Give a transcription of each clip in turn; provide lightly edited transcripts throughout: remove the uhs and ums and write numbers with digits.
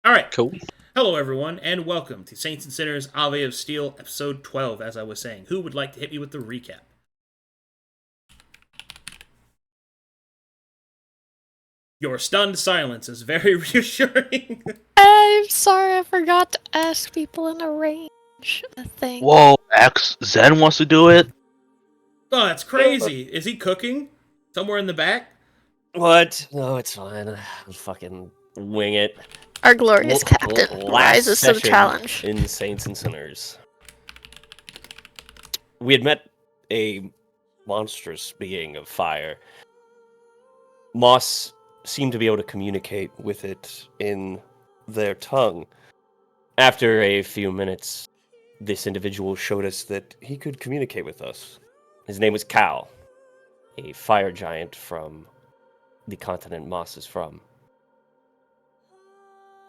All right. Cool. Hello, everyone, and welcome to Saints and Sinners Ave of Steel, episode 12, as I was saying. Who would like to hit me with the recap? Your stunned silence is very reassuring. I'm sorry, I forgot to ask people in the range thing. Whoa, Zen wants to do it? Oh, that's crazy. Is he cooking? Somewhere in the back? What? No, it's fine. I'll fucking wing it. Our glorious captain Last rises to the session challenge. in Saints and Sinners, we had met a monstrous being of fire. Moss seemed to be able to communicate with it in their tongue. After a few minutes, this individual showed us that he could communicate with us. His name was Cal, a fire giant from the continent Moss is from.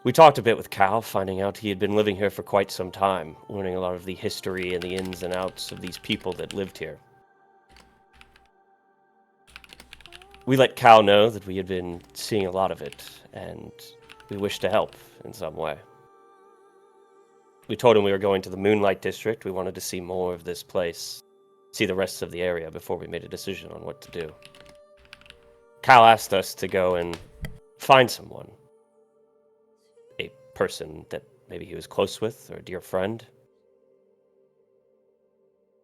We talked a bit with Cal, finding out he had been living here for quite some time, learning a lot of the history and the ins and outs of these people that lived here. We let Cal know that we had been seeing a lot of it, and we wished to help in some way. We told him we were going to the Moonlight District. We wanted to see more of this place, see the rest of the area before we made a decision on what to do. Cal asked us to go and find someone. A person that maybe he was close with, or a dear friend.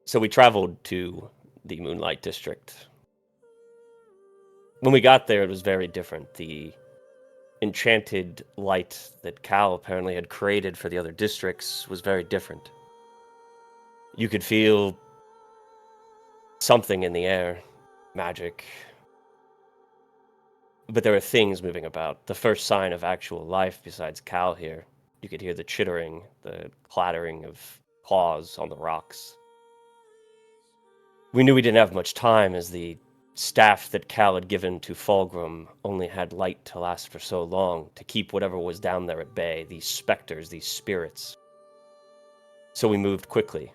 So we traveled to the Moonlight District. When we got there, it was very different. The enchanted light that Cal apparently had created for the other districts was very different. You could feel something in the air, magic. But there were things moving about. The first sign of actual life besides Cal here. You could hear the chittering, the clattering of claws on the rocks. We knew we didn't have much time, as the staff that Cal had given to Fulgrim only had light to last for so long, to keep whatever was down there at bay, these specters, these spirits. So we moved quickly.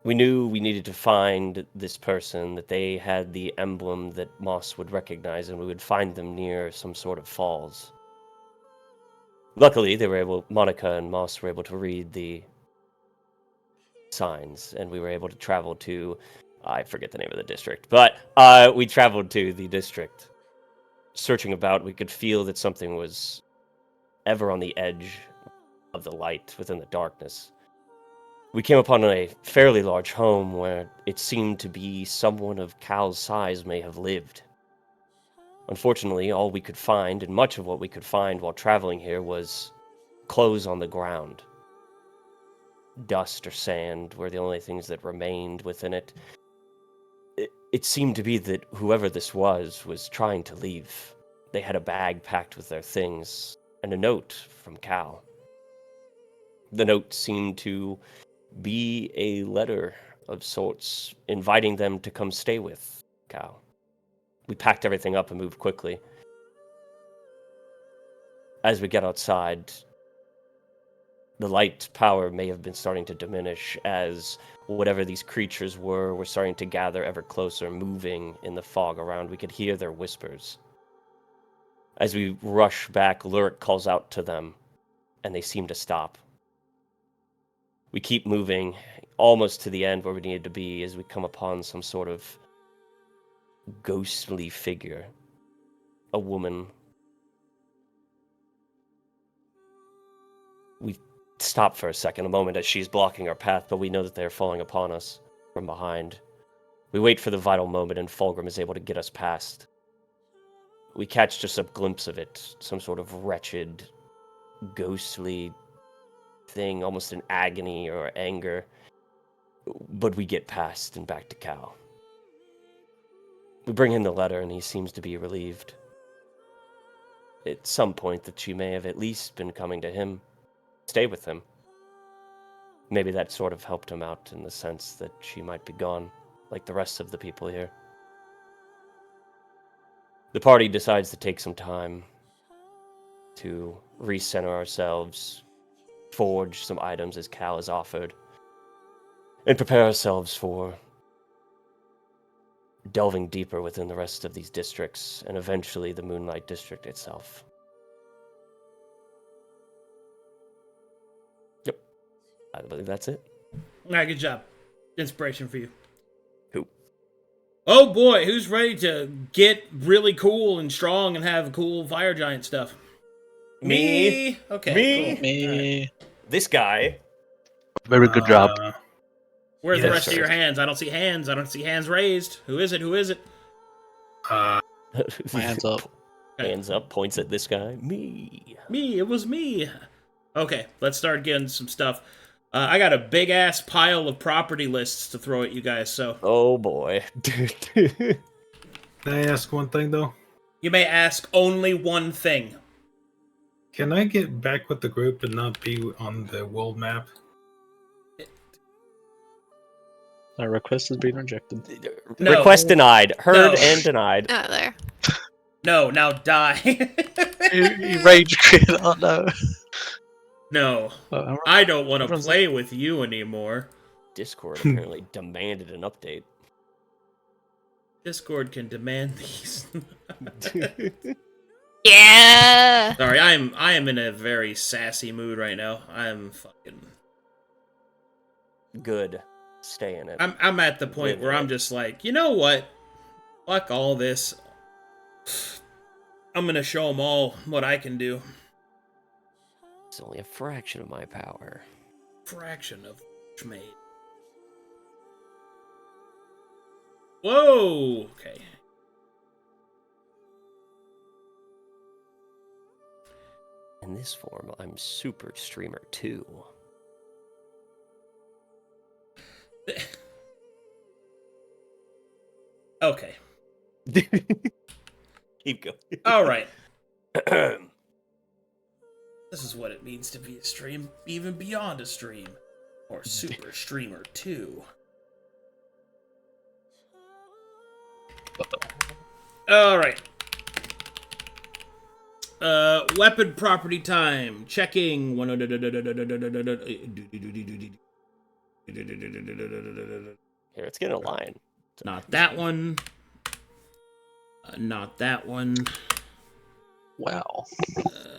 We knew we needed to find this person, that they had the emblem that Moss would recognize, and we would find them near some sort of falls. Luckily, Monica and Moss were able to read the signs, and we were able to travel to, I forget the name of the district, but we traveled to the district. Searching about, we could feel that something was ever on the edge of the light within the darkness. We came upon a fairly large home where it seemed to be someone of Cal's size may have lived. Unfortunately, all we could find, and much of what we could find while traveling here, was clothes on the ground. Dust or sand were the only things that remained within it. It seemed to be that whoever this was trying to leave. They had a bag packed with their things, and a note from Cal. The note seemed to be a letter of sorts, inviting them to come stay with Cal. We packed everything up and moved quickly. As we get outside, the light power may have been starting to diminish, as whatever these creatures were starting to gather ever closer, moving in the fog around. We could hear their whispers. As we rush back, Luric calls out to them, and they seem to stop. We keep moving, almost to the end where we needed to be, as we come upon some sort of ghostly figure. A woman. We stop for a moment as she's blocking our path, but we know that they're falling upon us from behind. We wait for the vital moment, and Fulgrim is able to get us past. We catch just a glimpse of it, some sort of wretched, ghostly thing, almost in agony or anger. But we get past and back to Cal. We bring him the letter, and he seems to be relieved. At some point that she may have at least been coming to him, stay with him. Maybe that sort of helped him out in the sense that she might be gone, like the rest of the people here. The party decides to take some time to recenter ourselves, forge some items as Cal has offered, and prepare ourselves for delving deeper within the rest of these districts, and eventually the Moonlight District itself. I believe that's it. All right, good job. Inspiration for you. Who? Oh boy, who's ready to get really cool and strong and have cool fire giant stuff? Me. Okay. Me? Cool. Me. Right. This guy. Very good job. Where's the Yes, rest of sir. your hands? I don't see hands. I don't see hands raised. Who is it? Who is it? My hands up. Hands up, points at this guy. Me. Me. It was me. Okay, let's start getting some stuff. I got a big ass pile of property lists to throw at you guys, so Oh boy. Can I ask one thing though? you may ask only one thing. Can I get back with the group and not be on the world map? Our request has been rejected. No. Request denied. Heard No. and denied. Oh, there. No, now die. You rage quit. Oh no. No, Oh, I don't want to Everyone's play with you anymore. Discord apparently demanded an update. Discord can demand these. Yeah. Sorry, I am in a very sassy mood right now. I'm fucking. Good. Stay in it. I'm at the point where I'm just like, you know what? Fuck all this. I'm gonna show them all what I can do. It's only a fraction of my power. Fraction of made. Whoa. Okay. In this form, I'm Super Streamer 2. Okay. Keep going. All right. This is what it means to be a stream, even beyond a stream. Or Super Streamer 2. Alright. Weapon property time. Checking. Here, let's get in a line. Not that one. Not that one. wow.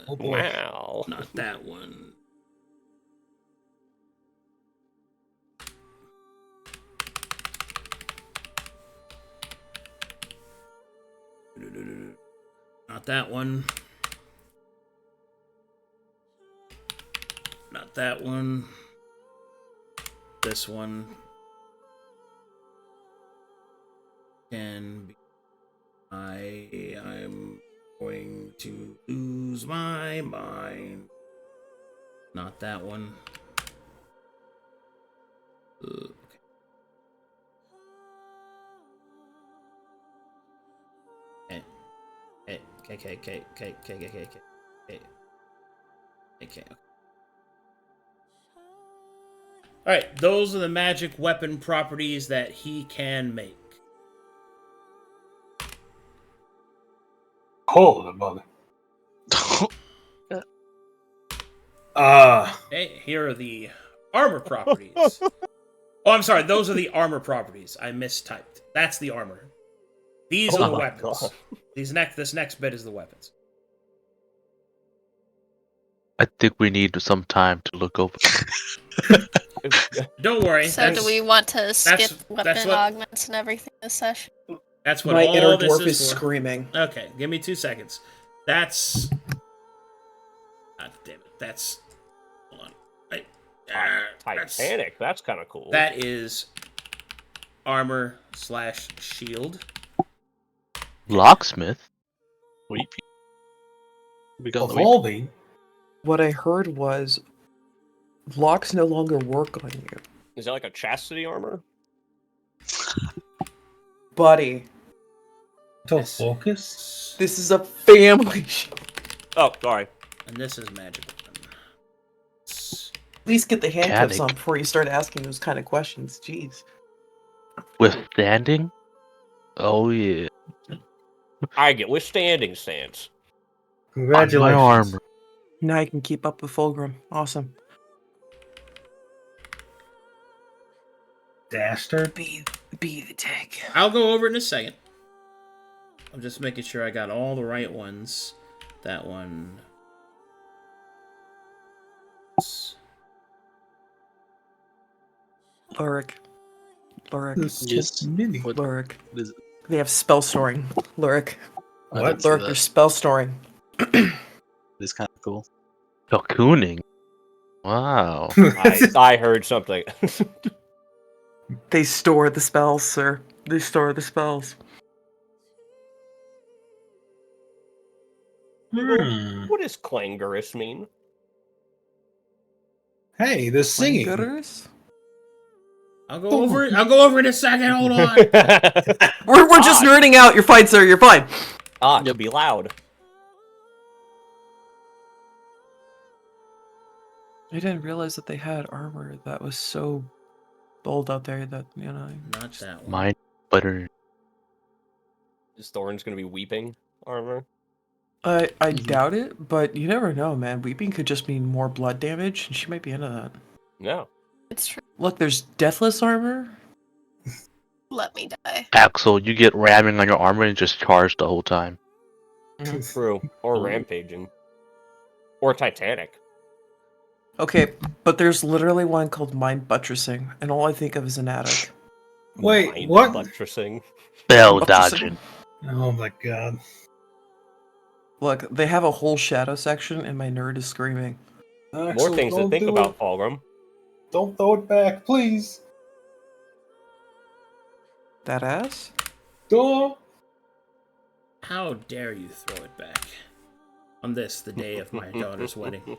Oh boy. Wow. Not that one. Not that one. Not that one. This one. Can be. I'm going to lose my mind. Not that one. Okay. Okay. Alright, those are the magic weapon properties that he can make. Holy mother. Hey, here are the armor properties. Oh, I'm sorry, those are the armor properties. I mistyped. That's the armor. These Oh are the my weapons. God. This next bit is the weapons. I think we need some time to look over. Don't worry. So do we want to skip that's weapon what- augments and everything this session? That's what My all inner this dwarf is is for. screaming. Okay, give me 2 seconds. That's. God damn it. That's. Hold on. Titanic. That's kind of cool. That is armor/shield. Locksmith? Weep. We got the weep. Evolving? What I heard was locks no longer work on you. Is that like a chastity armor? Buddy, To focus? this is a family show. Oh, sorry. And this is magic. At least get the handcuffs Mechanic. on before you start asking those kind of questions. Jeez. Withstanding? Oh yeah. I get withstanding stance. On my Congratulations. armor. Now you can keep up with Fulgrim. Awesome. Dastard. Be the tank. I'll go over it in a second. I'm just making sure I got all the right ones. That one. Luric. Yes. Mini. What Luric. is it? They have spell storing. Luric. I What? didn't see Luric, that. they're spell storing. It's kind of cool. Cocooning. Wow. I heard something. They store the spells, sir. They store the spells. What does clangorous mean? Hey, the singing. Gutters? I'll go over it. I'll go over it in a second. Hold on. We're just nerding out. You're fine, sir. You're fine. To be loud. I didn't realize that they had armor that was so bold out there that, Not that one. Mind butter. Is Thorne's gonna be weeping armor? I doubt it, but you never know, man. Weeping could just mean more blood damage, and she might be into that. No. It's true. Look, there's deathless armor. Let me die. Axel, you get ramming on your armor and just charge the whole time. True. Or rampaging. Or Titanic. Okay, but there's literally one called Mind Buttressing, and all I think of is an attic. Wait, Mind what? Buttressing. Spell Buttressing. dodging. Oh my god. Look, they have a whole shadow section, and my nerd is screaming. More Axel, things to don't think do about, it. Fulgrim. Don't throw it back, please. That ass? Don't. How dare you throw it back on this, the day of my daughter's wedding?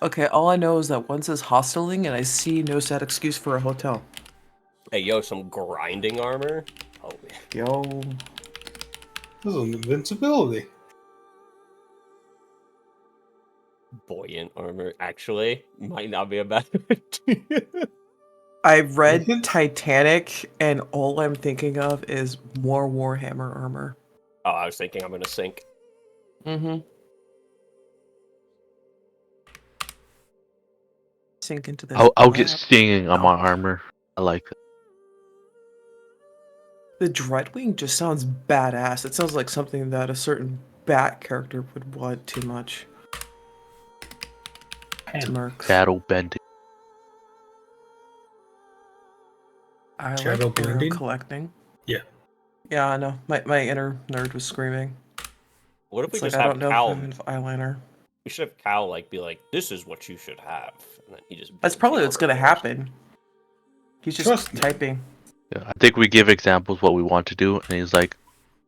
Okay, all I know is that one says hosteling, and I see no sad excuse for a hotel. Hey, yo, some grinding armor? Oh, yeah. Yo. This is an invincibility. Buoyant armor, actually, might not be a bad idea. I read Titanic, and all I'm thinking of is more Warhammer armor. Oh, I was thinking I'm gonna sink. Mm-hmm. Sink into this. I'll get lab. stinging on my armor. I like it. The Dreadwing just sounds badass. It sounds like something that a certain bat character would want too much. Mercs. Battle bending. I like Shadow arrow blending? collecting. Yeah. Yeah, I know. My inner nerd was screaming. What if we It's like, just I have don't know Cal? if I have eyeliner. We should have Cal be like, "This is what you should have," and then he just. That's probably what's gonna happen. He's just Trust me. typing. Yeah, I think we give examples what we want to do, and he's like,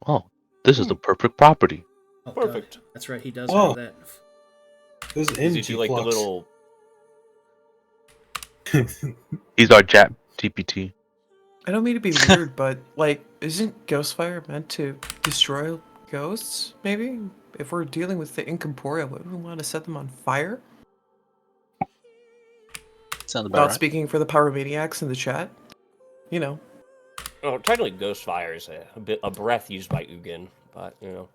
"Oh, this is the perfect property." Oh, Perfect. God. That's right. He does Oh. have that. This is Does he energy do like the flux. little? He's our Chat GPT. I don't mean to be weird, but like, isn't Ghostfire meant to destroy ghosts? Maybe if we're dealing with the incorporeal, wouldn't we want to set them on fire? Sounds about Not right. speaking for the pyromaniacs in the chat. You know. Oh, technically, Ghostfire is a breath used by Ugin, but you know.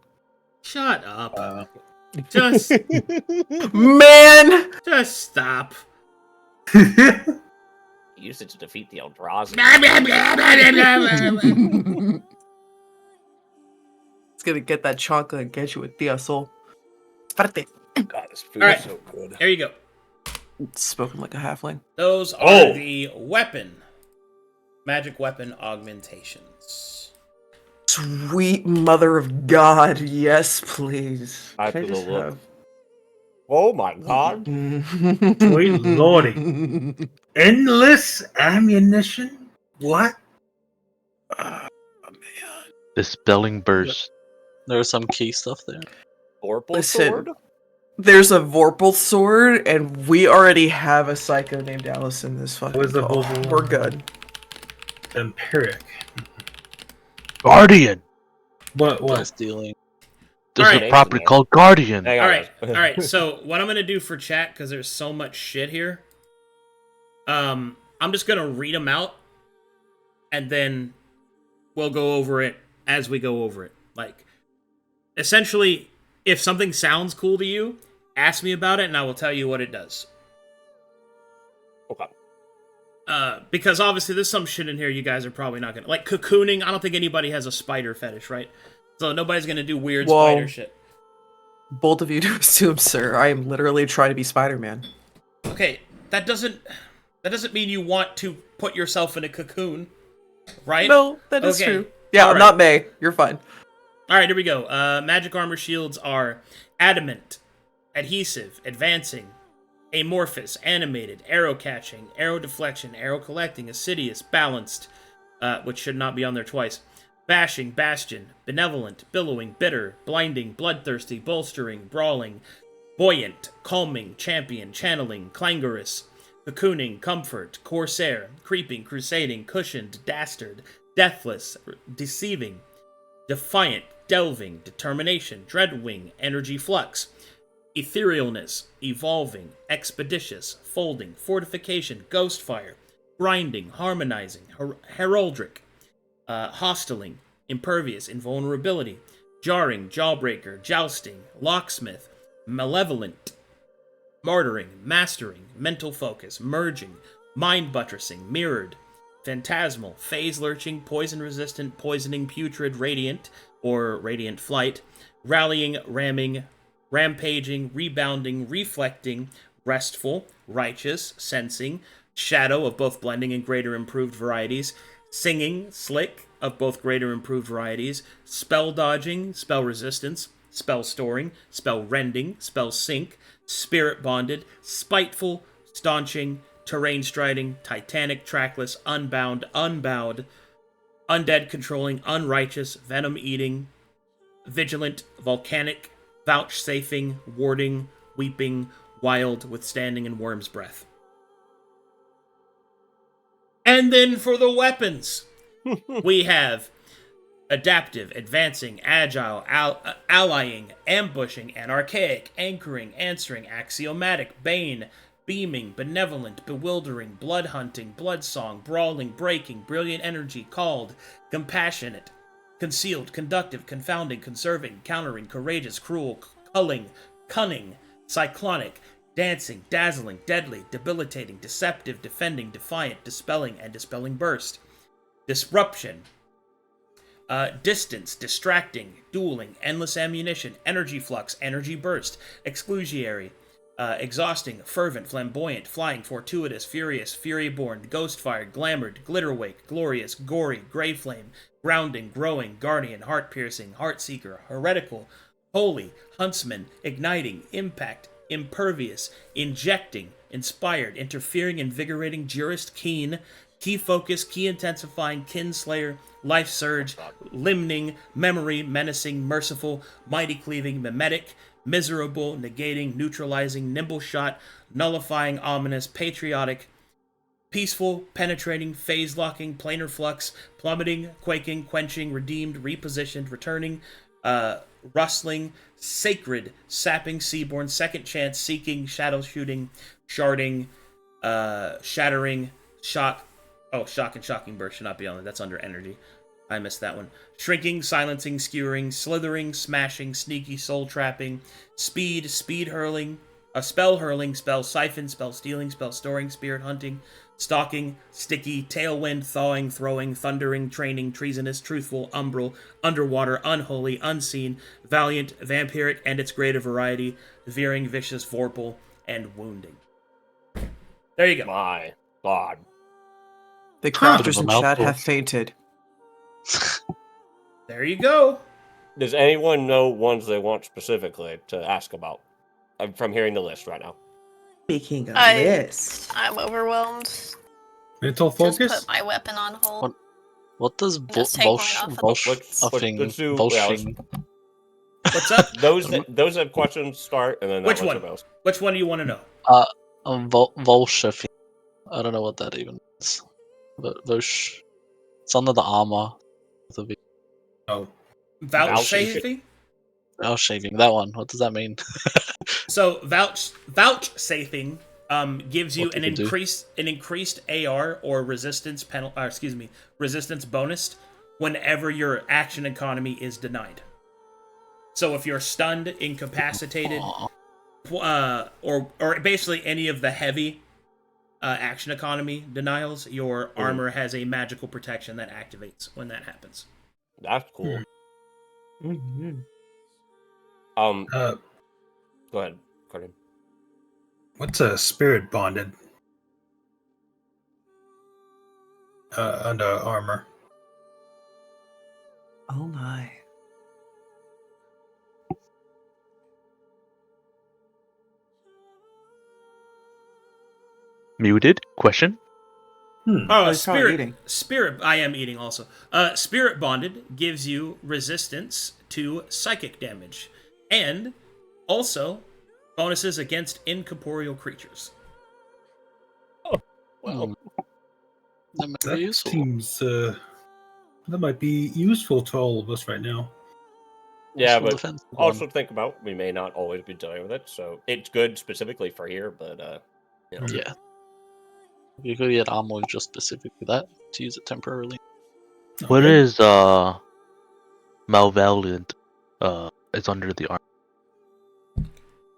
Shut up. Uh, Just Man! stop. Use it to defeat the Eldrazi. It's gonna get that chocolate and get you a Dia Sol. Fuerte. God, this food Alright. is so good. There you go. Spoken like a halfling. Those are Oh. the magic weapon augmentations. Sweet mother of God, yes, please. I Can have to just look. have- Oh my God! Sweet lordy. Endless ammunition? What? The spelling burst. there's some key stuff there. Vorpal Listen. sword. There's a Vorpal sword, and we already have a psycho named Alice in this fucking Where's the call. Vorpal We're one? good. Empiric. Guardian. What? Glass dealing. There's Alright. a property called Guardian. Hang on, All right, guys. all right. So what I'm gonna do for chat, because there's so much shit here, I'm just gonna read them out, and then we'll go over it as we go over it. Like, essentially, if something sounds cool to you, ask me about it, and I will tell you what it does. Okay. Because obviously there's some shit in here you guys are probably not gonna like. Cocooning. I don't think anybody has a spider fetish, right? So nobody's gonna do weird Whoa. spider shit. Bold of you to assume, sir. I am literally trying to be Spider-Man. Okay, that doesn't That doesn't mean you want to put yourself in a cocoon, right? No, that is Okay. true. Yeah, All I'm right. not May. You're fine. All right, here we go. Magic armor shields are adamant, adhesive, advancing, amorphous, animated, arrow catching, arrow deflection, arrow collecting, assiduous, balanced, which should not be on there twice. Bashing, bastion, benevolent, billowing, bitter, blinding, bloodthirsty, bolstering, brawling, buoyant, calming, champion, channeling, clangorous, cocooning, comfort, corsair, creeping, crusading, cushioned, dastard, deathless, deceiving, defiant, delving, determination, dreadwing, energy flux, etherealness, evolving, expeditious, folding, fortification, ghostfire, grinding, harmonizing, heraldic, hostiling, impervious, invulnerability, jarring, jawbreaker, jousting, locksmith, malevolent, martyring, mastering, mental focus, merging, mind buttressing, mirrored, phantasmal, phase lurching, poison resistant, poisoning, putrid, radiant, or radiant flight, rallying, ramming, rampaging, rebounding, reflecting, restful, righteous, sensing, shadow of both blending and greater improved varieties, singing, slick of both greater improved varieties, spell dodging, spell resistance, spell storing, spell rending, spell sync, spirit bonded, spiteful, staunching, terrain striding, titanic, trackless, unbound, unbowed, undead controlling, unrighteous, venom eating, vigilant, volcanic, vouchsafing, warding, weeping, wild, withstanding, and worm's breath. And then for the weapons, we have adaptive, advancing, agile, allying, ambushing, anarchaic, anchoring, answering, axiomatic, bane, beaming, benevolent, bewildering, blood hunting, blood song, brawling, breaking, brilliant energy, called, compassionate, concealed, conductive, confounding, conserving, countering, courageous, cruel, culling, cunning, cyclonic, dancing, dazzling, deadly, debilitating, deceptive, defending, defiant, dispelling, and dispelling burst. Disruption, distance, distracting, dueling, endless ammunition, energy flux, energy burst, exclusionary, exhausting, fervent, flamboyant, flying, fortuitous, furious, fury-born, ghostfire, glamored, glitterwake, glorious, gory, grey flame, grounding, growing, guardian, heart-piercing, heart-seeker, heretical, holy, huntsman, igniting, impact, impervious, injecting, inspired, interfering, invigorating, jurist, keen, key focus, key intensifying, kinslayer, life surge, limning, memory, menacing, merciful, mighty cleaving, mimetic, miserable, negating, neutralizing, nimble shot, nullifying, ominous, patriotic, peaceful, penetrating, phase locking, planar flux, plummeting, quaking, quenching, redeemed, repositioned, returning, rustling, sacred, sapping, seaborn, second chance, seeking, shadow shooting, sharding, shattering, shock. Oh, shock and shocking burst should not be on there. That's under energy. I missed that one. Shrinking, silencing, skewering, slithering, smashing, sneaky, soul trapping, speed, speed hurling, spell hurling, spell siphon, spell stealing, spell storing, spirit hunting, stalking, sticky, tailwind, thawing, throwing, thundering, training, treasonous, truthful, umbral, underwater, unholy, unseen, valiant, vampiric, and its greater variety, veering, vicious, vorpal, and wounding. There you go. My God. The crafters Bit in of a chat mouthful. have fainted. There you go. Does anyone know ones they want specifically to ask about? I'm from hearing the list right now. Speaking of I- this, I'm overwhelmed. Mental Just focus? put my weapon on hold. What does Just take mine off of the- let's do- yeah, let's- What's up? Those that have questions start, and then that Which lets one? everybody else. Which one do you want to know? Volsha. I don't know what that even is. But Vosh. It's under the armor. Oh, Vouchsafing? Vouchsafing. That one. What does that mean? So vouchsafing gives you What an do you do? increased AR or resistance resistance bonus whenever your action economy is denied. So if you're stunned, incapacitated, Aw. or basically any of the heavy action economy denials, your armor has a magical protection that activates when that happens. That's cool. Mm-hmm. Go ahead, Carden. what's a spirit bonded? under armor. Oh my. Muted? Question? Oh, he's probably eating. Spirit. I am eating also. Spirit bonded gives you resistance to psychic damage, and also bonuses against incorporeal creatures. Well, that might be That useful. seems that might be useful to all of us right now. Yeah, Useful but defense also think about we may not always be dealing with it, so it's good specifically for here. But you know, Yeah. You could get ammo just specific to that to use it temporarily. What Okay. is Malvaliant? It's under the arm.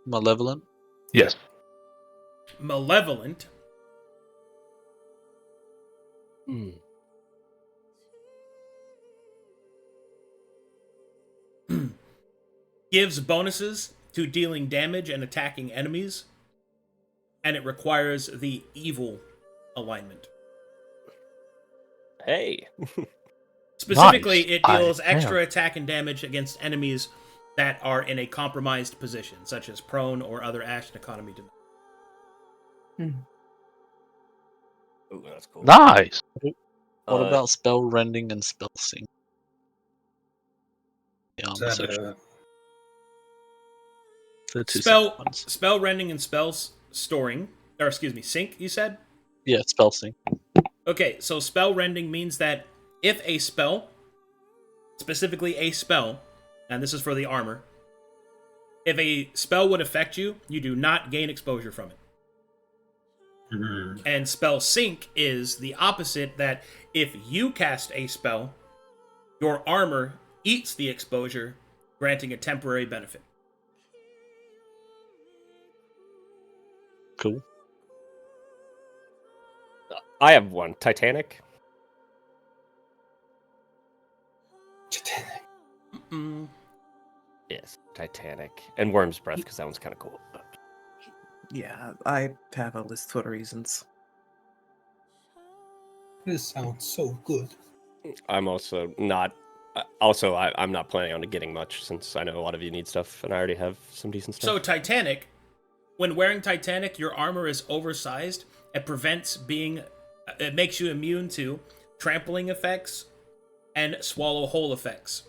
Malevolent. Yes. Malevolent gives bonuses to dealing damage and attacking enemies, and it requires the evil alignment. hey, Specifically, Nice. it deals I extra am. attack and damage against enemies that are in a compromised position, such as prone or other action economy. ooh, that's cool. Nice. What Uh, about spell rending and spell sync? Yeah, Is that, section. The two separate ones. Spell rending and spells storing, or excuse me, sync, you said? Yeah, spell sync. Okay, so spell rending means that if a spell, specifically a spell, and this is for the armor, if a spell would affect you, you do not gain exposure from it. And spell sync is the opposite, that if you cast a spell, your armor eats the exposure, granting a temporary benefit. Cool. I have one. Titanic. Mm. Yes, Titanic. And Worm's Breath, because that one's kind of cool. Yeah, I have a list for reasons. This sounds so good. I'm also not. I'm not planning on getting much since I know a lot of you need stuff, and I already have some decent stuff. So Titanic, when wearing Titanic, your armor is oversized. It makes you immune to trampling effects and swallow whole effects.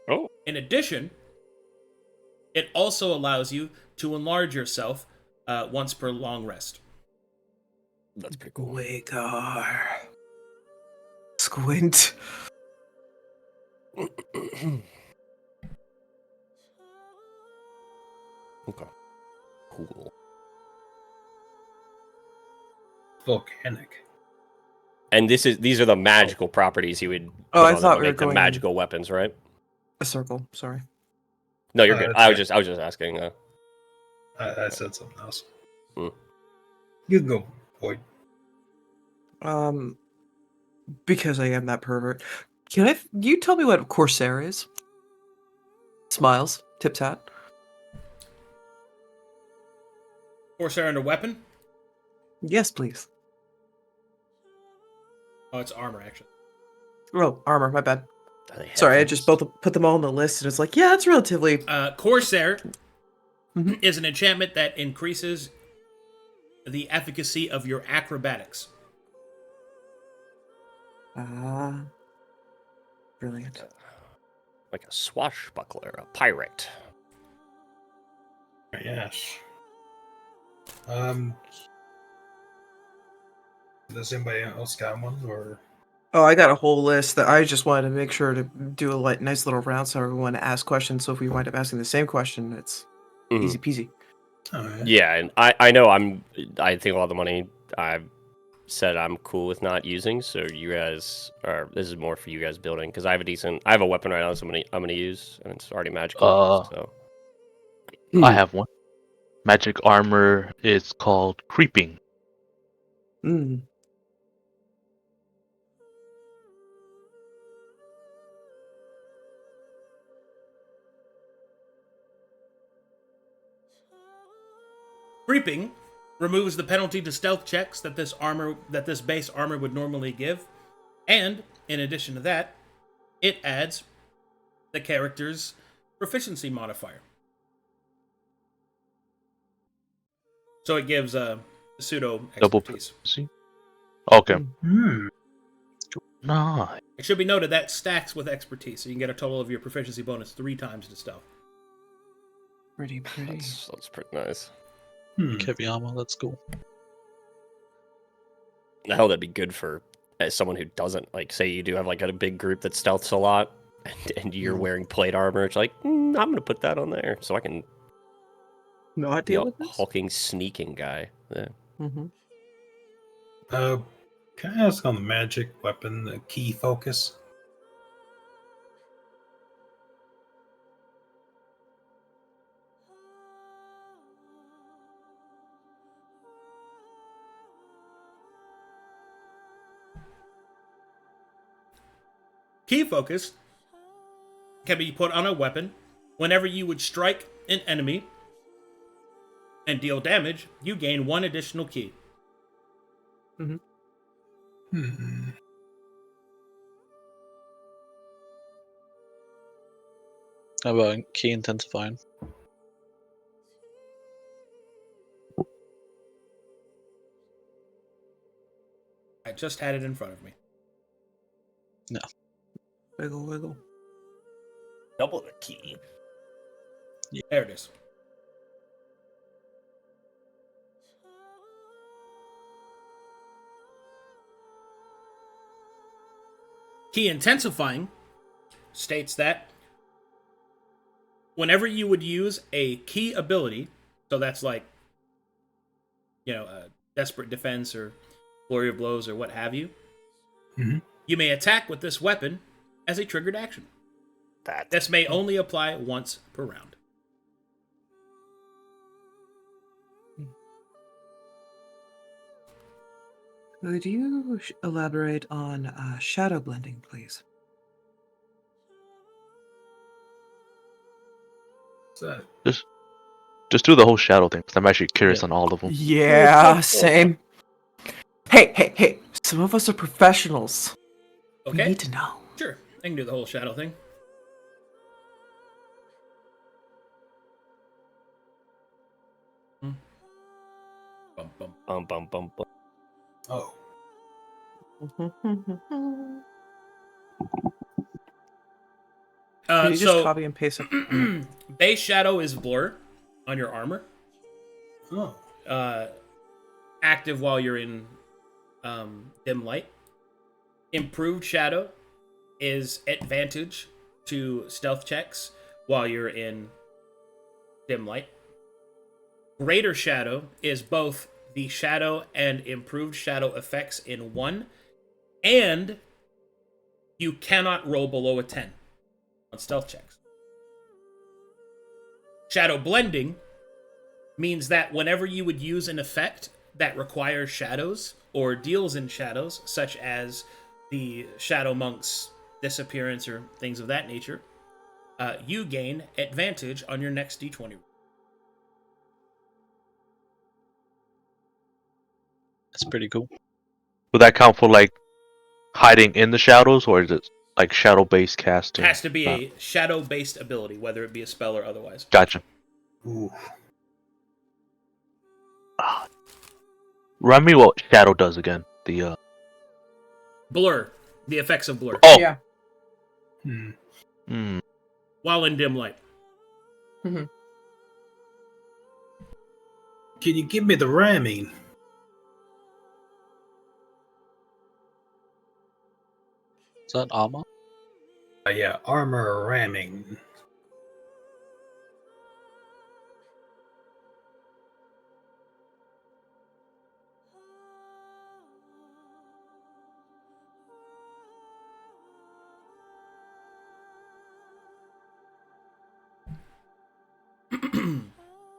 Oh. In addition, it also allows you to enlarge yourself once per long rest. That's pretty cool. Waymaker. Squint. Okay. Cool. Volcanic. And these are the magical properties you would. Oh, I put on them thought to we were make them going magical weapons, right? a circle. Sorry. No, you're good. that's I was just asking. I said something else. Hmm. You can go, boy. Because I am that pervert. Can you tell me what Corsair is? Smiles. Tip tat. Corsair and a weapon? Yes, please. Oh, it's armor, actually. Oh, armor. My bad. Are they Sorry, I headphones? just both put them all on the list, and it's like, yeah, it's relatively. Corsair Mhm. is an enchantment that increases the efficacy of your acrobatics. Brilliant. Like a swashbuckler, a pirate. Yes. Does anybody else got one, or? Oh, I got a whole list that I just wanted to make sure to do a nice little round so everyone asks questions. So if we wind up asking the same question, it's easy peasy. Oh, yeah. Yeah, and I know I think a lot of the money I've said I'm cool with not using. So you guys this is more for you guys building, because I have a weapon right now that I'm gonna use, and it's already magical. So I have one. Magic armor is called Creeping. Mm. Creeping removes the penalty to stealth checks that this base armor would normally give, And, in addition to that, it adds the character's proficiency modifier. So it gives a pseudo Double expertise. see? Okay. Hmm. Nice. It should be noted that stacks with expertise, so you can get a total of your proficiency bonus 3 times to stealth. Pretty. That's pretty nice. Heavy armor, that's cool. Hell, that'd be good for as someone who doesn't, like, say you do have like a big group that stealths a lot, and you're wearing plate armor. It's like, I'm gonna put that on there so I can Not be deal a with this. hulking, sneaking guy. Yeah. Mm-hmm. Can I ask on the magic weapon, the key focus? Key focus can be put on a weapon whenever you would strike an enemy and deal damage. You gain 1 additional key. Hmm. How about key intensifying? I just had it in front of me. No. Wiggle. Double the key. There it is. Key intensifying states that whenever you would use a key ability, so that's like, desperate defense or flurry of blows or what have you, you may attack with this weapon as a triggered action. This may only apply once per round. Could you elaborate on shadow blending, please? What's that? Just do the whole shadow thing, because I'm actually curious on all of them. Yeah, same. Hey! Some of us are professionals. Okay? We need to know. Sure, I can do the whole shadow thing. Bum, bum. Bum. Oh. Can you just copy and paste it? Base shadow is blur on your armor. Oh. Active while you're in dim light. Improved shadow is advantage to stealth checks while you're in dim light. Greater shadow is both the shadow and improved shadow effects in one, and you cannot roll below a 10 on stealth checks. Shadow blending means that whenever you would use an effect that requires shadows or deals in shadows, such as the Shadow Monk's disappearance or things of that nature, you gain advantage on your next d20. That's pretty cool. Would that count for like hiding in the shadows, or is it like shadow-based casting? It has to be a shadow-based ability, whether it be a spell or otherwise. Gotcha. Ooh. Remind me what shadow does again. The Blur. The effects of blur. Oh. Yeah. While in dim light. Mm-hmm. Can you give me the ramming? Is that armor? Yeah, armor ramming.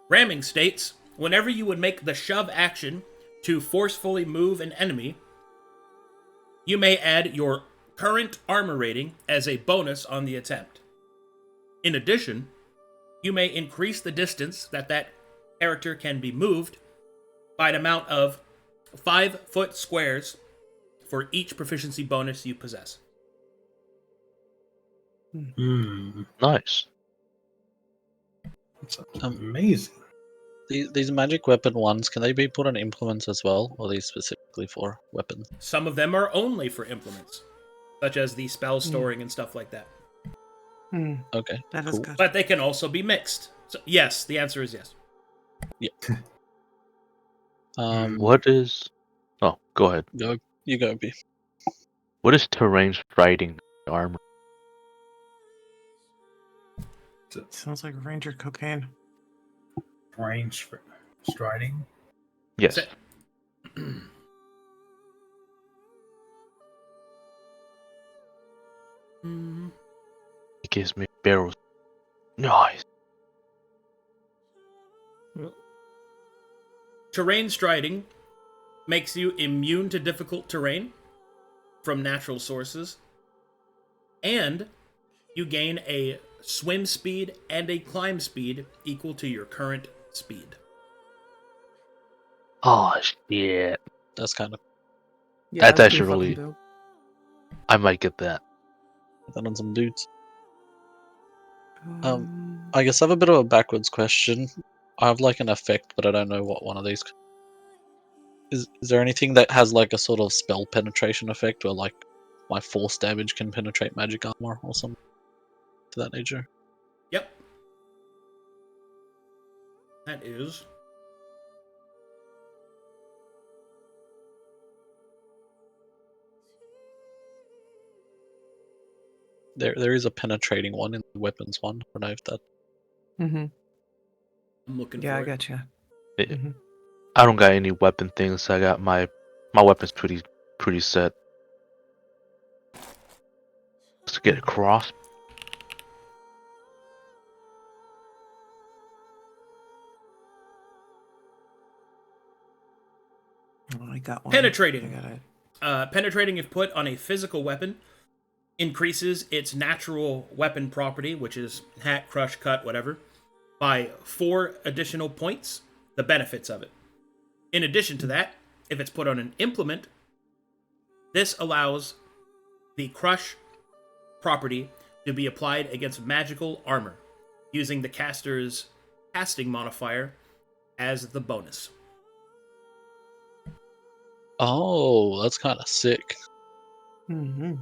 Ramming states, whenever you would make the shove action to forcefully move an enemy, you may add your current armor rating as a bonus on the attempt. In addition, you may increase the distance that character can be moved by an amount of 5 foot squares for each proficiency bonus you possess. Nice. That's Um, amazing. These magic weapon ones, can they be put on implements as well, or are these specifically for weapons? Some of them are only for implements, such as the spell storing and stuff like that. Okay, That is cool. good. But they can also be mixed. So yes, the answer is yes. What is... Oh, go ahead. You go, B. What is terrain striding armor? Sounds like Ranger cocaine. Range striding. Yes. So- It gives me barrels. Nice. Terrain striding makes you immune to difficult terrain from natural sources, and you gain a swim speed and a climb speed equal to your current speed. Oh, shit. That's kind of That's pretty actually fucking really- dope. I might get that. that on some dudes. I guess I have a bit of a backwards question. I have like an effect, but I don't know what one of these. Is there anything that has like a sort of spell penetration effect, where like my force damage can penetrate magic armor or something to that nature? Yep. That is. There is a penetrating one in the weapons one. I don't know if that. Mm-hmm. I'm looking Yeah, for I it. got you. I don't got any weapon things. I got my weapon's pretty set. Let's get a cross. Oh, I got one. Penetrating. I got it. Penetrating, if put on a physical weapon, increases its natural weapon property, which is hack, crush, cut, whatever, by 4 additional points, the benefits of it. In addition to that, if it's put on an implement, this allows the crush property to be applied against magical armor, using the caster's casting modifier as the bonus. Oh, that's kind of sick. Mm-hmm.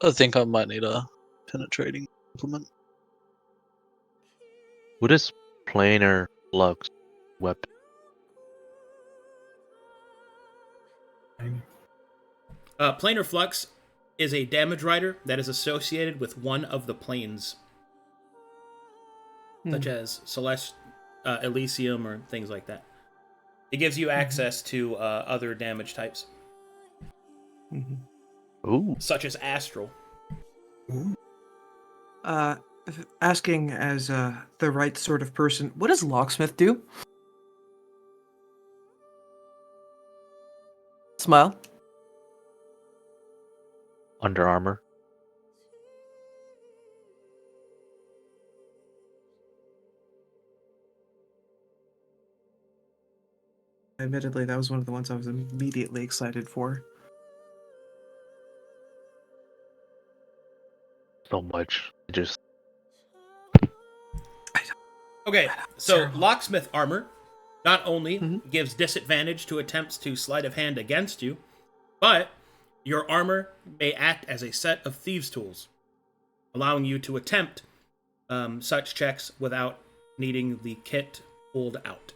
I think I might need a penetrating implement. What is planar flux weapon? Planar Flux is a damage rider that is associated with one of the planes, such as Celeste, Elysium, or things like that. It gives you access to other damage types, Ooh. such as Astral. Asking as the right sort of person, what does Locksmith do? Smile. Under armor. Admittedly, that was one of the ones I was immediately excited for. So much. Just Okay, so Terrible. Locksmith armor not only Mhm. gives disadvantage to attempts to sleight of hand against you, but your armor may act as a set of thieves' tools, allowing you to attempt such checks without needing the kit pulled out.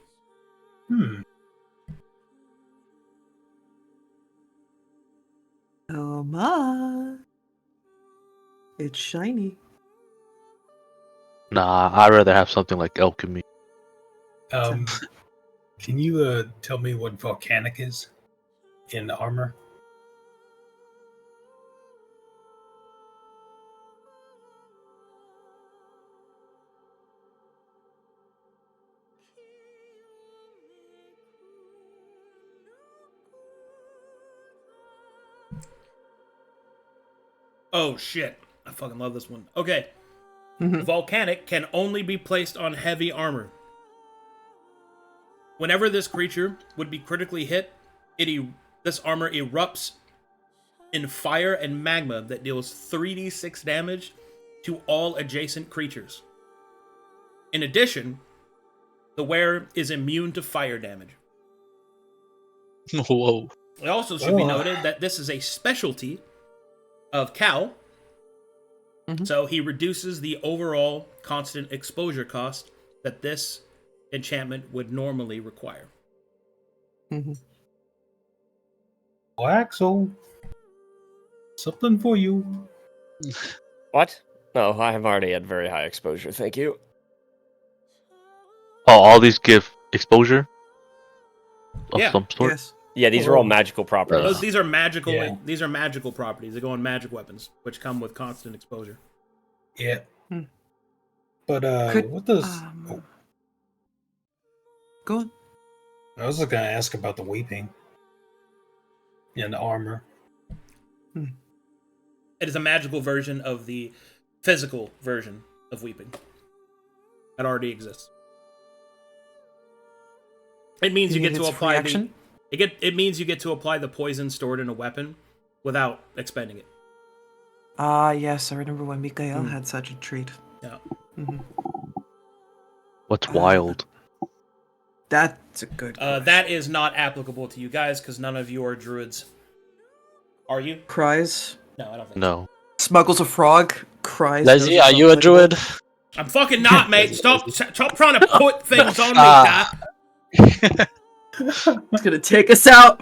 Oh my. It's shiny. nah. I'd rather have something like alchemy. Can you tell me what volcanic is in armor? Oh shit, I fucking love this one. Okay, Mhm. Volcanic can only be placed on heavy armor. Whenever this creature would be critically hit, this armor erupts in fire and magma that deals 3d6 damage to all adjacent creatures. In addition, the wearer is immune to fire damage. Whoa. It also should be noted that this is a specialty of Cal, so he reduces the overall constant exposure cost that this enchantment would normally require. Oh, Axel, something for you. What? No, I have already had very high exposure, thank you. Oh, all these give exposure of Yeah. some sort. Yes. Yeah, these are all magical properties. These are magical. Yeah. These are magical properties. They go on magic weapons, which come with constant exposure. Yeah. Hmm. But what does? Oh, Go on. I was just gonna ask about the weeping and the armor. It is a magical version of the physical version of weeping that already exists. It means you get to apply the. It means you get to apply the poison stored in a weapon without expending it. Ah, yes, I remember when Mikael had such a treat. Yeah. What's wild? That's a good question. That is not applicable to you guys because none of you are druids. Are you? Cries. No, I don't think so. No. Smuggles a frog. Cries. Leslie, are you a druid? I'm fucking not, mate. Stop trying to put things on me, Dad. It's gonna take us out.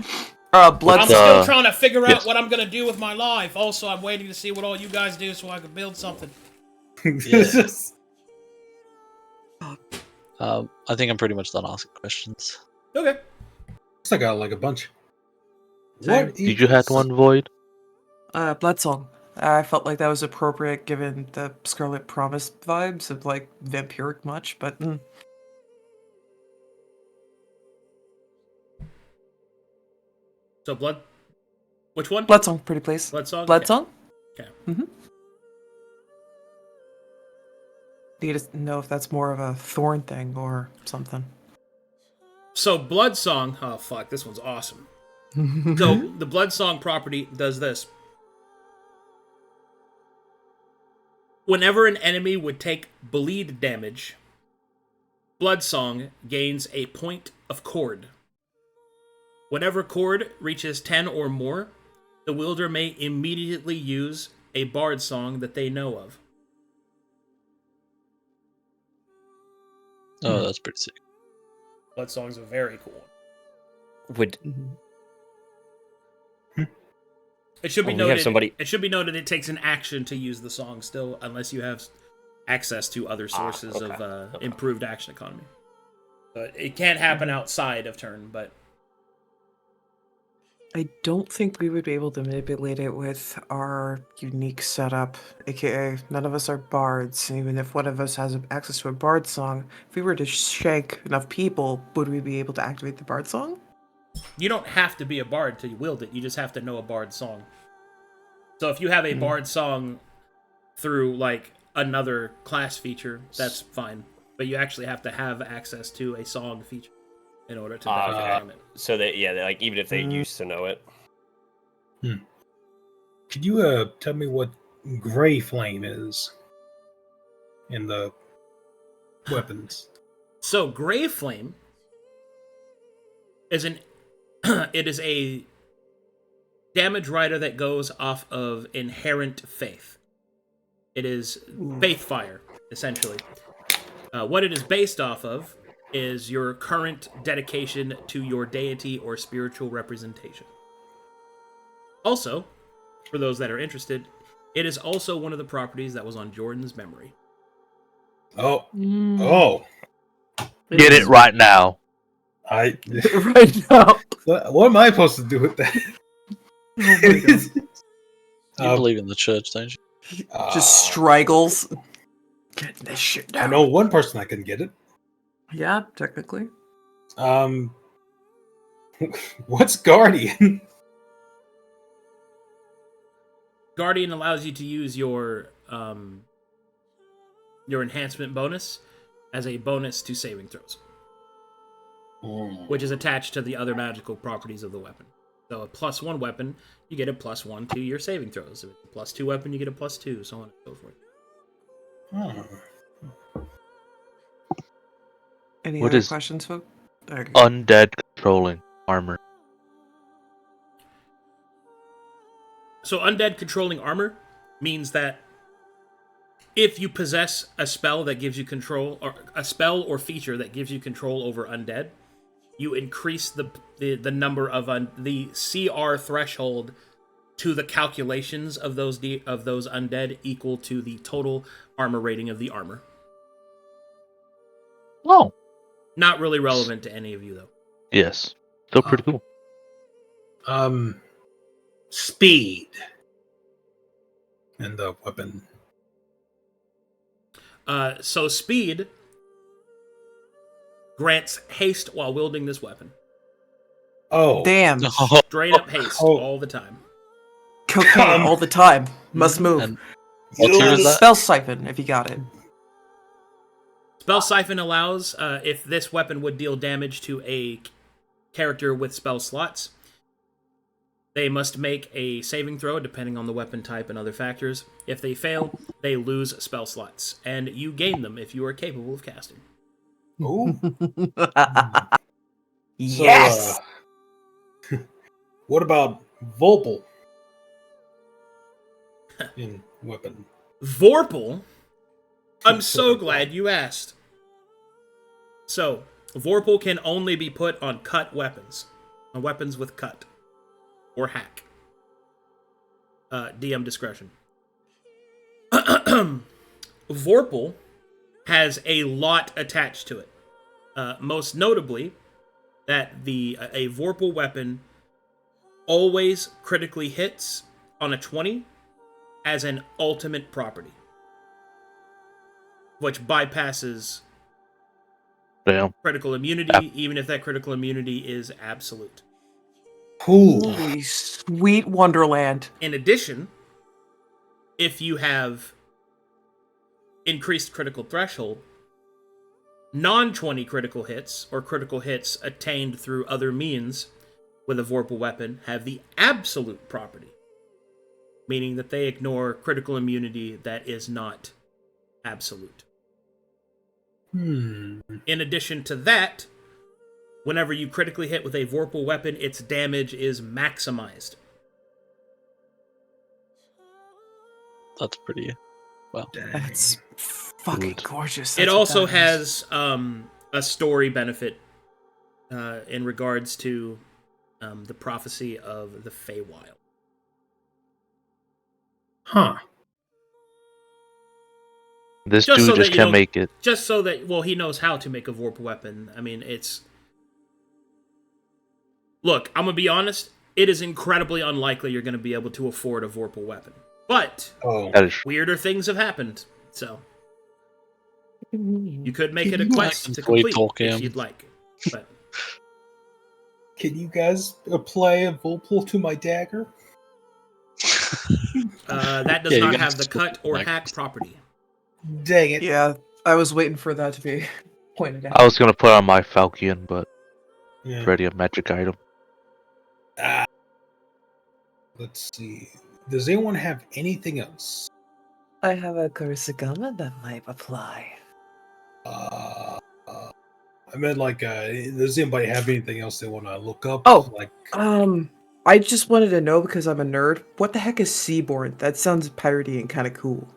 Blood. I'm still trying to figure out what I'm gonna do with my life. Also, I'm waiting to see what all you guys do so I can build something. I think I'm pretty much done asking questions. Okay. I got like a bunch. Same. What? Did you have one, Void? Blood Song. I felt like that was appropriate given the Scarlet Promise vibes of like vampiric much, but So blood. Which one? Blood Song, pretty please. Blood song. Blood Okay. Song. Okay. Need to know if that's more of a Thorne thing or something. So blood song. Oh fuck, this one's awesome. So the blood song property does this. Whenever an enemy would take bleed damage, blood song gains a point of cord. Whenever cord reaches 10 or more, the wielder may immediately use a bard song that they know of. Oh, that's pretty sick. Blood songs are very cool. Would It should be we noted. have somebody- It should be noted. It takes an action to use the song still, unless you have access to other sources okay. of improved action economy. But it can't happen outside of turn. But I don't think we would be able to manipulate it with our unique setup, aka none of us are bards, and even if one of us has access to a bard song, if we were to shank enough people, would we be able to activate the bard song? you don't have to be a bard to wield it. You just have to know a bard song. So if you have a bard song through like another class feature, that's fine. But you actually have to have access to a song feature in order to benefit from it. so that like even if they used to know it. Could you tell me what Gray Flame is in the weapons? So Grey Flame is it is a damage rider that goes off of inherent faith. It is faith fire, essentially. What it is based off of is your current dedication to your deity or spiritual representation. Also, for those that are interested, it is also one of the properties that was on Jordan's memory. Oh, Get it right now. I Right now. what am I supposed to do with that? Oh my God. You believe in the church, don't you? Just straggles. Getting this shit I down. know one person that can get it. Yeah, technically. What's Guardian? Guardian allows you to use your enhancement bonus as a bonus to saving throws, which is attached to the other magical properties of the weapon. So a +1 weapon, you get a +1 to your saving throws. If it's a +2 weapon, you get a +2, so on and so forth. Any What other is questions, folks? Okay. undead controlling armor? So undead controlling armor means that if you possess a spell that gives you control, or a spell or feature that gives you control over undead, you increase the number of the CR threshold to the calculations of those undead equal to the total armor rating of the armor. Oh, Not really relevant to any of you though. yes. Still pretty cool. Speed and the weapon. So speed grants haste while wielding this weapon. Oh, Damn. Straight up haste all the time. Cocaine all the time. Must move. And what tier is that? Spell siphon if you got it. Spell Siphon allows, if this weapon would deal damage to a character with spell slots, they must make a saving throw depending on the weapon type and other factors. If they fail, they lose spell slots, and you gain them if you are capable of casting. ooh. Yes! What about Volpal in weapon? Vorpal? I'm so glad you asked. So, Vorpal can only be put on cut weapons. On weapons with cut. Or hack. DM discretion. Vorpal has a lot attached to it. Most notably, that a Vorpal weapon always critically hits on a 20 as an ultimate property, which bypasses Damn. critical immunity, even if that critical immunity is absolute. Cool. Holy sweet Wonderland. In addition, if you have increased critical threshold, non-20 critical hits, or critical hits attained through other means with a Vorpal weapon, have the absolute property, meaning that they ignore critical immunity that is not absolute. In addition to that, whenever you critically hit with a Vorpal weapon, its damage is maximized. That's pretty. Well, That's fucking gorgeous. It That's what also that has is. a story benefit in regards to the prophecy of the Feywild. Huh. This Just dude so that just you can't don't- make it. Just so that, well, he knows how to make a Vorpal weapon. I mean, Look, I'm gonna be honest, it is incredibly unlikely you're gonna be able to afford a Vorpal weapon. But, That is weirder things have happened, so... You could make Can it a you quest like to avoid complete, talking? if you'd like. But, Can you guys apply a Volpal to my dagger? that does Yeah, you not gotta have the split cut or like- hack property. Dang it. Yeah, I was waiting for that to be pointed out. I was gonna put on my Falcon, but Yeah. it's already a magic item. Let's see. Does anyone have anything else? I have a Kurasagama that might apply. I meant like, does anybody have anything else they want to look up? Oh, Like, I just wanted to know because I'm a nerd. What the heck is Seaborn? That sounds piratey and kind of cool.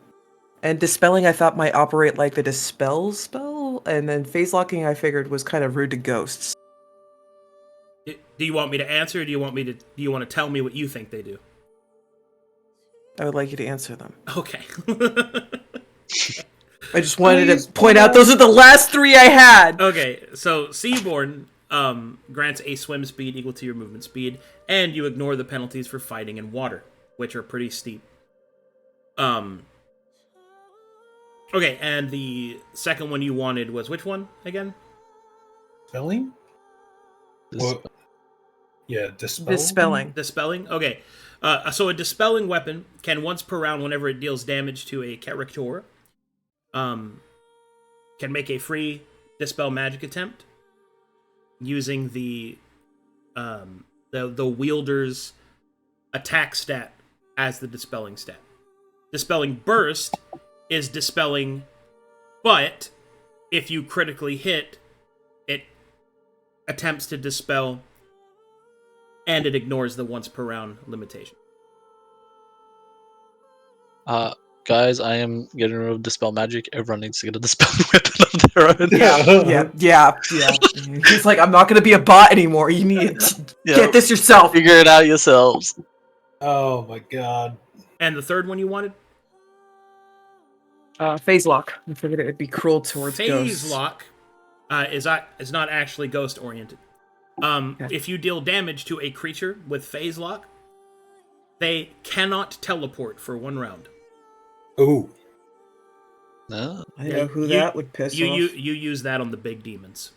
And Dispelling I thought might operate like the Dispel spell, and then Phase Locking I figured was kind of rude to ghosts. Do you want me to answer, or do you want to tell me what you think they do? I would like you to answer them. Okay. I just wanted Please to point out those are the last three I had. Okay, so Seaborn grants a swim speed equal to your movement speed, and you ignore the penalties for fighting in water, which are pretty steep. Okay, and the second one you wanted was which one again? spelling? This- Well, yeah, dispel. Dispelling. Dispelling? Okay. So a dispelling weapon can once per round, whenever it deals damage to a character, can make a free dispel magic attempt using the the wielder's attack stat as the dispelling stat. Dispelling Burst is dispelling, but if you critically hit, it attempts to dispel, and it ignores the once per round limitation. Guys, I am getting rid of Dispel Magic. Everyone needs to get a Dispel Weapon of their own. Yeah. He's like, I'm not gonna be a bot anymore. You need to get this yourself. Figure it out yourselves. Oh my god. And the third one you wanted? Phase Lock. I figured it would be cruel towards Phase ghosts. Lock is not actually ghost oriented. If you deal damage to a creature with Phase Lock, they cannot teleport for 1 round. Ooh. No. I know who that would piss off. You use that on the big demons.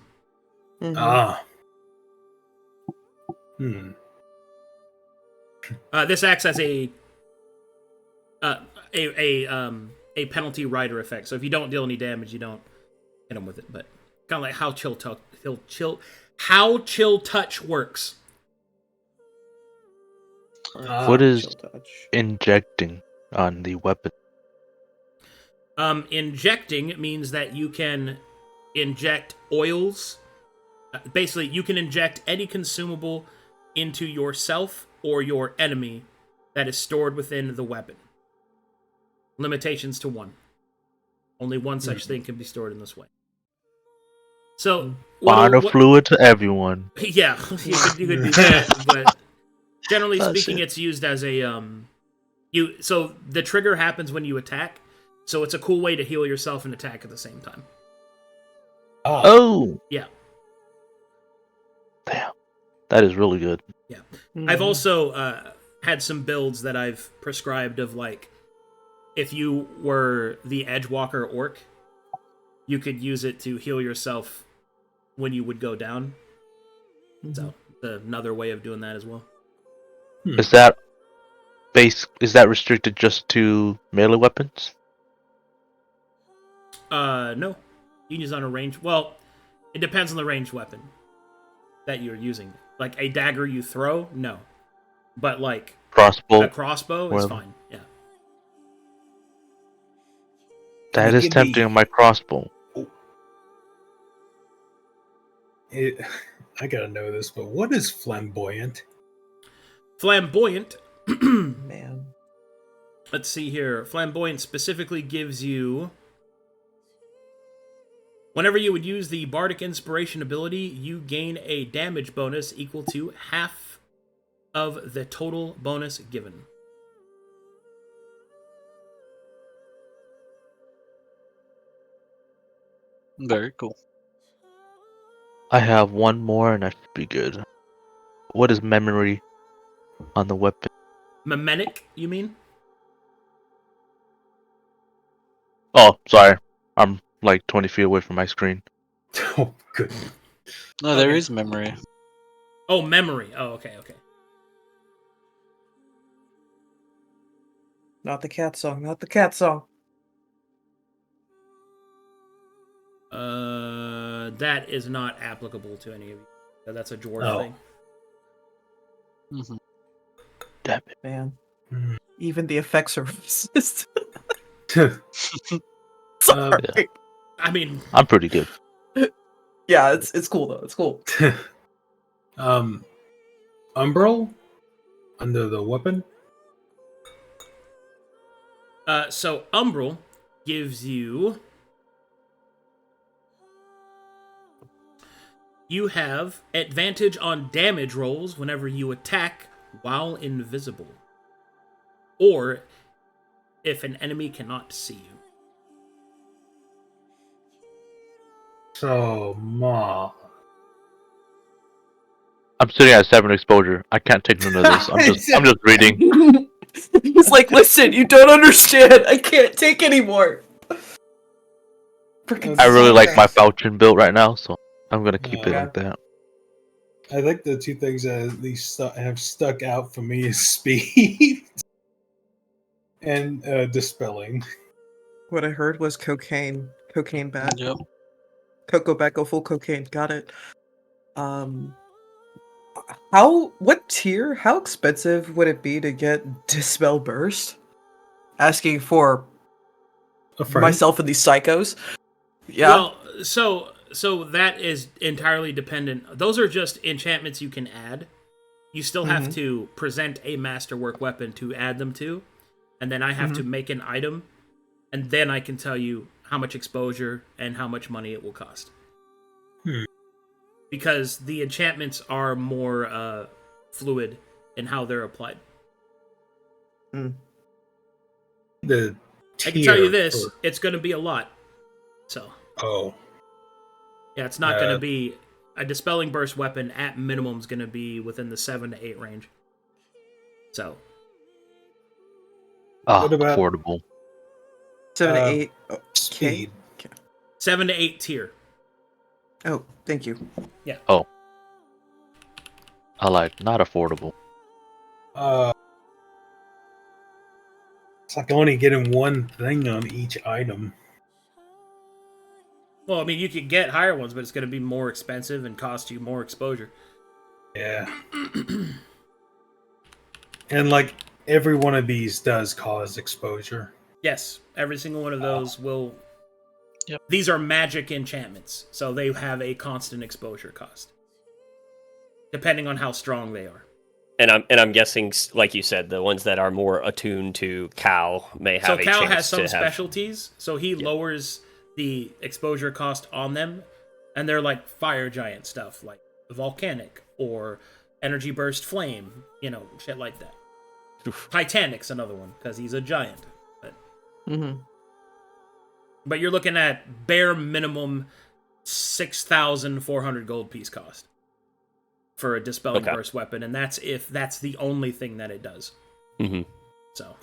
Mhm. Ah. This acts as a penalty rider effect. So if you don't deal any damage, you don't hit them with it. But kind of like how chill touch works. What is injecting on the weapon? Injecting means that you can inject oils. Basically, you can inject any consumable into yourself or your enemy that is stored within the weapon. Limitations to 1. Only one such thing can be stored in this way. So, Water fluid to everyone. Yeah, you could do that, but generally speaking, it's used as a So the trigger happens when you attack, so it's a cool way to heal yourself and attack at the same time. Oh. Yeah. Damn. That is really good. Yeah. I've also had some builds that I've prescribed of, like, if you were the Edgewalker Orc, you could use it to heal yourself when you would go down. So, another way of doing that as well. Is that restricted just to melee weapons? No. You can use on a range. Well, it depends on the ranged weapon that you're using. Like a dagger you throw, no. But like crossbow, a crossbow is fine. Yeah. That is tempting on my crossbow. I gotta know this, but what is flamboyant? Flamboyant. Man. Let's see here. Flamboyant specifically gives you... Whenever you would use the Bardic Inspiration ability, you gain a damage bonus equal to half of the total bonus given. Very cool. I have one more and I should be good. What is memory on the weapon? Memenic, you mean? Oh, sorry. I'm like 20 feet away from my screen. Oh, good. No, there is memory. Oh, memory. Oh, okay. Not the cat song. Not the cat song. That is not applicable to any of you. That's a dwarf thing. Mm-hmm. Damn it. Man. Mm. Even the effects are racist. Yeah. Sorry. I mean, I'm pretty good. Yeah, it's cool though. It's cool. Umbral under the weapon. So Umbral gives you... You have advantage on damage rolls whenever you attack while invisible. Or if an enemy cannot see you. So, I'm sitting at 7 exposure. I can't take none of this. I'm just reading. He's like, listen, you don't understand. I can't take anymore. I really like my Falchion build right now, so I'm gonna keep it like that. I think the two things that at least have stuck out for me is speed and dispelling. What I heard was cocaine. Cocaine bad. Yep. Cocoa back, go full cocaine. Got it. What tier? How expensive would it be to get Dispel Burst? Asking for A friend? myself and these psychos. Yeah. Well, so that is entirely dependent. Those are just enchantments you can add. You still have to present a masterwork weapon to add them to, and then I have to make an item, and then I can tell you how much exposure and how much money it will cost. Because the enchantments are more fluid in how they're applied. The I can tell you tier this, for- it's going to be a lot. So, Oh. yeah, it's not going to be... A Dispelling Burst weapon, at minimum, is going to be within the 7 to 8 range. So... What about- affordable. 7 to 8. Oh, Speed. 7 to 8 tier. Oh, thank you. I like not affordable. It's like only getting one thing on each item. Well, I mean, you could get higher ones, but it's going to be more expensive and cost you more exposure. Yeah. And like every one of these does cause exposure. Yes, every single one of those will... Yep. These are magic enchantments, so they have a constant exposure cost. Depending on how strong they are. And I'm guessing, like you said, the ones that are more attuned to Cal may have So a Cal chance has some to have... specialties, so he lowers the exposure cost on them, and they're like fire giant stuff, like volcanic or energy burst flame, shit like that. Oof. Titanic's another one because he's a giant. Mm-hmm. But you're looking at bare minimum 6,400 gold piece cost for a Dispelling Burst weapon, and that's if that's the only thing that it does. Mm-hmm. So.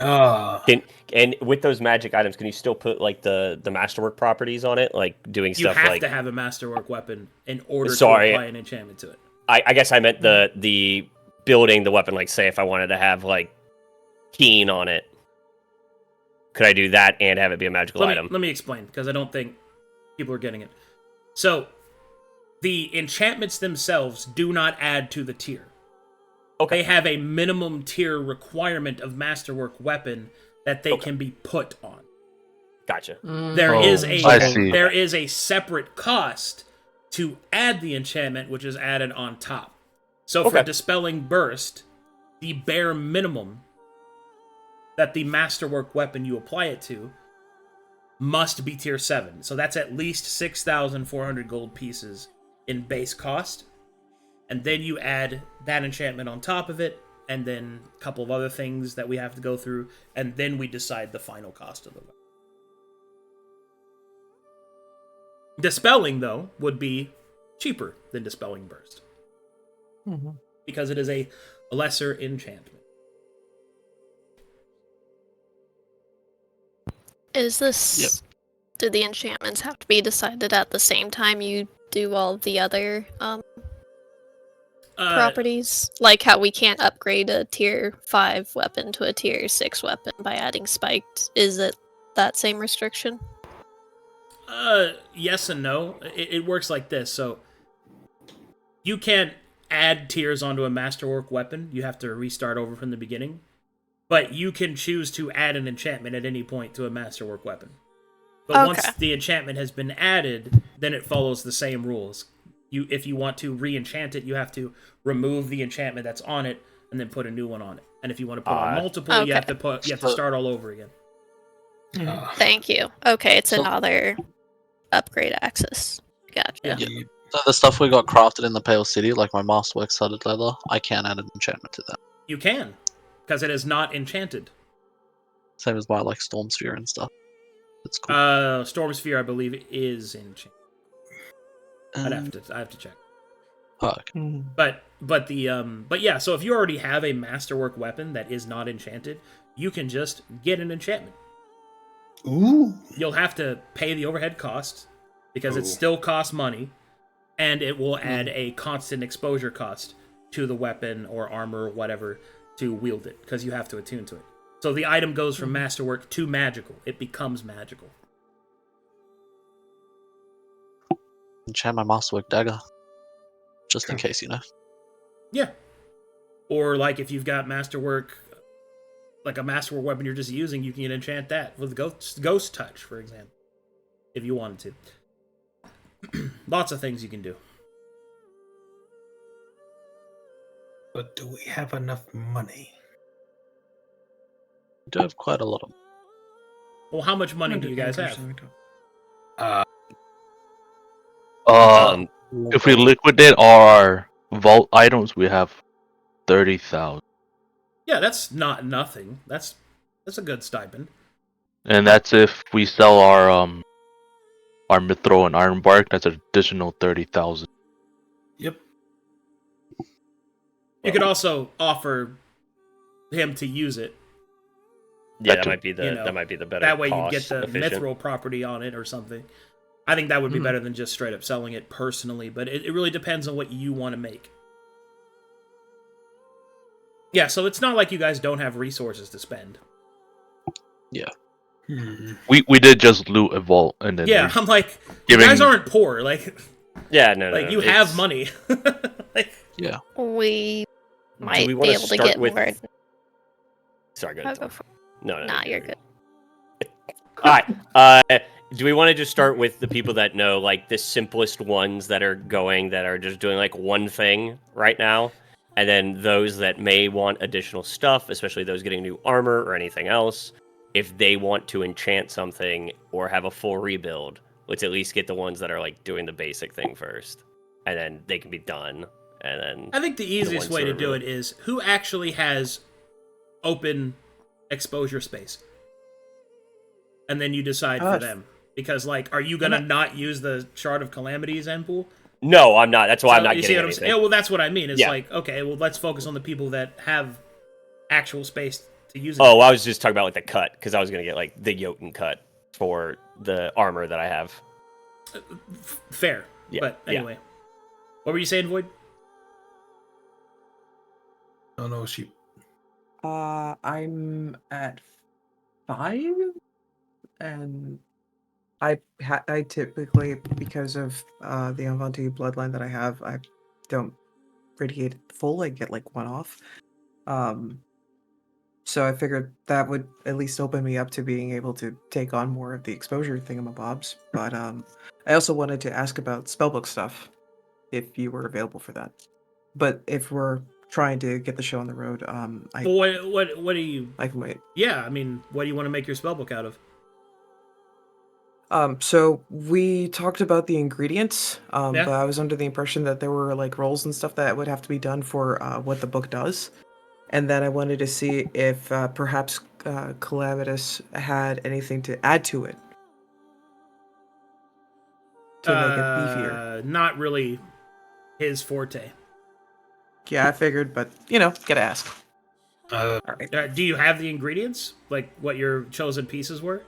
And with those magic items, can you still put like the masterwork properties on it, like doing stuff like... You have to have a masterwork weapon in order to apply an enchantment to it. I guess I meant the building the weapon. Like, say if I wanted to have like Keen on it, could I do that and have it be a magical item? Let me explain, because I don't think people are getting it. So, the enchantments themselves do not add to the tier. Okay. They have a minimum tier requirement of masterwork weapon that they can be put on. Gotcha. There is a separate cost to add the enchantment, which is added on top. So for Dispelling Burst, the bare minimum that the masterwork weapon you apply it to must be tier 7. So that's at least 6,400 gold pieces in base cost. And then you add that enchantment on top of it, and then a couple of other things that we have to go through, and then we decide the final cost of the weapon. Dispelling, though, would be cheaper than Dispelling Burst. Because it is a lesser enchantment. Is this... Yep. Do the enchantments have to be decided at the same time you do all the other properties? Like how we can't upgrade a tier 5 weapon to a tier 6 weapon by adding spiked. Is it that same restriction? Yes and no. It works like this. So, you can't add tiers onto a masterwork weapon. You have to restart over from the beginning. But you can choose to add an enchantment at any point to a masterwork weapon. But once the enchantment has been added, then it follows the same rules. If you want to re-enchant it, you have to remove the enchantment that's on it and then put a new one on it. And if you want to put on multiple, you have to start all over again. Thank you. Okay, it's another upgrade access. Gotcha. Yeah. So the stuff we got crafted in the Pale City, like my masterwork studded leather, I can add an enchantment to that. You can, because it is not enchanted. Same as my like Storm Sphere and stuff. It's cool. Storm Sphere, I believe, is enchanted. I have to check. Oh, okay. But yeah, so if you already have a masterwork weapon that is not enchanted, you can just get an enchantment. Ooh. You'll have to pay the overhead cost because it still costs money, and it will add a constant exposure cost to the weapon or armor or whatever to wield it, because you have to attune to it. So the item goes from masterwork to magical. It becomes magical. Enchant my masterwork dagger. Just in case, you know. Yeah. Or like if you've got masterwork, like a masterwork weapon you're just using, you can enchant that with ghost touch, for example, if you wanted to. Lots of things you can do. But do we have enough money? We do have quite a lot of. Well, how much money do you guys have? Um, If we liquidate our vault items, we have 30,000, Yeah, that's not nothing. That's a good stipend. and that's if we sell our mithril and iron bark. That's an additional 30,000. Yep. You could also offer him to use it. yeah, That that might be the you know, that might be the better. That way you get cost the efficient. mithril property on it or something. I think that would be Mhm. better than just straight up selling it personally, but it really depends on what you want to make. Yeah, so it's not like you guys don't have resources to spend. We did just loot a vault, and then Yeah, we're I'm like, you giving- guys aren't poor. Like, Yeah, no, like no, you it's- have money. Like, Yeah. We might we be wanna able to start get with- more. Sorry, go I'll ahead. go for No, no. Nah, you're good. All right. Do we want to just start with the people that know, like, the simplest ones that are just doing, like, one thing right now? And then those that may want additional stuff, especially those getting new armor or anything else, if they want to enchant something or have a full rebuild, let's at least get the ones that are, like, doing the basic thing first. And then they can be done. And then I think the easiest ones way that to are do really- it is who actually has open exposure space, and then you decide for them. Because, like, are you gonna not use the Shard of Calamity Zenpool? No, I'm not. That's why I'm not you see getting what I'm anything. saying? Yeah, well, that's what I mean. It's Yeah. like, okay, well, let's focus on the people that have actual space to use it. Oh, I was just talking about, like, the cut, because I was going to get, like, the Jotun cut for the armor that I have. Fair. Yeah, But yeah. anyway. What were you saying, Void? Oh no, she. I'm at 5, and I typically, because of the Avanti bloodline that I have, I don't radiate full. I get like 1 off. So I figured that would at least open me up to being able to take on more of the exposure thingamabobs. But I also wanted to ask about spellbook stuff, if you were available for that. But if we're trying to get the show on the road, Well, what do you... I can wait. Yeah, I mean, what do you want to make your spellbook out of? So we talked about the ingredients, Yeah. but I was under the impression that there were like rolls and stuff that would have to be done for what the book does. And then I wanted to see if perhaps Calamitous had anything to add to it to make it beefier. Not really his forte. Yeah, I figured, but you know, gotta ask. Uh, All right. Do you have the ingredients? Like what your chosen pieces were?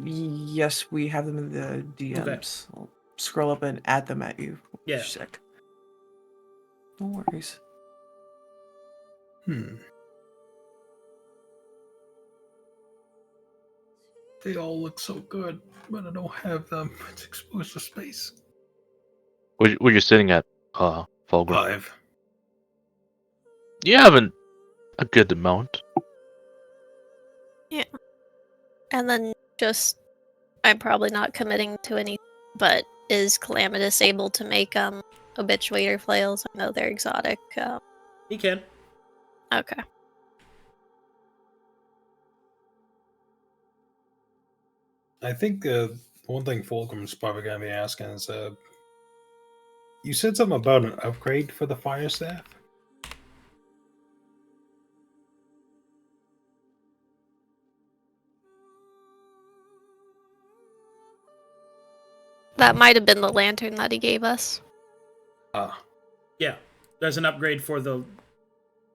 Yes, we have them in the DMs. I'll scroll up and add them at you. Yeah. Sec. No worries. They all look so good, but I don't have them. It's exposure space. Where you sitting at, Fulgrim? 5. You have a good amount. And then just, I'm probably not committing to any, but is Calamitous able to make Obituator flails? I know they're exotic. He can. Okay. I think one thing Fulgrim's probably going to be asking is, you said something about an upgrade for the fire staff? That might have been the lantern that he gave us. Yeah. There's an upgrade for the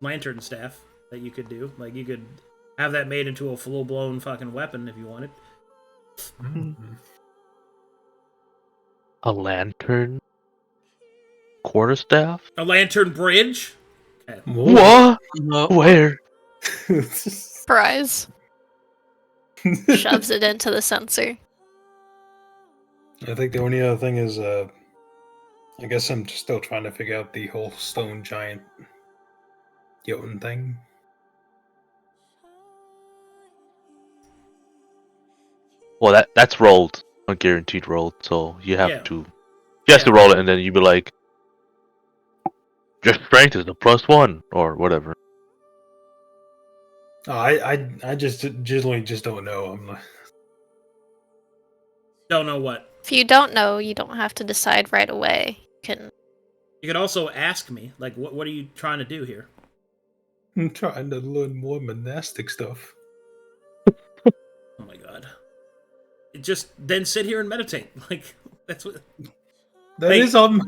lantern staff that you could do. Like, you could have that made into a full-blown fucking weapon if you wanted. A lantern? Quarterstaff? A lantern bridge? Okay. What? No. Where? Surprise. Shoves it into the sensor. I think the only other thing is I guess I'm still trying to figure out the whole stone giant Jotun thing. Well, that's rolled, a guaranteed roll. So you have Yeah. to to roll it, and then you be like, your strength is a +1 or whatever. Oh, I just generally just don't know. I'm like, Don't know what. If you don't know, you don't have to decide right away. You could also ask me, like, what are you trying to do here? I'm trying to learn more monastic stuff. Oh my god. Just then sit here and meditate. Like, that's what. That is on.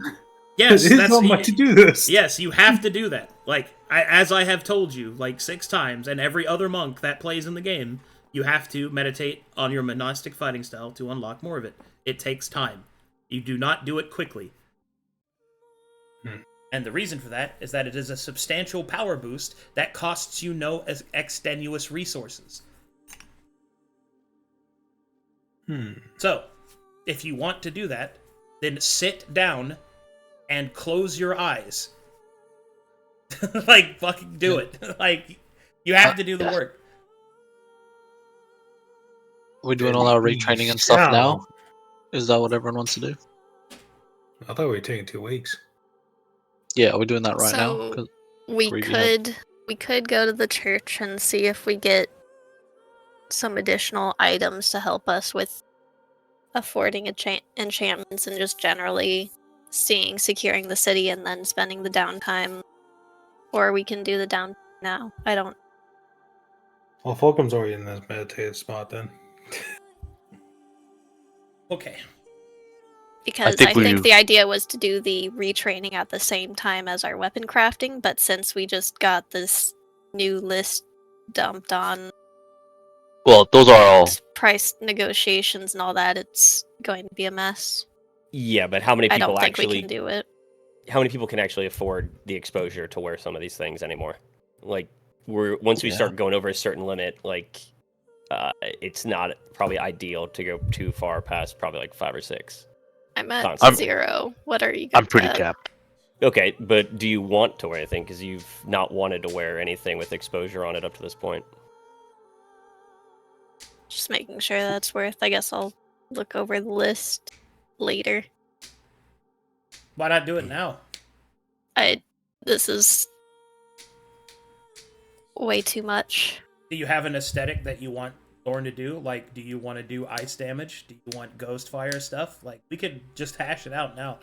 Yes, it is that's on my to-do list. Yes, you have to do that. Like, as I have told you, like 6 times, and every other monk that plays in the game, you have to meditate on your monastic fighting style to unlock more of it. It takes time. You do not do it quickly. And the reason for that is that it is a substantial power boost that costs you no extenuous resources. So, if you want to do that, then sit down and close your eyes. Like, fucking do it. Like, you have to do the work. We're doing all our retraining and stuff now? Is that what everyone wants to do? I thought we were taking 2 weeks. Yeah, we're doing that right now. So 'cause we Reevee could go to the church and see if we get some additional items to help us with affording enchantments and just generally securing the city and then spending the downtime. Or we can do the downtime now. I don't. Well, Fulgrim's already in this meditative spot then. Okay. Because I think the idea was to do the retraining at the same time as our weapon crafting, but since we just got this new list dumped on, well, those are all price negotiations and all that, it's going to be a mess. Yeah, but how many people I don't think actually we can do it? How many people can actually afford the exposure to wear some of these things anymore? Like, once we start going over a certain limit, like, it's not probably ideal to go too far past probably like 5 or 6. I'm at Constantly. 0. What are you? I'm pretty capped. Okay, but do you want to wear anything? Because you've not wanted to wear anything with exposure on it up to this point. Just making sure that's worth. I guess I'll look over the list later. Why not do it now? This is way too much. Do you have an aesthetic that you want Thorne to do? Like, do you want to do ice damage? Do you want ghost fire stuff? Like, we could just hash it out now.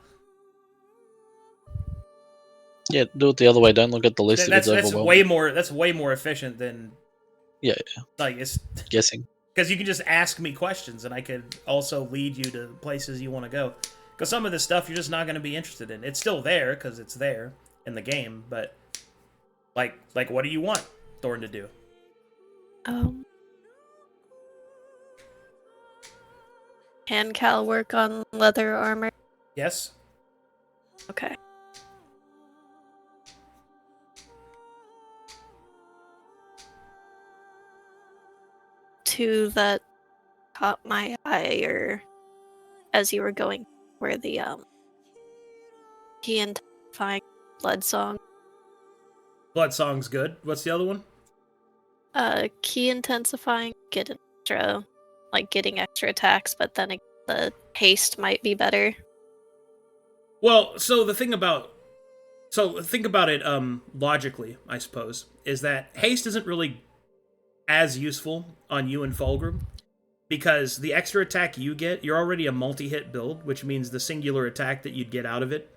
Yeah, do it the other way. Don't look at the list. That's way more. That's way more efficient than. Yeah. Like, it's guessing. Because you can just ask me questions, and I could also lead you to places you want to go. Because some of this stuff you're just not going to be interested in. It's still there because it's there in the game, but like, what do you want Thorne to do? Can Cal work on leather armor? Yes. Okay. Two that caught my eye, or as you were going, were the key intensifying blood song. Blood song's good. What's the other one? Key intensifying, getting extra attacks, but then the haste might be better. Well, think about it logically, I suppose, is that haste isn't really as useful on you and Fulgrim, because the extra attack you get, you're already a multi-hit build, which means the singular attack that you'd get out of it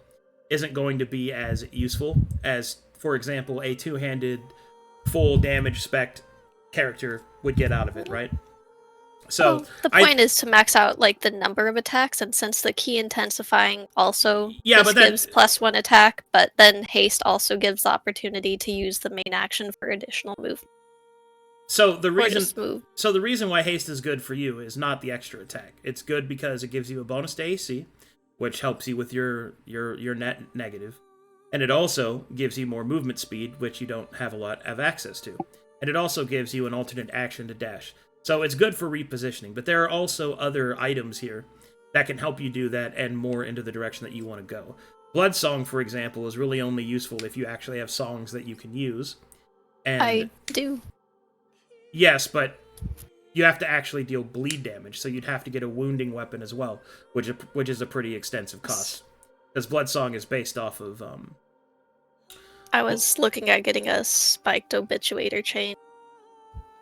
isn't going to be as useful as, for example, a two-handed full damage spec character would get out of it, right? So the point is to max out like the number of attacks, and since the key intensifying also gives +1 attack, but then haste also gives the opportunity to use the main action for additional movement. So the reason why haste is good for you is not the extra attack. It's good because it gives you a bonus to AC, which helps you with your net negative, and it also gives you more movement speed, which you don't have a lot of access to, and it also gives you an alternate action to dash. So it's good for repositioning, but there are also other items here that can help you do that and more into the direction that you want to go. Blood Song, for example, is really only useful if you actually have songs that you can use. And I do. yes, but you have to actually deal bleed damage, so you'd have to get a wounding weapon as well, which is a pretty extensive cost. Because Blood Song is based off of I was looking at getting a spiked obituator chain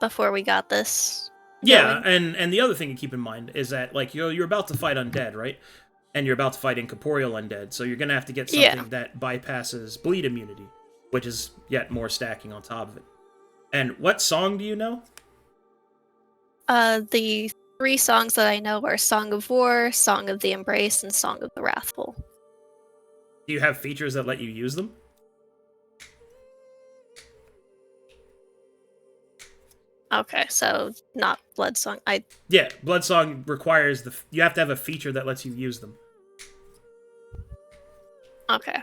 before we got this. yeah, going. and the other thing to keep in mind is that like you're about to fight undead, right? And you're about to fight incorporeal undead, so you're gonna have to get something that bypasses bleed immunity, which is yet more stacking on top of it. And what song do you know? The 3 songs that I know are Song of War, Song of the Embrace, and Song of the Wrathful. Do you have features that let you use them? Okay, so not Blood Song. Yeah, Blood Song requires you have to have a feature that lets you use them. Okay.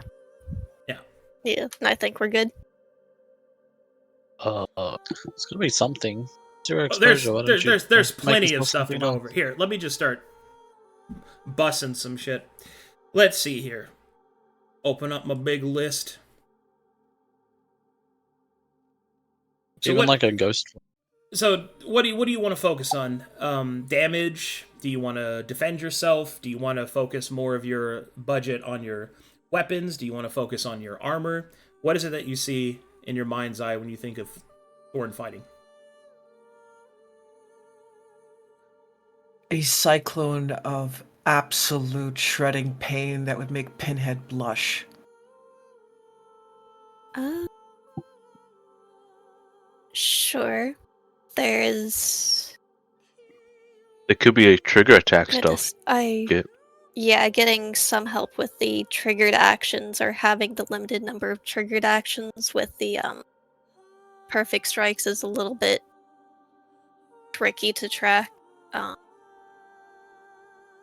Yeah. Yeah, I think we're good. It's gonna be something. Zero Well, exposure. why don't you there's make plenty of yourself stuff to something go else? over. Here, let me just start bussing some shit. Let's see here. Open up my big list. So Even like a ghost. So what do you want to focus on? Damage? Do you want to defend yourself? Do you want to focus more of your budget on your weapons? Do you want to focus on your armor? What is it that you see in your mind's eye when you think of Thorne fighting? A cyclone of absolute shredding pain that would make Pinhead blush. Sure. There's... It could be a trigger attack Goodness, stuff. Yeah, getting some help with the triggered actions or having the limited number of triggered actions with the perfect strikes is a little bit tricky to track.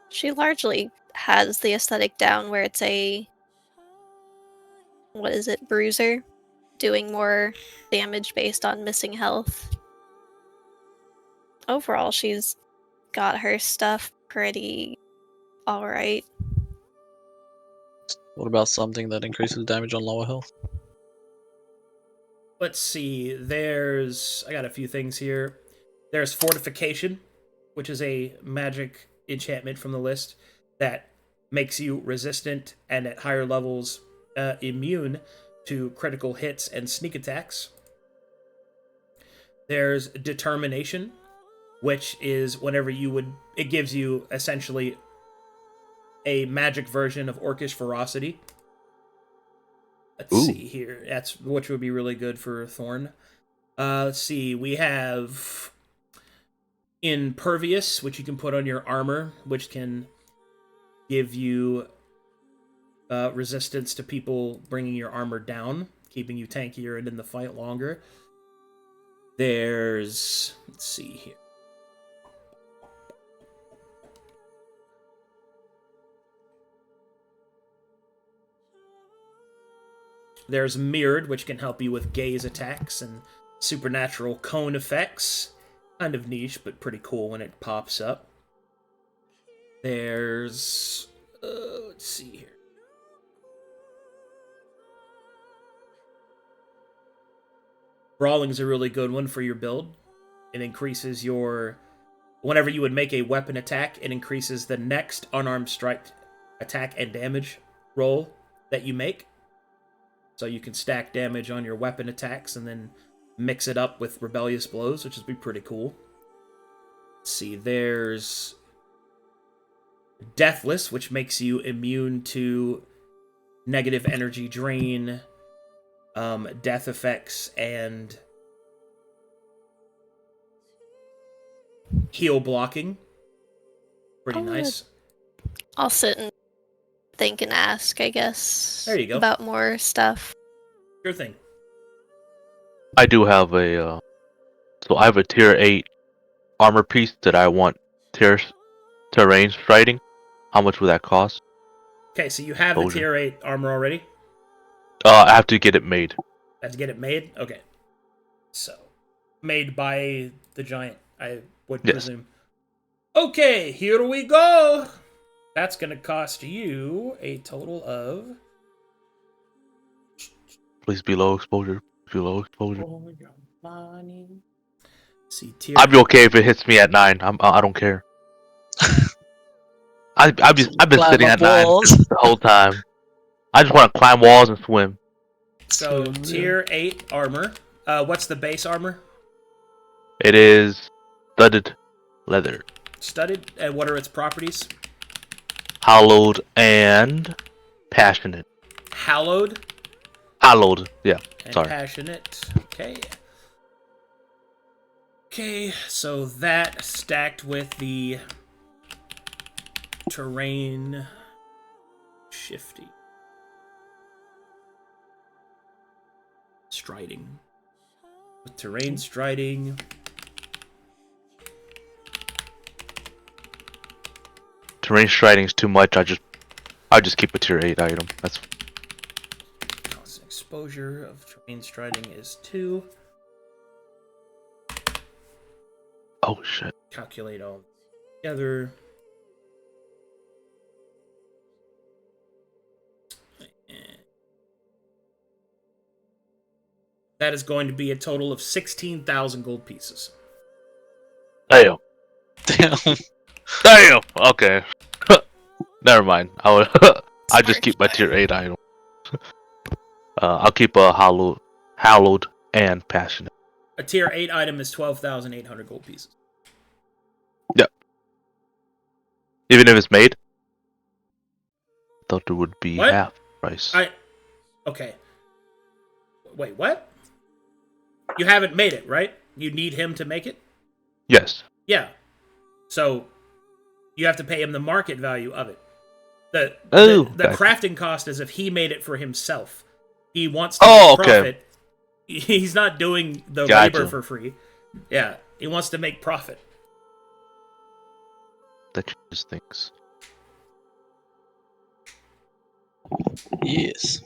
She largely has the aesthetic down where it's a... what is it? Bruiser? Doing more damage based on missing health. Overall, she's got her stuff pretty alright. What about something that increases damage on lower health? Let's see. I got a few things here. There's Fortification, which is a magic enchantment from the list that makes you resistant and at higher levels immune to critical hits and sneak attacks. There's Determination, which is it gives you essentially a magic version of Orcish Ferocity. Let's see here. Which would be really good for Thorne. Let's see. We have Impervious, which you can put on your armor, which can give you resistance to people bringing your armor down, keeping you tankier and in the fight longer. Let's see here. There's Mirrored, which can help you with gaze attacks and supernatural cone effects. Kind of niche, but pretty cool when it pops up. There's... let's see here. Brawling's a really good one for your build. It increases your... Whenever you would make a weapon attack, it increases the next unarmed strike attack and damage roll that you make. So you can stack damage on your weapon attacks and then mix it up with Rebellious Blows, which would be pretty cool. Let's see, there's Deathless, which makes you immune to negative energy drain, death effects, and heal blocking. Pretty nice. I'll sit and think and ask, I guess. There you go. About more stuff. Sure thing. I do have so I have a tier 8 armor piece that I want terrain fighting. How much would that cost? Okay, so you have the tier 8 armor already? I have to get it made. Have to get it made? Okay. So, made by the giant, I would presume. Okay, here we go! That's going to cost you a total of... Please be low exposure. Be low exposure. Oh, your money. See, tier... I'd be okay if it hits me at 9. I don't care. I've been Climb sitting up at 9 walls. the whole time. I just want to climb walls and swim. So, tier 8 armor. What's the base armor? It is studded leather, Studded. And what are its properties? hollowed and passionate. Hallowed Hollowed, yeah. and Sorry. passionate. Okay. Okay, so that stacked with the terrain shifty. Striding. With terrain striding. Terrain striding is too much. I just keep a tier 8 item. That's Constant exposure of terrain striding is 2. oh shit. Calculate all together. That is going to be a total of 16,000 gold pieces. Damn. Damn. Damn. Okay. Never mind. I just keep my tier 8 item. I'll keep a hallowed and passionate. A tier 8 item is 12,800 gold pieces. Yep. Even if it's made? I thought it would be What? half price. Okay. Wait, what? You haven't made it, right? You need him to make it? Yes. Yeah. So, you have to pay him the market value of it. The Gotcha. crafting cost is if he made it for himself. He wants to make okay. profit. He's not doing the Gotcha. labor for free. Yeah, he wants to make profit. That changes things. Yes.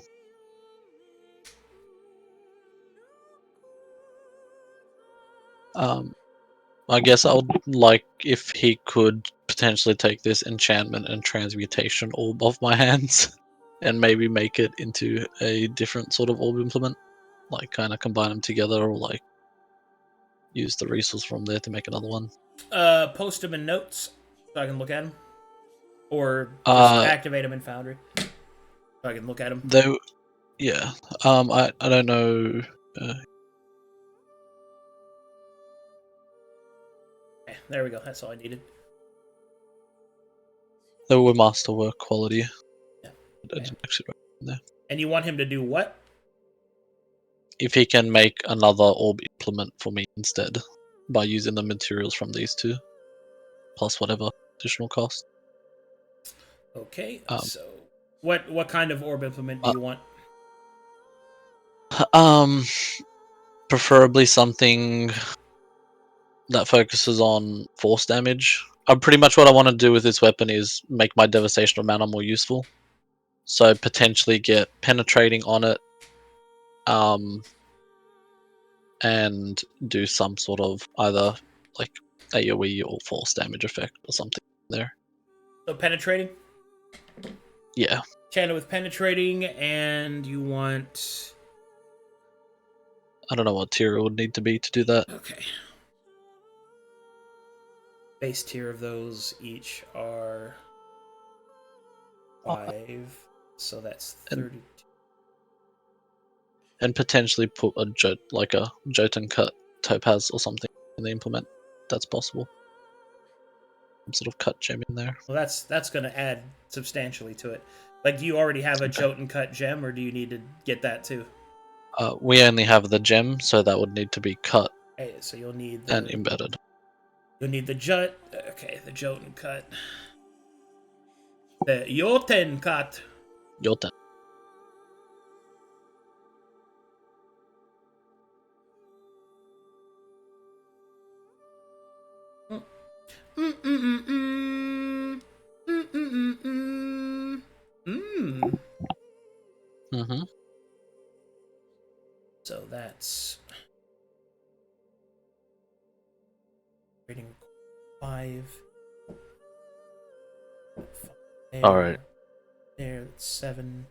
I guess I would like if he could potentially take this enchantment and transmutation orb off my hands and maybe make it into a different sort of orb implement. Like kind of combine them together or like use the resource from there to make another one. Post him in notes so I can look at him. Or just activate him in Foundry so I can look at him. Though, yeah. I don't know. Okay, there we go. That's all I needed. They were masterwork quality. Yeah. I didn't actually write them there. And you want him to do what? If he can make another orb implement for me instead by using the materials from these two, plus whatever additional cost. Okay, so what kind of orb implement do you want? Preferably something that focuses on force damage. Pretty much what I want to do with this weapon is make my devastation mana more useful. So potentially get penetrating on it, and do some sort of either like AoE or force damage effect or something there. So penetrating? Yeah. Channel with penetrating, and you want... I don't know what tier it would need to be to do that. Okay. Base tier of those each are 5, so that's 32. And potentially put a Jotun cut topaz or something in the implement. That's possible. Some sort of cut gem in there. Well, that's going to add substantially to it. Like, do you already have a Jotun cut gem, or do you need to get that too? We only have the gem, so that would need to be cut. Okay, so you'll need and embedded. You'll need the the Jotun cut. The Jotun cut. Jotun. Mm-hmm. So that's rating 5. There, All right. There, that's 7.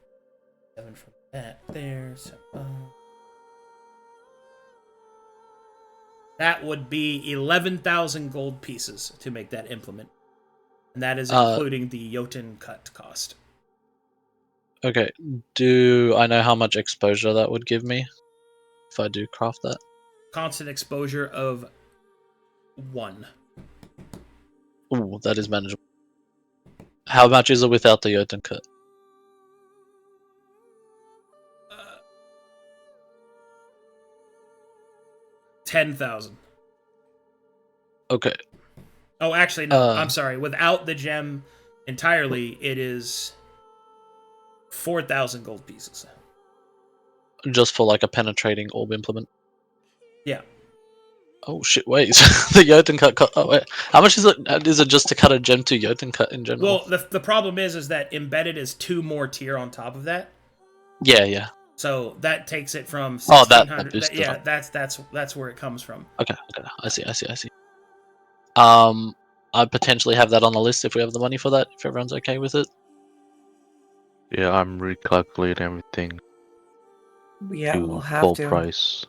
7 from that. There, so, that would be 11,000 gold pieces to make that implement. And that is including the Jotun cut cost. Okay. Do I know how much exposure that would give me if I do craft that? Constant exposure of 1. Ooh, that is manageable. How much is it without the Jotun cut? 10,000. Okay. Oh, actually, no. I'm sorry. Without the gem entirely, it is 4,000 gold pieces. Just for like a penetrating orb implement. Yeah. Oh shit! Wait, the Jotun cut. Oh wait, how much is it? Is it just to cut a gem to Jotun cut in general? Well, the problem is that embedded is 2 more tier on top of that. Yeah. So that takes it from 1,600. that Yeah, that's where it comes from. Okay. I see. I potentially have that on the list if we have the money for that. If everyone's okay with it. Yeah, I'm recalculating everything Yeah, to we'll have full to. price.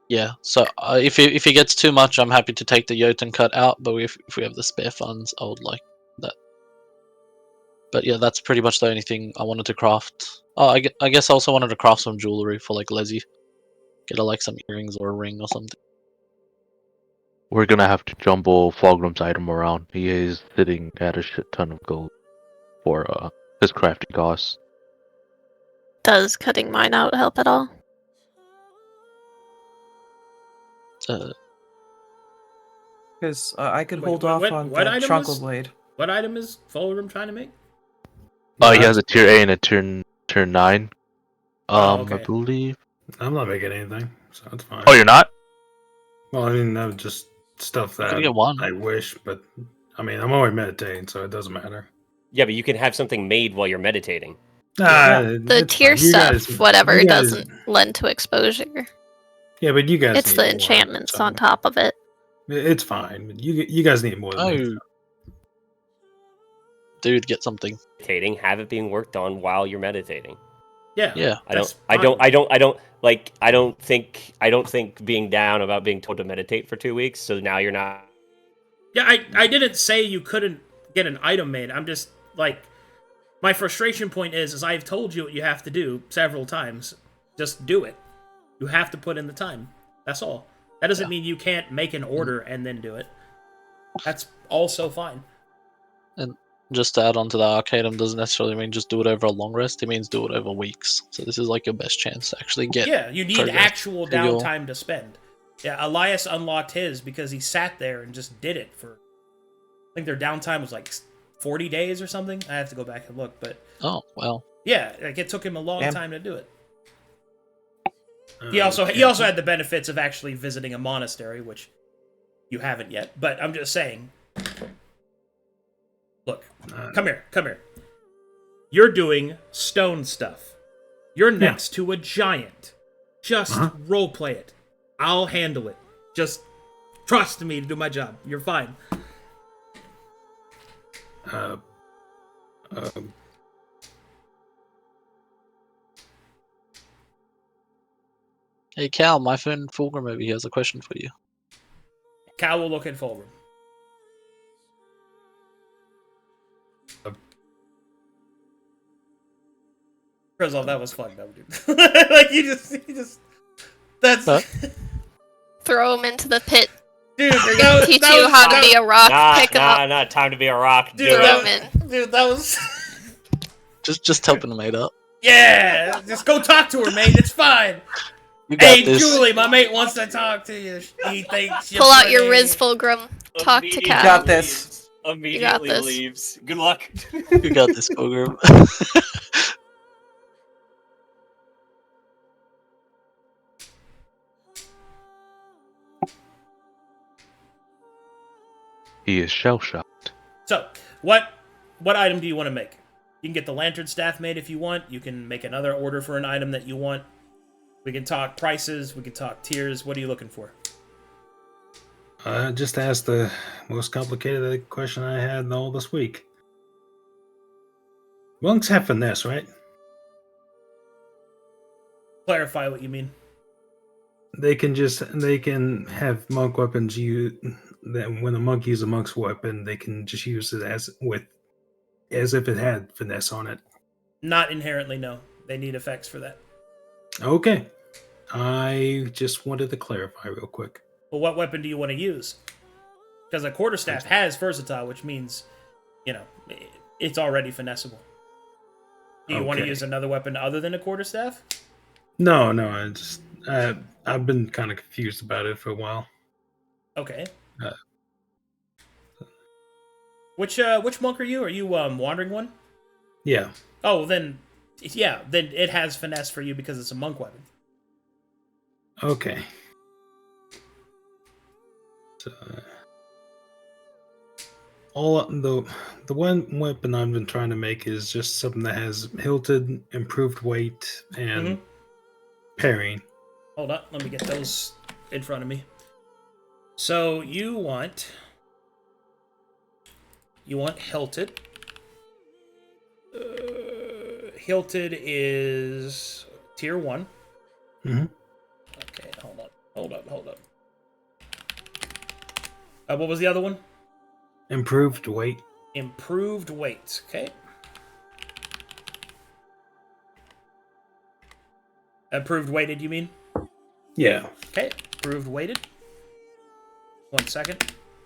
Yeah. So if it gets too much, I'm happy to take the Jotun cut out. But if we have the spare funds, I would like that. But yeah, that's pretty much the only thing I wanted to craft. Oh, I guess I also wanted to craft some jewelry for like Leslie. Get her like some earrings or a ring or something. We're gonna have to jumble Fulgrim's item around. He is sitting at a shit ton of gold for his crafting costs. Does cutting mine out help at all? Because I could Wait, hold what- off what- on what the item Trunkle is- Blade. What item is Fulgrim trying to make? Oh, he has a tier 8 and a tier 9. Okay. I believe. I'm not making anything, so that's fine. Oh, you're not? Well, I mean, that was just stuff Could that get one. I wish, but I mean, I'm always meditating, so it doesn't matter. Yeah, but you can have something made while you're meditating. The tier stuff, whatever, you guys- doesn't lend to exposure. Yeah, but you guys. It's need the more, enchantments so on top of it. It's fine. But you guys need more. Than me. Oh, dude, get something. Meditating, have it being worked on while you're meditating. Yeah. Yeah. I That's don't think being down about being told to meditate for 2 weeks, so now you're not. Yeah, I didn't say you couldn't get an item made. I'm just like, my frustration point is I've told you what you have to do several times. Just do it. You have to put in the time. That's all. That doesn't mean you can't make an order and then do it. That's also fine. And just to add on to the Arcadum doesn't necessarily mean just do it over a long rest. It means do it over weeks. So this is like your best chance to actually get. Yeah, you need progress actual to your- downtime to spend. Yeah, Elias unlocked his because he sat there and just did it for. I think their downtime was like 40 days or something. I have to go back and look, but Oh well. yeah, like it took him a long Damn. time to do it. He also had the benefits of actually visiting a monastery, which you haven't yet. But I'm just saying. Look, come here. You're doing stone stuff. You're next to a giant. Just roleplay it. I'll handle it. Just trust me to do my job. You're fine. Hey Cal, my friend Fulgrim over here has a question for you. Cal will look at Fulgrim. Crizov, that was fun, though, dude. Like, you just... That's... Huh? Throw him into the pit. Dude, We're gonna teach you how to be a rock. Pick him up. Nah, time to be a rock. Dude, Do throw it. him in. Dude, that was... Just helping him mate up. Yeah! Just go talk to her, mate. It's fine. You got Hey, this. Julie, my mate wants to talk to you. He thinks you're Pull out your pretty. Riz Fulgrim. Talk to Immediately Cal. got this. Immediately this. leaves. Good luck. You got this, Fulgrim. He is shell shocked. So, what item do you want to make? You can get the lantern staff made if you want. You can make another order for an item that you want. We can talk prices. We can talk tiers. What are you looking for? Just ask the most complicated question I had all this week. Monks have finesse, right? Clarify what you mean. They can have monk weapons that when a monk uses a monk's weapon, they can just use it as if it had finesse on it. Not inherently, no. They need effects for that. Okay. I just wanted to clarify real quick. Well, what weapon do you want to use? Because a quarterstaff has versatile, which means, it's already finessable. Do you want to use another weapon other than a quarterstaff? No. I've been kind of confused about it for a while. Okay. Which monk are you? Are you Wandering One? Yeah. Oh, then it has finesse for you because it's a monk weapon. Okay. So, the one weapon I've been trying to make is just something that has hilted, improved weight, and parrying. Hold up, let me get those in front of me. So you want hilted. Hilted is tier 1. Mm-hmm. Okay, hold up. What was the other one? Improved weight. Improved weight. Okay. Improved weighted, you mean? Yeah. Okay. Improved weighted. 1 second.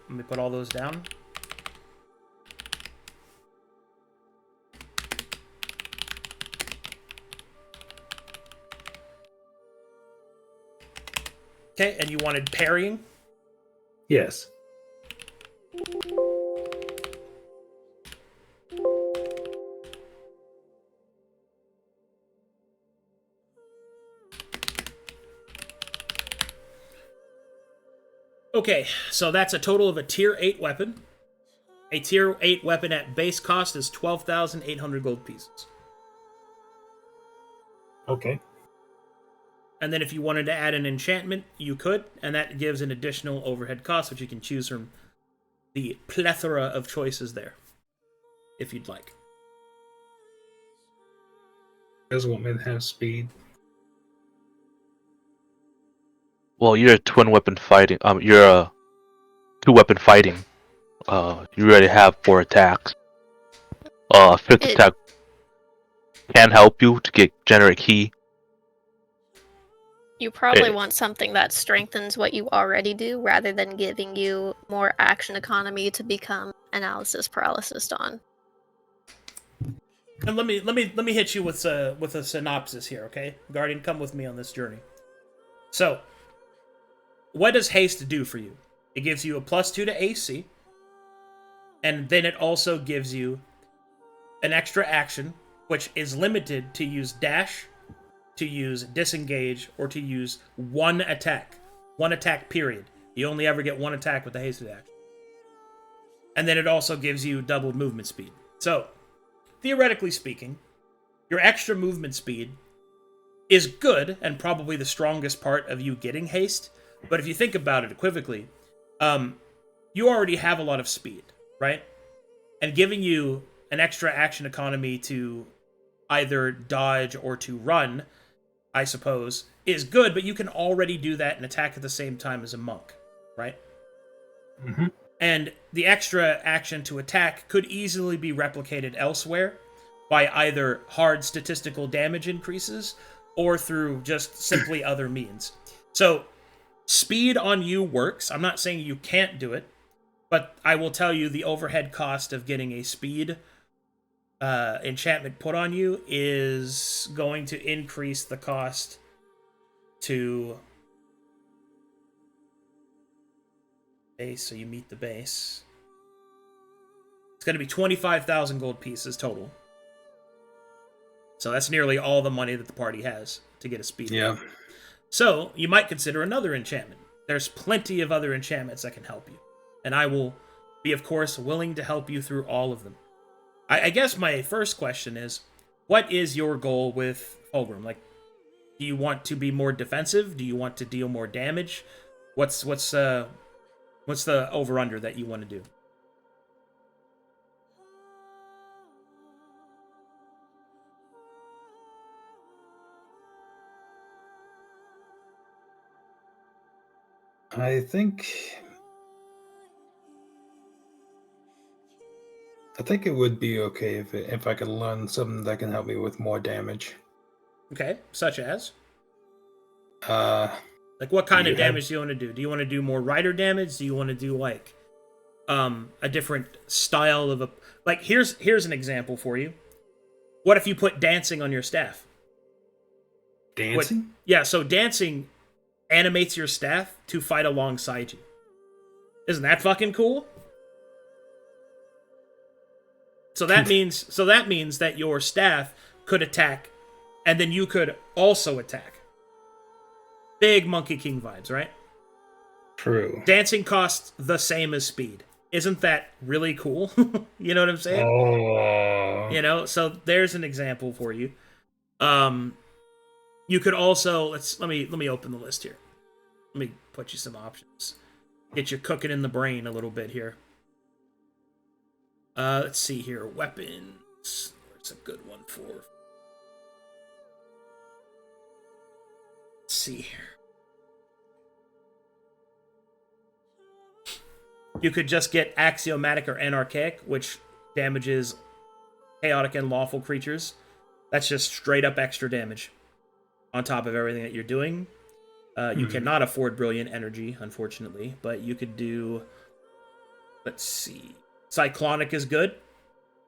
Let me put all those down. Okay, and you wanted parrying? Yes. Okay, so that's a total of a tier 8 weapon. A tier 8 weapon at base cost is 12,800 gold pieces. Okay. And then if you wanted to add an enchantment, you could, and that gives an additional overhead cost, which you can choose from the plethora of choices there, if you'd like. Doesn't want me to have speed. Well, you're a twin weapon fighting. You're a 2-weapon fighting. You already have 4 attacks. Fifth attack can help you to generate ki. You probably want something that strengthens what you already do, rather than giving you more action economy to become analysis paralysis on. And let me hit you with a synopsis here, okay? Guardian, come with me on this journey. So, what does haste do for you? It gives you a +2 to AC, and then it also gives you an extra action, which is limited to use dash, to use disengage, or to use one attack. One attack, period. You only ever get one attack with the hasted action. And then it also gives you doubled movement speed. So, theoretically speaking, your extra movement speed is good and probably the strongest part of you getting haste. But if you think about it equivocally, you already have a lot of speed, right? And giving you an extra action economy to either dodge or to run, I suppose, is good, but you can already do that and attack at the same time as a monk, right? Mm-hmm. And the extra action to attack could easily be replicated elsewhere by either hard statistical damage increases or through just simply other means. So, speed on you works. I'm not saying you can't do it, but I will tell you the overhead cost of getting a speed enchantment put on you is going to increase the cost to base, so you meet the base. It's going to be 25,000 gold pieces total. So that's nearly all the money that the party has to get a speed. Yeah. So you might consider another enchantment. There's plenty of other enchantments that can help you. And I will be, of course, willing to help you through all of them. I guess my first question is, what is your goal with Fulgrim? Like, do you want to be more defensive? Do you want to deal more damage? What's the over-under that you want to do? I think it would be okay if I could learn something that can help me with more damage. Okay, such as? Uh, Like, what kind You of have- damage do you want to do? Do you want to do more rider damage? Do you want to do, like, a different style of a... Like, here's an example for you. What if you put dancing on your staff? dancing? Yeah, so dancing animates your staff to fight alongside you. Isn't that fucking cool? So that means that your staff could attack, and then you could also attack. Big Monkey King vibes, right? True. Dancing costs the same as speed. Isn't that really cool? You know what I'm saying? Oh. You know, so there's an example for you. You could also let me open the list here. Let me put you some options. Get you cooking in the brain a little bit here. Let's see here. Weapons. Where's a good one for? Let's see here. You could just get axiomatic or anarchic, which damages chaotic and lawful creatures. That's just straight up extra damage on top of everything that you're doing. You cannot afford brilliant energy, unfortunately, but you could do... Let's see. Cyclonic is good.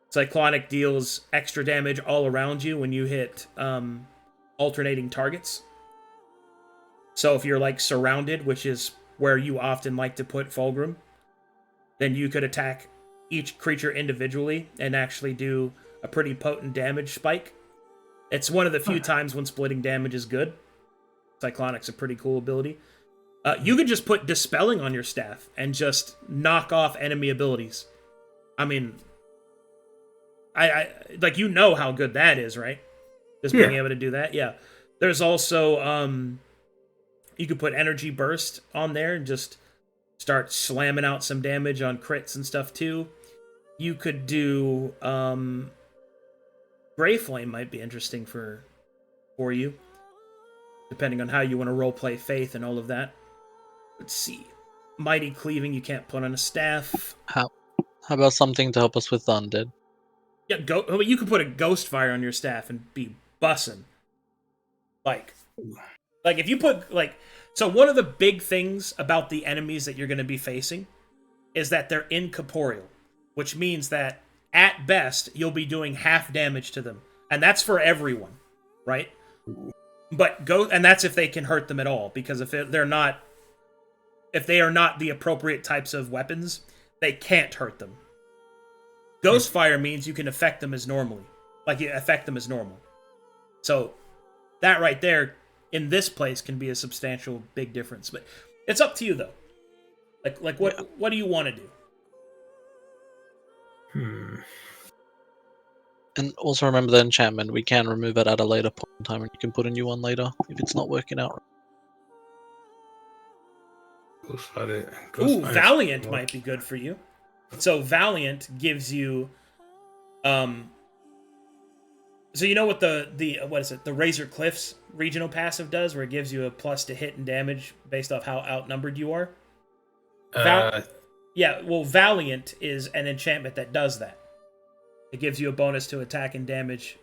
Cyclonic deals extra damage all around you when you hit alternating targets. So if you're like surrounded, which is where you often like to put Fulgrim, then you could attack each creature individually and actually do a pretty potent damage spike. It's one of the few times when splitting damage is good. Cyclonic's a pretty cool ability. You could just put Dispelling on your staff and just knock off enemy abilities. I mean, I like, you know how good that is, right? Just being able to do that. Yeah. There's also you could put Energy Burst on there and just start slamming out some damage on crits and stuff too. You could do Grey Flame might be interesting for you, depending on how you want to roleplay Faith and all of that. Let's see. Mighty Cleaving you can't put on a staff. How about something to help us with the undead? Yeah, you could put a Ghostfire on your staff and be bussin'. Like if you put, like... So one of the big things about the enemies that you're going to be facing is that they're incorporeal, which means that at best you'll be doing half damage to them, and that's for everyone, right? But and that's if they can hurt them at all, because if they are not the appropriate types of weapons, they can't hurt them. Ghostfire means you can affect them as normally, like you affect them as normal. So that right there, in this place, can be a substantial big difference. But it's up to you, though. Like what do you want to do? And also remember the enchantment. We can remove it at a later point in time, and you can put a new one later if it's not working out. Ooh, Valiant might be good for you. So Valiant gives you, so you know what the what is it? The Razor Cliffs regional passive does, where it gives you a plus to hit and damage based off how outnumbered you are. Yeah, well, Valiant is an enchantment that does that. It gives you a bonus to attack and damage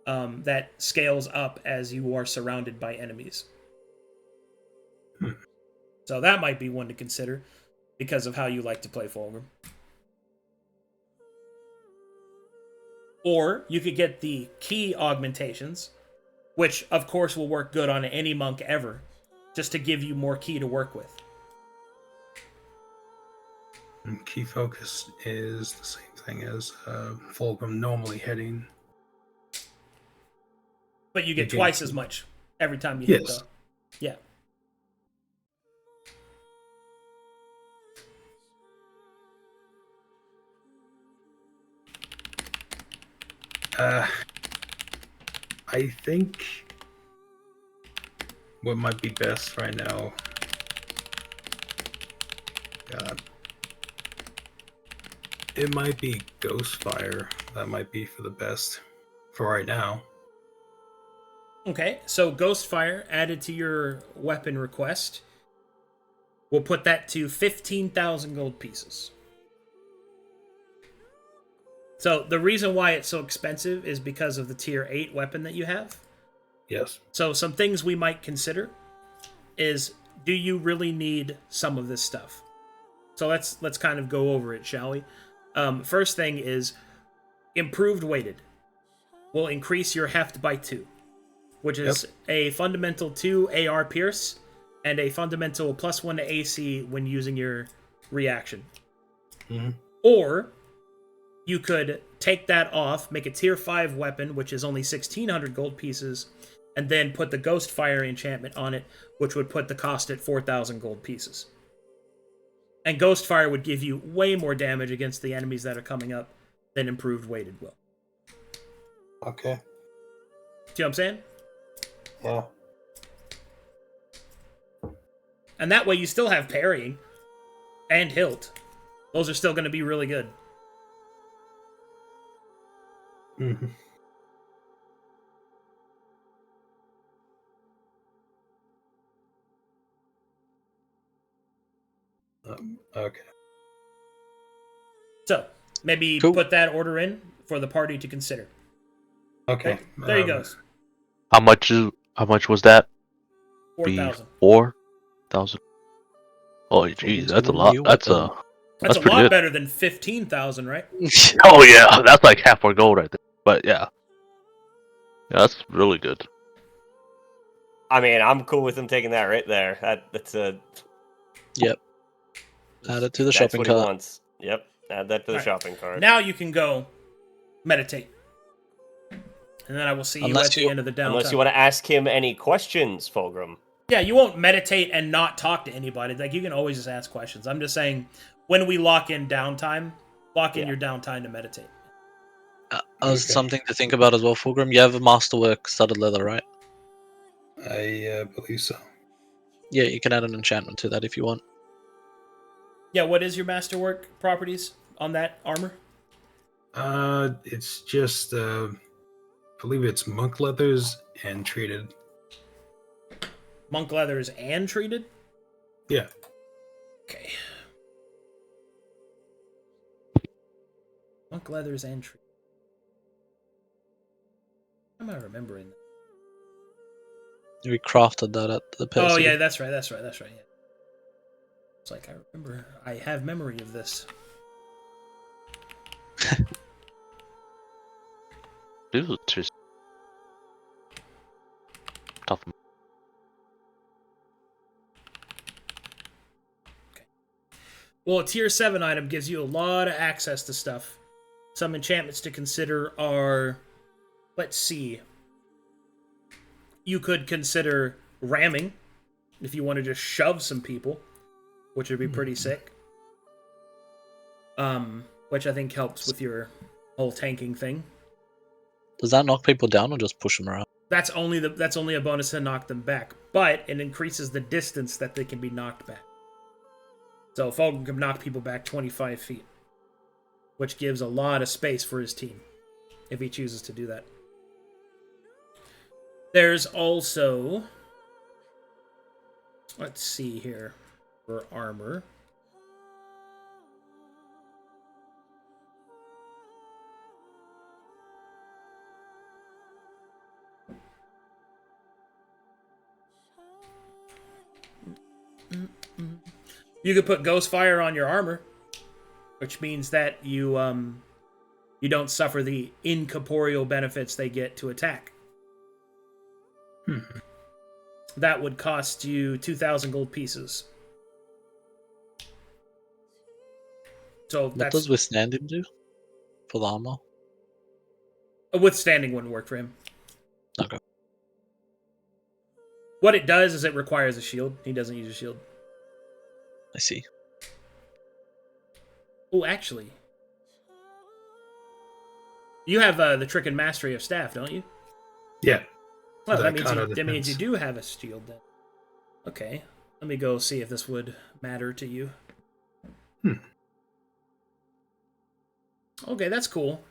that scales up as you are surrounded by enemies. So that might be one to consider because of how you like to play Fulgrim. Or you could get the key augmentations, which of course will work good on any monk ever, just to give you more key to work with. Key focus is the same thing as Fulgrim normally hitting. But you get twice as much every time you hit the... Yeah. I think what might be best right now... it might be Ghostfire. That might be for the best for right now. Okay, so Ghostfire added to your weapon request. We'll put that to 15,000 gold pieces. So the reason why it's so expensive is because of the tier 8 weapon that you have. Yes. So some things we might consider is, do you really need some of this stuff? So let's kind of go over it, shall we? First thing is, improved weighted will increase your heft by 2, which is a fundamental 2 AR pierce and a fundamental +1 to AC when using your reaction. Mm-hmm. Or you could take that off, make a tier 5 weapon, which is only 1,600 gold pieces, and then put the Ghost Fire enchantment on it, which would put the cost at 4,000 gold pieces. And Ghost Fire would give you way more damage against the enemies that are coming up than improved weighted will. Okay. See what I'm saying? Yeah. And that way you still have parrying and hilt. Those are still going to be really good. Mm-hmm. Okay. So, maybe Cool. put that order in for the party to consider. Okay. There you goes. How much was that? 4,000. 4,000. Oh, jeez, that's a lot. That's That's a pretty lot good. better than 15,000, right? Oh yeah, that's like half our gold right there. But yeah, that's really good. I mean, I'm cool with him taking that right there. That's a. Yep. Add it to the That's shopping what he cart. wants. Yep. Add that to the Alright. shopping cart. Now you can go meditate. And then I will see you Unless at the you- end of the downtime. Unless you want to ask him any questions, Fulgrim. Yeah, you won't meditate and not talk to anybody. Like, you can always just ask questions. I'm just saying, when we lock in downtime, lock in your downtime to meditate. Something to think about as well, Fulgrim. You have a masterwork studded leather, right? I believe so. Yeah, you can add an enchantment to that if you want. Yeah, what is your masterwork properties on that armor? It's just I believe it's monk leathers and treated. Monk leathers and treated? Yeah. Okay. Monk leathers and treated. Am I remembering that? We crafted that at the Oh, Percy. yeah, that's right. Yeah. It's like, I remember. I have memory of this. This is just tough. Well, a tier 7 item gives you a lot of access to stuff. Some enchantments to consider are... Let's see. You could consider ramming, if you want to just shove some people, which would be pretty sick. Which I think helps with your whole tanking thing. Does that knock people down or just push them around? That's only a bonus to knock them back, but it increases the distance that they can be knocked back. So Fulgrim can knock people back 25 feet, which gives a lot of space for his team, if he chooses to do that. There's also... Let's see here for armor. You could put Ghost Fire on your armor, which means that you don't suffer the incorporeal benefits they get to attack. That would cost you 2,000 gold pieces. So What does withstanding do for the armor? Withstanding wouldn't work for him. Okay. What it does is it requires a shield. He doesn't use a shield. I see. Oh, actually. You have the trick and mastery of staff, don't you? Yeah. Well, The that means Arcana that means you defense. do have a shield then. Okay. Let me go see if this would matter to you. Okay, that's cool.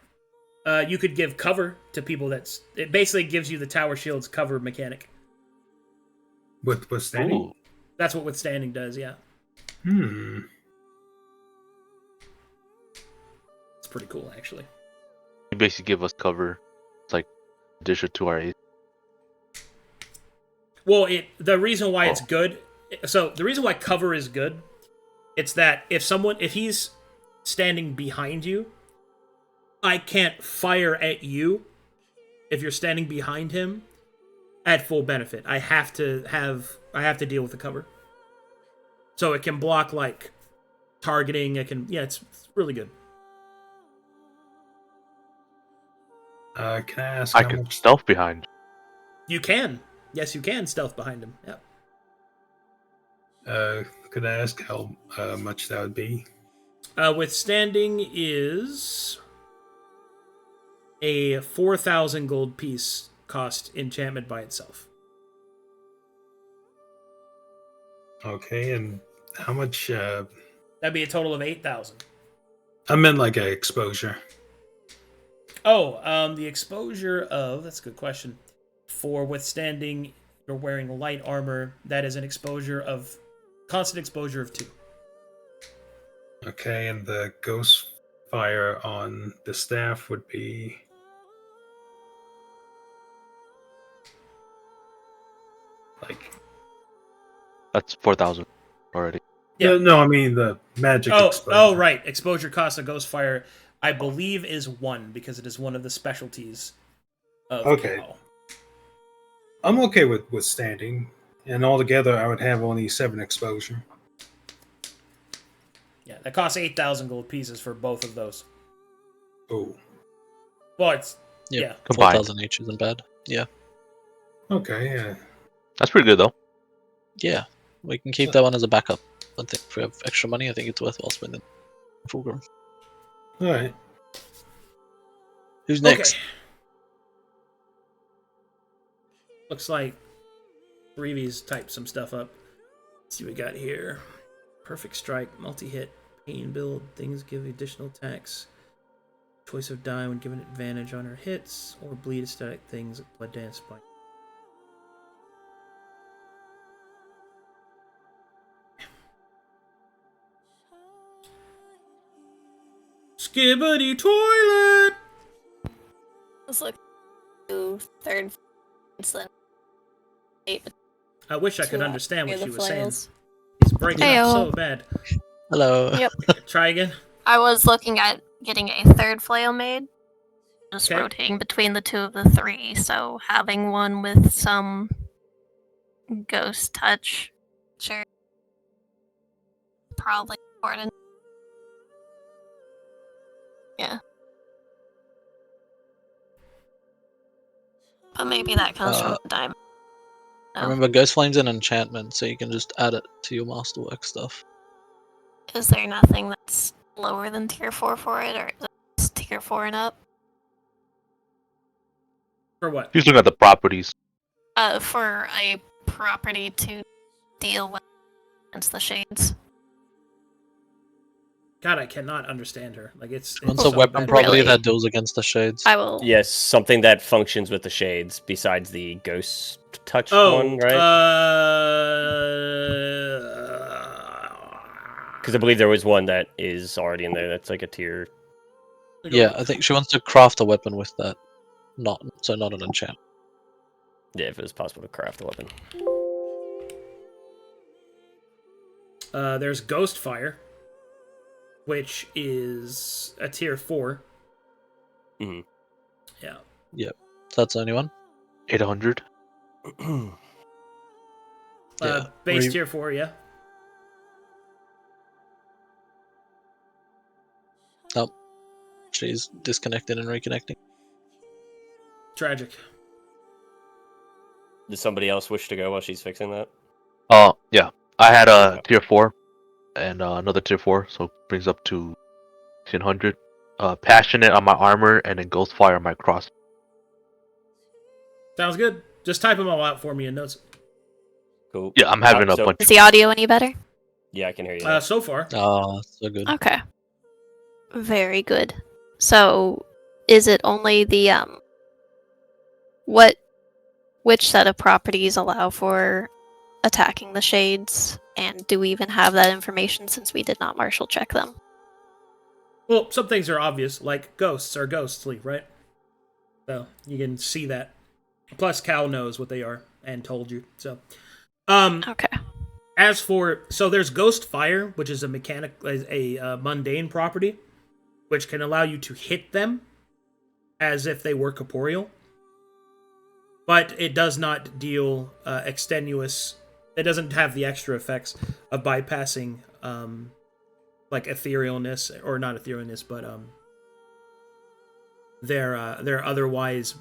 You could give cover to people it basically gives you the tower shield's cover mechanic. With withstanding. Ooh, That's what withstanding does, yeah. It's pretty cool, actually. You basically give us cover. It's like addition to our AC. Well, the reason why it's good. So the reason why cover is good, it's that if he's standing behind you, I can't fire at you if you're standing behind him at full benefit. I have to deal with the cover. So it can block like targeting. It's really good. Can I ask I how could much? stealth behind. You can. Yes, you can stealth behind him. Yeah. Could I ask how much that would be? Withstanding is a 4,000 gold piece cost enchantment by itself. Okay, and how much? That'd be a total of 8,000. I meant like an exposure. Oh, the exposure of... That's a good question. For withstanding, you're wearing light armor. That is an exposure of... Constant exposure of 2. Okay, and the ghost fire on the staff would be... like... That's 4,000 already. Yeah. No, I mean the magic exposure. Oh, right. Exposure cost of ghost fire, I believe, is 1, because it is one of the specialties of Okay. Cal. I'm okay with withstanding, and altogether I would have only 7 exposure. Yeah, that costs 8,000 gold pieces for both of those. Oh, Well, it's... Yep. Yeah. Combined. 4,000 each isn't bad. Yeah. okay, yeah. That's pretty good though. Yeah. We can keep that one as a backup. I think if we have extra money, I think it's worthwhile spending Fulgrim. All right. Who's next? Okay. Looks like Reevee's typed some stuff up. Let's see what we got here. Perfect strike, multi-hit, pain build, things give additional attacks. Choice of die when given advantage on her hits, or bleed aesthetic things, blood dance spike. Skibbity toilet! Let's look to third then 8. I wish I could Two understand what near she the was saying. flails. It's breaking up Heyo. so bad. Hello. Yep. Try again. I was looking at getting a third flail made. Just Okay. rotating between the 2 of the 3, so having one with some ghost touch, sure. Probably important. Yeah. But maybe that comes from the diamond. Remember, Ghost Flame's an enchantment, so you can just add it to your masterwork stuff. Is there nothing that's lower than tier 4 for it, or is it just tier 4 and up? For what? He's looking at the properties. For a property to deal with against the shades. God, I cannot understand her. Like it's What's so a weapon bad. property Really? that deals against the shades? I will. Yes, something that functions with the shades besides the ghost touch Oh, one, right? Because I believe there was one that is already in there. That's like a tier. Yeah, I think she wants to craft a weapon with that. Not an enchant. Yeah, if it was possible to craft a weapon. There's Ghost Fire, which is a tier 4. Mm-hmm. Yeah. Yep. That's the only one. 800. Yeah. Base tier 4, yeah. Nope. She's disconnected and reconnecting. Tragic. Does somebody else wish to go while she's fixing that? Yeah. I had a tier 4 and another tier 4, so it brings up to 1500. Passionate on my armor and then Ghost Fire on my cross. Sounds good. Just type them all out for me in notes. Cool. Yeah, I'm having a So- bunch. Is the audio any better? Yeah, I can hear you. So far. Oh, so good. Okay. Very good. So, is it only the which set of properties allow for attacking the shades? And do we even have that information since we did not martial check them? Well, some things are obvious, like ghosts are ghostly, right? So you can see that. Plus, Cal knows what they are and told you. So, Okay. as for there's Ghost Fire, which is a mundane property, which can allow you to hit them as if they were corporeal, but it does not deal extenuous. It doesn't have the extra effects of bypassing like etherealness, or not etherealness, but their otherwise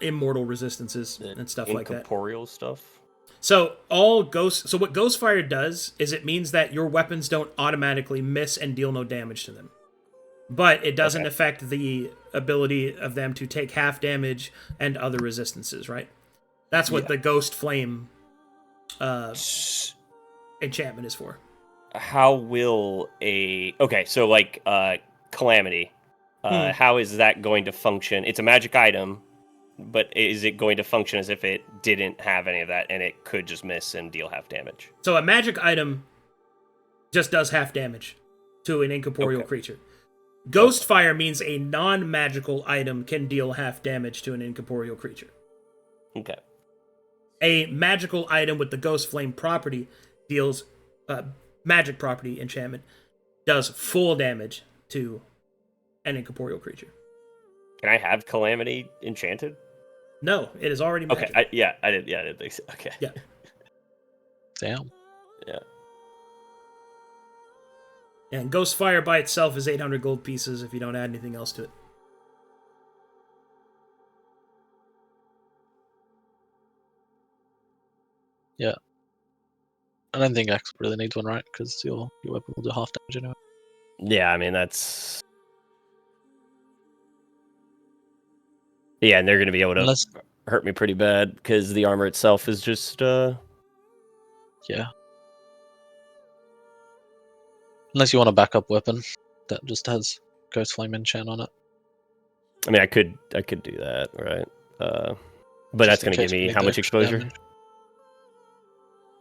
immortal resistances and stuff like that. Incorporeal stuff. So what Ghostfire does is it means that your weapons don't automatically miss and deal no damage to them. But it doesn't affect the ability of them to take half damage and other resistances, right? That's what the Ghost Flame enchantment is for. How will Calamity, how is that going to function? It's a magic item, but is it going to function as if it didn't have any of that and it could just miss and deal half damage? So a magic item just does half damage to an incorporeal creature. Ghostfire means a non-magical item can deal half damage to an incorporeal creature. Okay. A magical item with the Ghost Flame property deals magic property enchantment does full damage to an incorporeal creature. Can I have Calamity enchanted? No, it is already magic. Okay, I didn't think so. Okay. Yeah. Damn. Yeah. And Ghostfire by itself is 800 gold pieces if you don't add anything else to it. Yeah. I don't think Axel really needs one, right? Because your weapon will do half damage anyway. Yeah, I mean, that's... Yeah, and they're going to be able to hurt me pretty bad, because the armor itself is just... Yeah. Unless you want a backup weapon that just has Ghost Flame enchant on it. I mean, I could do that, right? But that's going to give me how much exposure? Damage.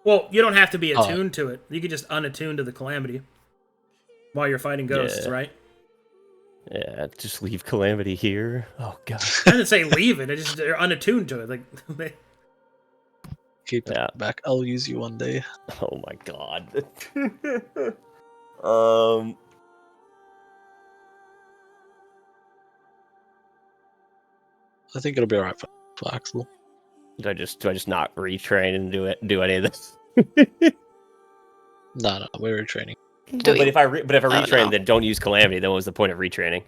Well, you don't have to be attuned to it. You can just unattune to the Calamity while you're fighting ghosts, right? Yeah, just leave Calamity here. Oh, God. I didn't say leave it. They're unattuned to it. Like, Keep it back. I'll use you one day. Oh, my God. I think it'll be alright for Axel. Do I just not retrain and do any of this? No, we're retraining. But if I retrain, then don't use Calamity. Then what was the point of retraining?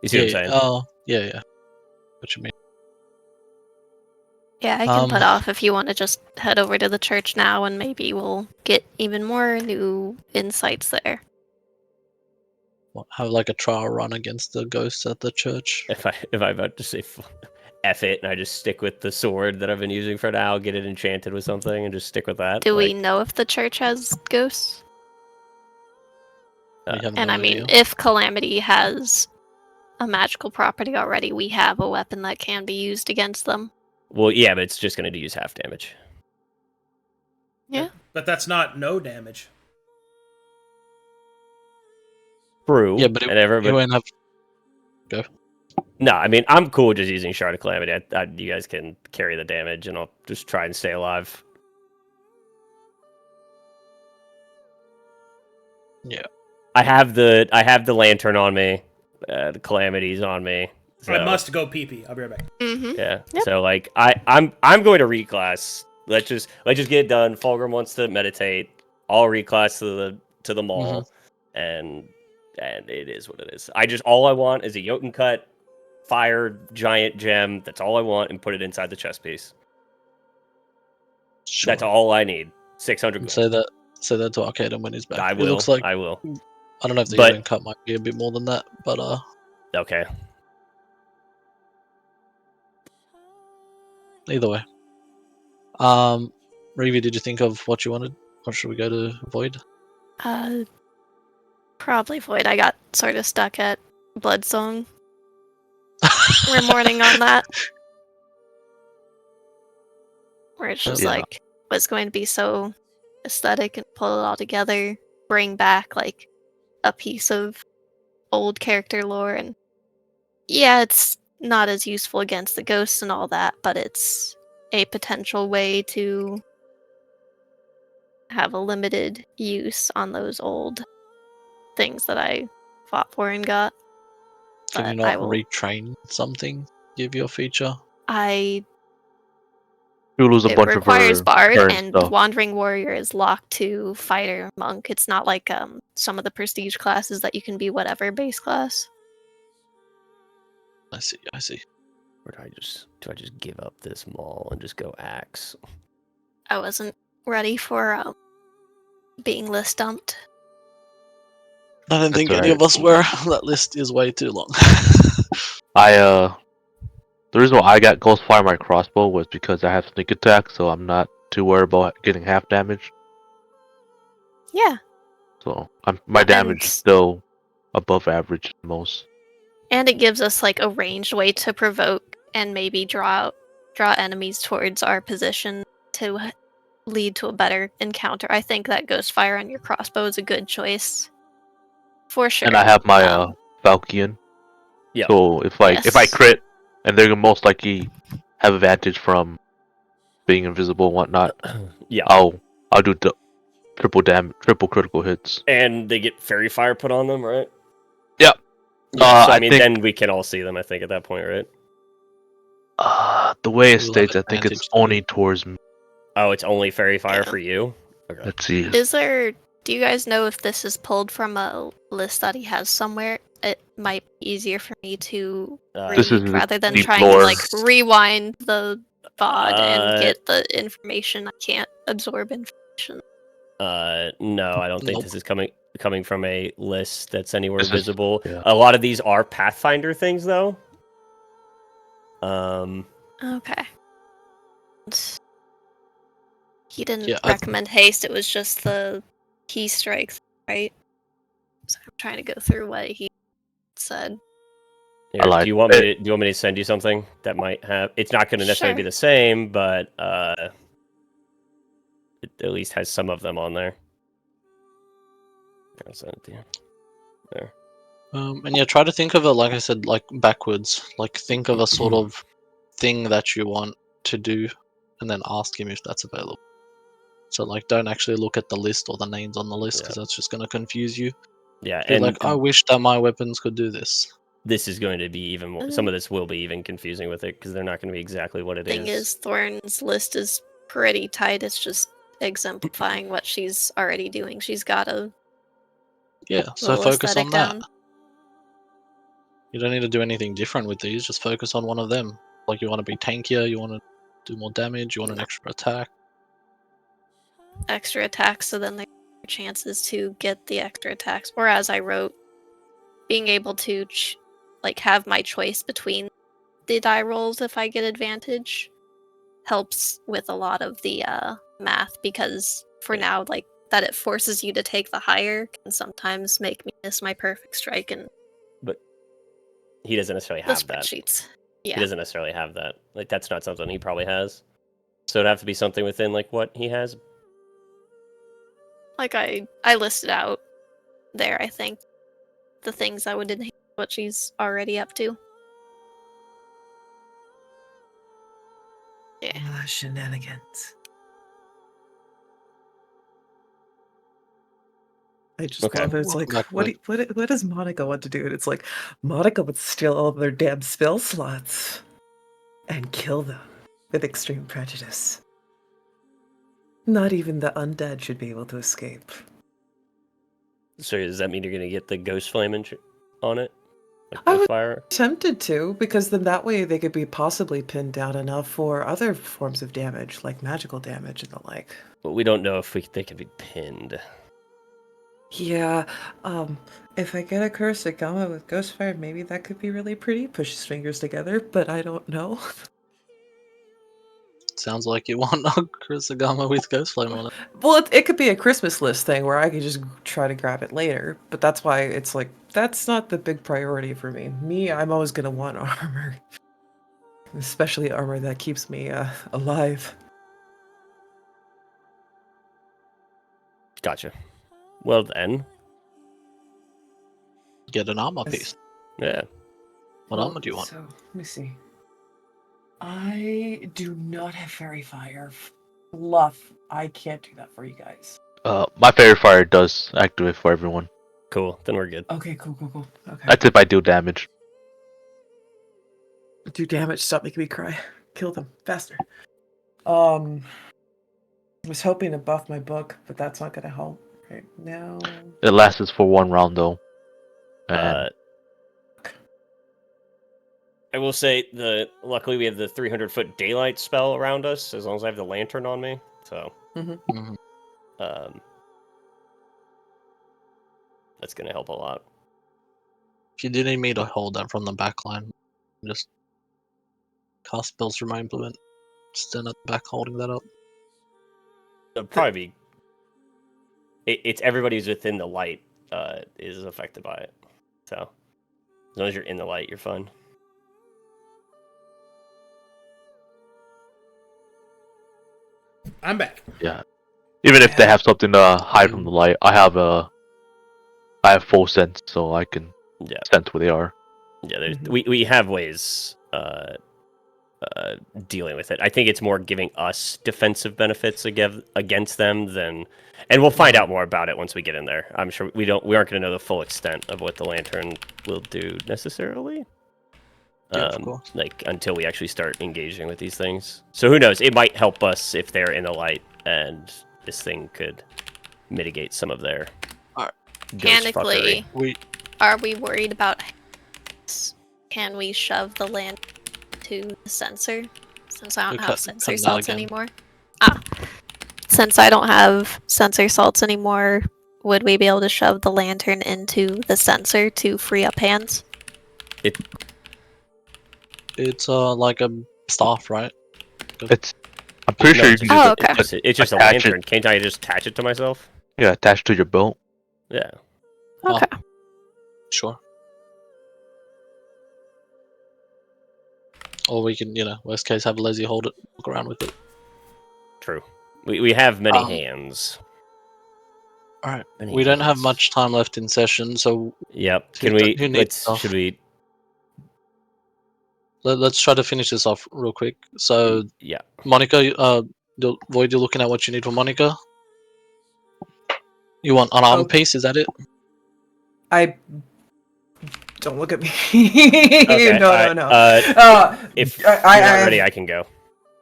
You see what I'm saying? Oh, yeah. What you mean? Yeah, I can put off if you want to just head over to the church now, and maybe we'll get even more new insights there. Have like a trial run against the ghosts at the church. If I'm about to say F it, and I just stick with the sword that I've been using for now, get it enchanted with something, and just stick with that. Do we know if the church has ghosts? And I mean, if Calamity has a magical property already, we have a weapon that can be used against them. Well, yeah, but it's just going to use half damage. Yeah. But that's not no damage. True. Yeah, but it won't have... Go. No, I mean, I'm cool just using Shard of Calamity. You guys can carry the damage, and I'll just try and stay alive. Yeah. I have the lantern on me. The Calamity's on me. So, I must go pee-pee. I'll be right back. Mm-hmm. Yeah. Yep. So like I'm going to reclass. Let's just get it done. Fulgrim wants to meditate. I'll reclass to the mall, and it is what it is. All I want is a Jotun cut, fire giant gem. That's all I want, and put it inside the chest piece. Sure. That's all I need. 600 gold. Say that to Arcadum when he's back. I will. It looks like, I will. I don't know if the Jotun cut might be a bit more than that, but okay. Either way. Reevee, did you think of what you wanted? Or should we go to Void? Probably Void. I got sort of stuck at Bloodsong. We're mourning on that. where it's just Yeah. like what's going to be so aesthetic and pull it all together, bring back like a piece of old character lore, and yeah, it's not as useful against the ghosts and all that, but it's a potential way to have a limited use on those old things that I fought for and got. Can you But not I will. retrain something? Give you a feature? I You lose a It bunch of requires her Bard, current and stuff. Wandering Warrior is locked to Fighter Monk. It's not like some of the prestige classes that you can be whatever base class. I see. Or do I just give up this mall and just go axe? I wasn't ready for being list dumped. I don't That's think any alright. of us were. That list is way too long. The reason why I got Ghostfire my crossbow was because I have sneak attack, so I'm not too worried about getting half damage. Yeah, So my damage is still above average most. and it gives us like a ranged way to provoke and maybe draw enemies towards our position to lead to a better encounter. I think that Ghostfire on your crossbow is a good choice. For sure. And I have my Falcon. Yeah. So if I Yes. crit, and they're gonna most likely have advantage from being invisible and whatnot, Yeah. I'll do triple critical hits. And they get fairy fire put on them, right? Yep. Yeah, so I mean, think- then we can all see them, I think, at that point, right? The way it You'll states, have I think it's advantage too. only towards me. Oh, it's only fairy fire Yeah. for you? Okay. Let's see. Do you guys know if this is pulled from a list that he has somewhere? It might be easier for me to This read is rather than deep trying lore. to like rewind the VOD and Uh, get the information. I can't absorb information. No, I don't think Nope. this is coming from a list that's anywhere This is- visible. yeah. A lot of these are Pathfinder things, though. Okay. He didn't Yeah, recommend haste, it was just the key strikes, right? So I'm trying to go through what he said. Here, lied. do you want me to send you something that might have? It's not going to necessarily be Sure. the same, but it at least has some of them on there. I'll send it to you. There. And yeah, try to think of it, like I said, like backwards. Like think of a sort of thing that you want to do, and then ask him if that's available. So like, don't actually look at the list or the names on the list, because that's just going to confuse you. Yeah, Be and like, I wish that my weapons could do this. this is going to be even more. Some of this will be even confusing with it because they're not going to be exactly what it is. Thing is, Thorne's list is pretty tight. It's just exemplifying what she's already doing. She's got a Yeah, so little focus aesthetic on that. down. You don't need to do anything different with these. Just focus on one of them. Like you want to be tankier, you want to do more damage, you want an extra attack. Extra attacks, so then there are chances to get the extra attacks. Or as I wrote, being able to have my choice between the die rolls if I get advantage helps with a lot of the math, because for now, like that it forces you to take the higher can sometimes make me miss my perfect strike and But he doesn't necessarily the have that. spreadsheets. He Yeah, doesn't necessarily have that. Like that's not something he probably has. So it'd have to be something within like what he has. like I listed out there. I think the things I would enhance what she's already up to. Yeah. Shenanigans. I just Okay. love it. It's Welcome like, back, what does Monica want to do? And it's like, Monica would steal all their damn spell slots and kill them with extreme prejudice. Not even the undead should be able to escape. So does that mean you're gonna get the ghost flame on it? Like I ghost would- fire? Tempted to, because then that way they could be possibly pinned down enough for other forms of damage, like magical damage and the like. But we don't know if they can be pinned. Yeah, if I get a cursed gamma with Ghostfire, maybe that could be really pretty. Push his fingers together, but I don't know. Sounds like you want a Kurosagama with Ghost Flame on it. Well, it could be a Christmas list thing where I could just try to grab it later, but that's why it's like, that's not the big priority for me. I'm always gonna want armor. Especially armor that keeps me alive. Gotcha. Well then, Get an armor Yes. piece. yeah. What armor do you want? So, let me see. I do not have fairy fire. Fluff. I can't do that for you guys. My fairy fire does activate for everyone. Cool. Then we're good. Okay, cool. Okay. That's if I do damage. Do damage, stop making me cry. Kill them faster. I was hoping to buff my book, but that's not gonna help right now. It lasts for 1 round though. And I will say luckily we have the 300-foot daylight spell around us, as long as I have the lantern on me. So, Mhm. that's gonna help a lot. If you do need me to hold that from the back line, just cast spells from my implement. Stand at the back holding that up. It'll probably be. It's everybody who's within the light is affected by it. So, as long as you're in the light, you're fine. I'm back. yeah. Even if they have something to hide from the light, I have full sense, so I can sense where they are. Yeah, we have ways dealing with it. I think it's more giving us defensive benefits against them than, and we'll find out more about it once we get in there. I'm sure we aren't going to know the full extent of what the lantern will do necessarily. Yeah, of course. Like until we actually start engaging with these things. So who knows? It might help us if they're in the light, and this thing could mitigate some of their ghost Mechanically, fuckery. are we worried about? Can we shove the land to the sensor? Since I don't have sensor salts anymore. Since I don't have sensor salts anymore, would we be able to shove the lantern into the sensor to free up hands? It's like a staff, right? I'm pretty sure you can just- just okay. It's just a attach lantern. Can't I just attach it to myself? attach to your belt. Yeah. Okay. Sure. Or we can, worst case, have Leslie hold it, walk around with it. True. We have many hands. Alright. Many We don't have hands. much time left in session, so Yep. Who needs stuff? Should we? let's try to finish this off real quick. So, Yeah. Monica, Void, you're looking at what you need for Monica? You want an armor piece, is that it? Don't look at me. Okay, No. If I you're not ready, I can go.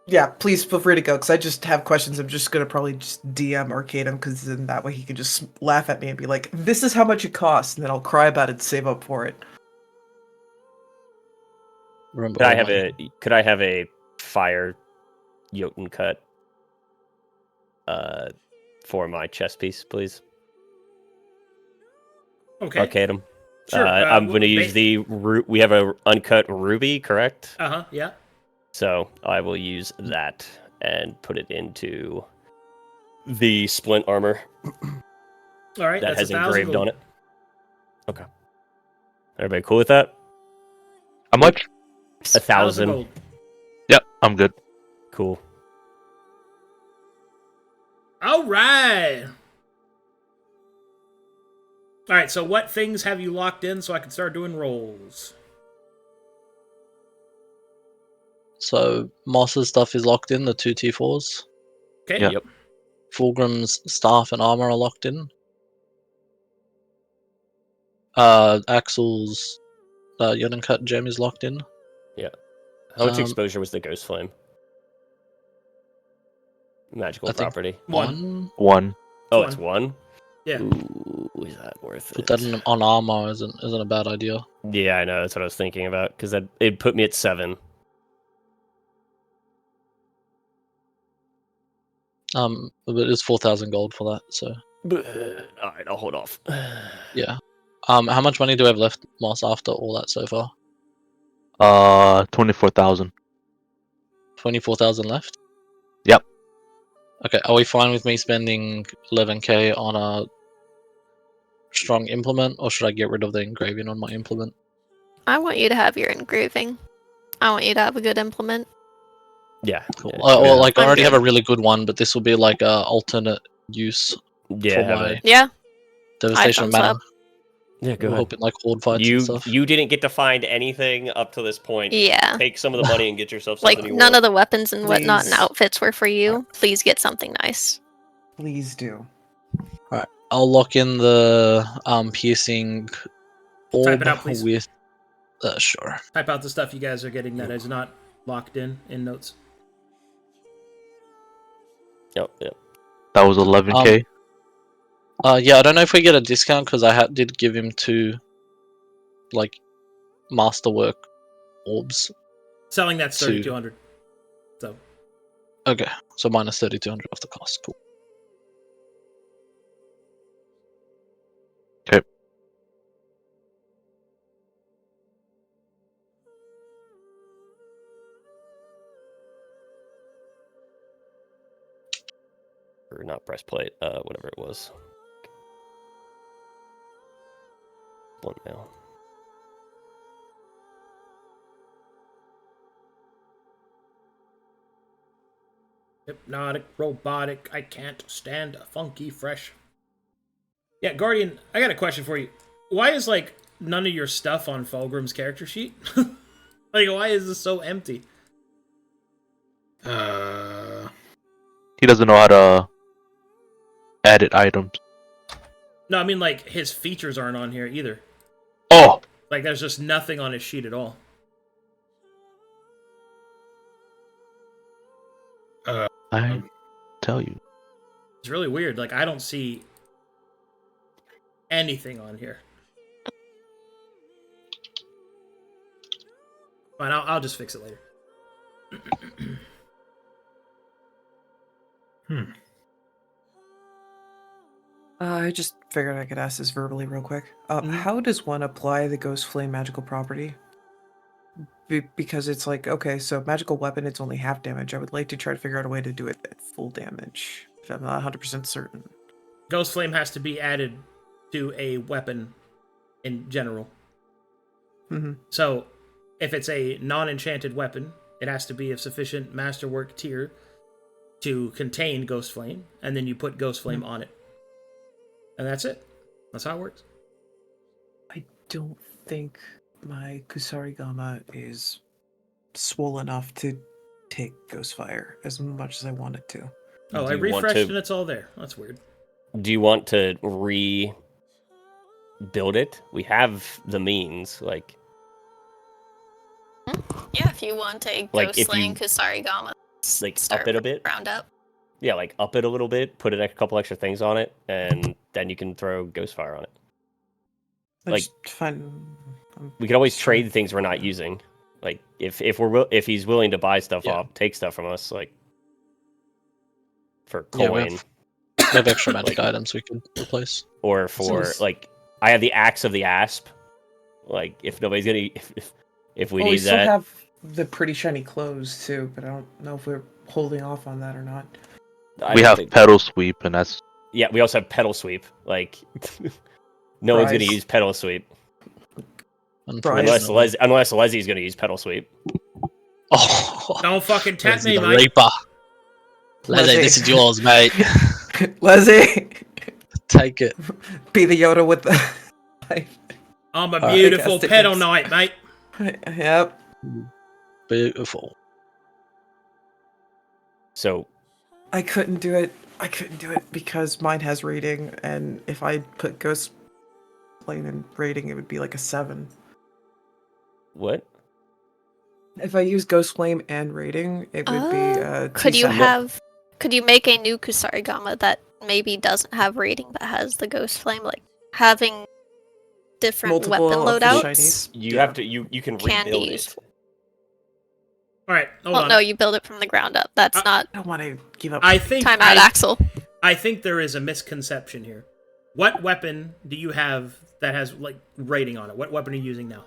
Yeah, please feel free to go, because I just have questions. I'm just going to probably just DM Arcadum, because then that way he can just laugh at me and be like, this is how much it costs, and then I'll cry about it and save up for it. Remember, Could I have a fire Jotun cut for my chest piece, please? Okay. Arcadum. Sure. I'm going to use we have a uncut ruby, correct? Yeah. So I will use that and put it into the splint armor All right. that That's has 1,000 engraved gold. on it. Okay. Everybody cool with that? How much? 1,000. gold. Yep, I'm good. Cool. All right. All right. So, what things have you locked in so I can start doing rolls? So, Moss's stuff is locked in, the 2 T4s. Okay. Yeah. Yep. Fulgrim's staff and armor are locked in. Axel's Yoden cut gem is locked in. Yeah. How much Um, exposure was the ghost flame? Magical I think- property. One. One. Oh, One. it's one? Yeah. Ooh, is that worth Put it? that on armor isn't a bad idea. Yeah, I know. That's what I was thinking about. Because it'd put me at 7. But it's 4,000 gold for that. So Alright, I'll hold off. yeah. How much money do we have left, Moss, after all that so far? 24,000. 24,000 left. Yep. Okay. Are we fine with me spending 11k on a strong implement, or should I get rid of the engraving on my implement? I want you to have your engraving. I want you to have a good implement. Yeah. Cool. Yeah, Well, like I I'm already good. have a really good one, but this will be like a alternate use Yeah, for have my it. Yeah. devastation thumbs mana. up. Yeah, go We're ahead. hoping like horde fights and You stuff. didn't get to find anything up to this point. Yeah. Take some of the money and get yourself Like, something you none want. of the weapons and whatnot and Please. outfits were for you. Please get something nice. Please do. Alright, I'll lock in the piercing orb it out, please. with. Sure. Type out the stuff you guys are getting that is not locked in notes. Yep. That was 11k. Yeah, I don't know if we get a discount because I did give him 2, like, masterwork orbs. Selling that's 3,200. So Okay, so minus 3,200 off the cost. Cool. Okay. Or not breastplate, whatever it was. Blunt mail. hypnotic, robotic. I can't stand a funky fresh. Yeah, Guardian. I got a question for you. Why is like none of your stuff on Fulgrim's character sheet? Like, why is this so empty? He doesn't know how to edit items. No, I mean like his features aren't on here either. Oh! Like there's just nothing on his sheet at all. I tell you. It's really weird. Like I don't see anything on here. Fine, I'll just fix it later. I just figured I could ask this verbally real quick. How does one apply the Ghost Flame magical property? Because it's like, okay, so magical weapon, it's only half damage. I would like to try to figure out a way to do it at full damage. But I'm not 100% certain. Ghost Flame has to be added to a weapon in general. Mm-hmm. So, if it's a non-enchanted weapon, it has to be of sufficient masterwork tier to contain Ghost Flame, and then you put Ghost Flame on it. And that's it. That's how it works. I don't think my Kusarigama is swole enough to take Ghostfire as much as I want it to. Oh, Do I you want refreshed to- and it's all there. That's weird. Do you want to rebuild it? We have the means, like Yeah, if you want a Like, Ghost if Slaying you- Kusarigama, like start up it a from bit. ground up. Yeah, like up it a little bit, put a couple extra things on it, and then you can throw Ghostfire on it. I Like- just find We could always trade things we're not using. Like if he's willing to buy stuff Yeah. off, take stuff from us, like for Yeah, we coin We have extra magic items we could replace. or for Sounds- like I have the Axe of the Asp. Like if nobody's gonna if we we need still that, have the pretty shiny clothes too, but I don't know if we're holding off on that or not. I We don't have think- pedal sweep, and that's Yeah, we also have pedal sweep. Like no one's gonna Price. use pedal sweep unfortunately. unless Leslie's gonna use pedal sweep. Oh, Don't fucking tap Leslie me, the mate. Reaper. Leslie, Leslie. this is yours, mate. Leslie, Take it. be the Yoda with the knife. I'm a Alright, beautiful fantastic, pedal thanks. knight, mate. Yep. Beautiful. So I couldn't do it. I couldn't do it because mine has rating, and if I put Ghost Flame in rating, it would be like a 7. what? If I use Ghost Flame and rating, it would be Could you 2/7. have? Could you make a new Kusarigama that maybe doesn't have rating but has the Ghost Flame, like having different Multiple weapon of the loadouts? shinies? You have to you can Can be rebuild it. useful. All right, hold Well, on. no, you build it from the ground up. That's not I don't want to give up. I think time out, Axel. I think there is a misconception here. What weapon do you have that has like rating on it? What weapon are you using now?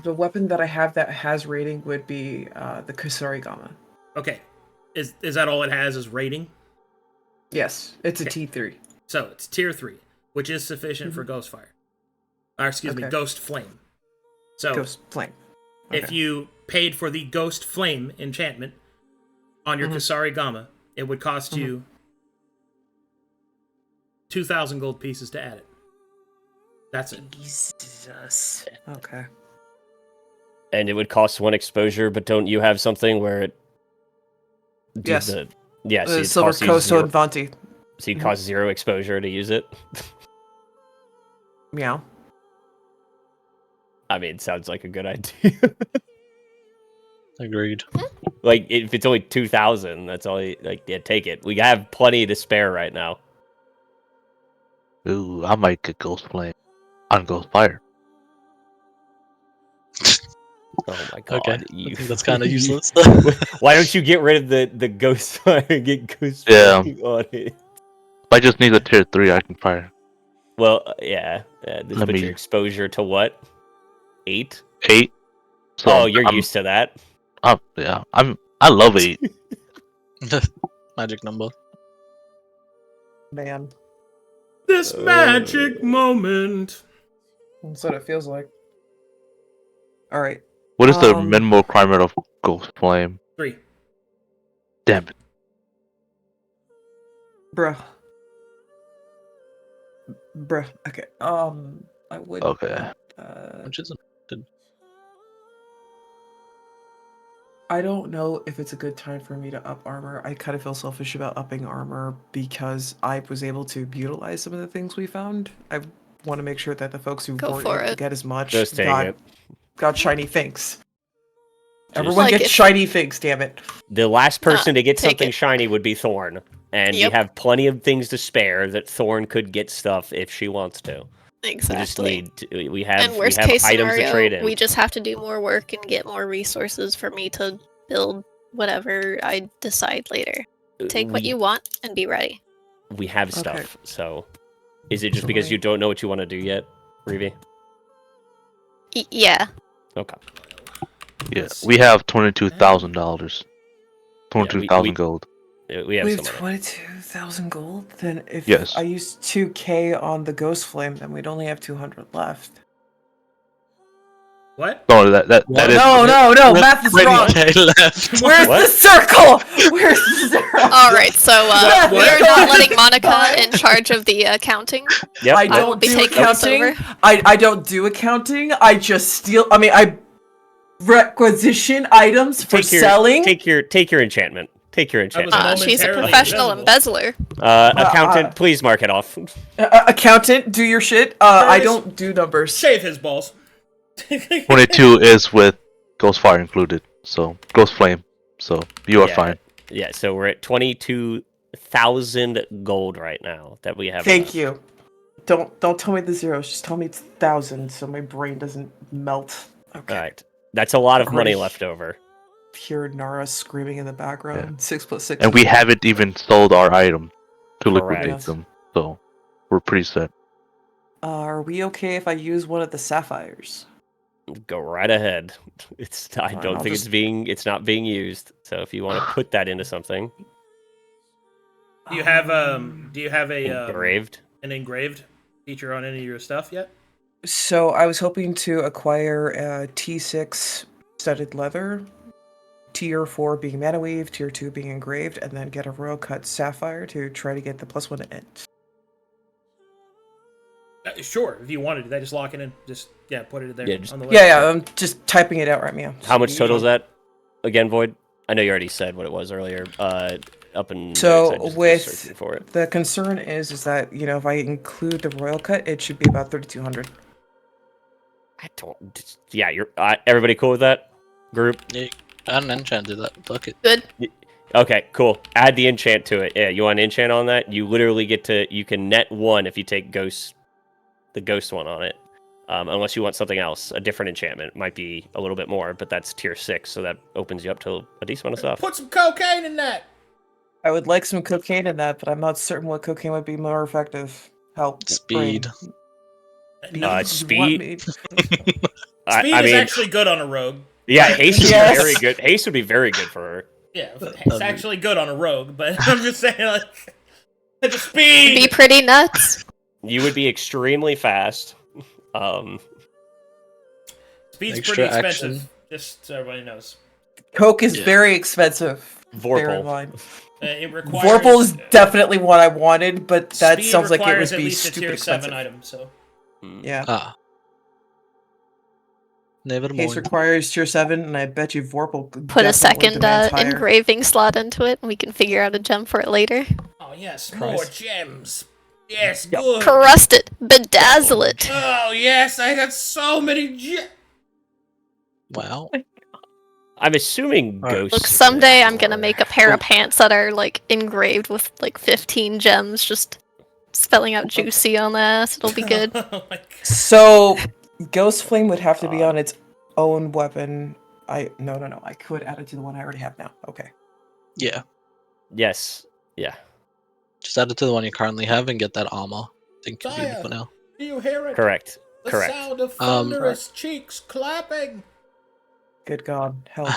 The weapon that I have that has rating would be the Kusarigama. Okay, is that all it has is rating? Yes, it's a Okay. T3. So it's tier 3, which is sufficient for Ghostfire. Or excuse me, Okay. Ghost Flame. So Ghost Flame. if Okay. you paid for the Ghost Flame enchantment on your Mhm. Kusarigama, it would cost you 2,000 gold pieces to add it. That's it. Jesus. Okay. And it would cost 1 exposure, but don't you have something where it... Yes. So it Silver costs you Coast zero, and Vanti. so you cost 0 exposure to use it? Meow. I mean, sounds like a good idea. Agreed. Like, if it's only 2,000, that's all you... Like, yeah, take it. We have plenty to spare right now. Ooh, I might get Ghost Flame on Ghost Fire. Oh my god. Okay. I think that's kind of useless. Why don't you get rid of the Ghost Fire and get Ghost Yeah. Fire on it? If I just need a tier 3, I can fire. Well, yeah. This Let puts me- your exposure to what? 8? 8. So Oh, you're I'm, used to that. Yeah, I love 8. Magic number. Man. This magic moment. That's what it feels like. Alright. What is the minimal requirement of Ghost Flame? 3. Damn it. Bruh. Okay. I would. Okay. Which isn't. I don't know if it's a good time for me to up armor. I kind of feel selfish about upping armor because I was able to utilize some of the things we found. I want to make sure that the folks who Go weren't for able to it. get as much Just take it. got shiny things. Just- Everyone Like gets it. shiny things, damn it. The last person to get take something it. shiny would be Thorne. And Yep. we have plenty of things to spare that Thorne could get stuff if she wants to. Exactly. We just need to, we have and worst we have case items to trade scenario, in. we just have to do more work and get more resources for me to build whatever I decide later. Take what We- you want and be ready. We have Okay. stuff. So is it just because you don't know what you want to do yet, Reevee? Yeah. Okay. Yeah, we have $22,000. 22,000 we- gold. We have We some have of it. 22,000 gold? Then if Yes. I use 2k on the Ghost Flame, then we'd only have 200 left. What? No, that is. No, math is wrong. 20k left. Where's What? the circle? Where's the circle? Alright, so What? we are not letting Monica in charge of the accounting. Yep. I I will don't be do taking this accounting. over. I don't do accounting. I just steal. I mean, I requisition items for selling. Take your enchantment. Take your enchantment. momentarily She's a professional invisible. embezzler. Accountant, please mark it off. Accountant, do your shit. I Curtis. don't do numbers. Shave his balls. 22 is with Ghost Fire included. So, Ghost Flame. So, you are Yeah. fine. Yeah, so we're at 22,000 gold right now that we have. Thank left. you. Don't tell me the zeros. Just tell me it's 1,000, so my brain doesn't melt. Okay. All right. That's a lot of money Alrighty. left over. Hear Nara screaming in the background. 6 + 6. And we haven't even sold our item to liquidate Correct. them. So, we're pretty set. Are we okay if I use one of the sapphires? Go right ahead. I Fine, don't I'll think just- it's not being used. So if you want to put that into something Do you have a engraved, an engraved feature on any of your stuff yet? So I was hoping to acquire a T6 studded leather, tier 4 being mana weave, tier 2 being engraved, and then get a royal cut sapphire to try to get the +1 to int. Sure, if you wanted to, that just lock it in. Just put it there Yeah, just- on the list. Yeah, I'm just typing it out right now. how much total is that? Again, Void. I know you already said what it was earlier. Up in So, I just with- searching for it. The concern is that, if I include the royal cut, it should be about 3,200. I don't. Yeah, you're. Everybody cool with that? Group. And enchanted that bucket. Good. Okay, cool. Add the enchant to it. Yeah, you want enchant on that? You literally get to. You can net 1 if you take the ghost one on it. Unless you want something else, a different enchantment. Might be a little bit more, but that's tier 6, so that opens you up to a decent amount of stuff. Put some cocaine in that. I would like some cocaine in that, but I'm not certain what cocaine would be more effective. Help. Speed. Speed. Speed I is mean, actually good on a rogue. yeah, haste would Yes. be very good. Haste would be very good for her. Yeah, it's actually good on a rogue, but I'm just saying, like, the speed. Be pretty nuts. You would be extremely fast. Speed's Extra pretty expensive. action. Just so everybody knows. Coke is Yeah. very expensive. Bear in Vorpal. mind. It requires Vorpal is definitely what I wanted, but that speed sounds like it requires would at be least a stupid tier expensive. 7 item. So Yeah. Ah. Never Case mind. requires tier 7, and I bet you Vorpal could Put a definitely second demands higher. engraving slot into it, and we can figure out a gem for it later. oh yes, Christ. more gems. Yes, Yep. good. Crust it, bedazzle it. Oh yes, I got so many gems. Wow. I'm assuming Alright. ghosts. Look, someday I'm gonna or- make a pair of pants that are like engraved with like 15 gems, just spelling out juicy on the ass. It'll be good. Oh my god. So, Ghost Flame would have to be on its own weapon. No. I could add it to the one I already have now. Okay. Yeah. Yes. Yeah. Just add it to the one you currently have and get that armor. I think you're good Fire. for now. Do you hear it? Correct. The Correct. sound of thunderous cheeks clapping. Good God, help.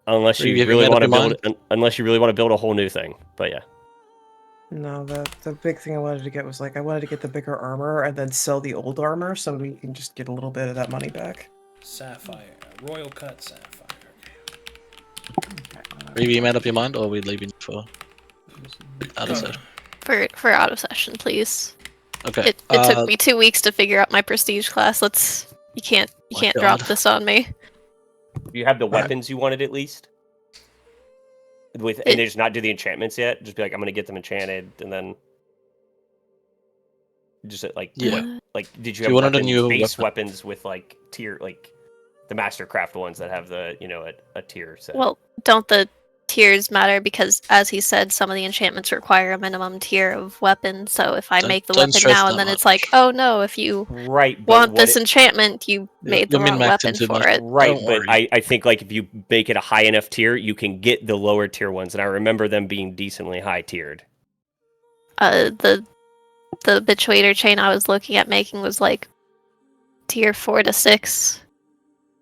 Unless Are you you giving really that want up to your build, unless you really want to build a whole new thing. But yeah. No, the big thing I wanted to get was I wanted to get the bigger armor and then sell the old armor so we can just get a little bit of that money back. Sapphire, royal cut sapphire. Reevee, you made up your mind, or are we leaving for out of session? For auto session, please. Okay. It took me 2 weeks to figure out my prestige class. You can't My drop God. this on me. You have the Alright. weapons you wanted at least. And It- just not do the enchantments yet. Just be like, I'm gonna get them enchanted, and then just like Yeah. did you If have you wanted a weapons, new base weapon- weapons with like tier the Mastercraft ones that have the a tier set? Well, don't the tiers matter? Because as he said, some of the enchantments require a minimum tier of weapon. So if I Don't- make the don't weapon stress now that and then it's much. like, oh no, if you right. But want what this it- enchantment, you made the you're wrong min-maxing weapon too for much. it. Right, Don't but worry. I think like if you make it a high enough tier, you can get the lower tier ones, and I remember them being decently high tiered. The habituator chain I was looking at making was like tier 4 to 6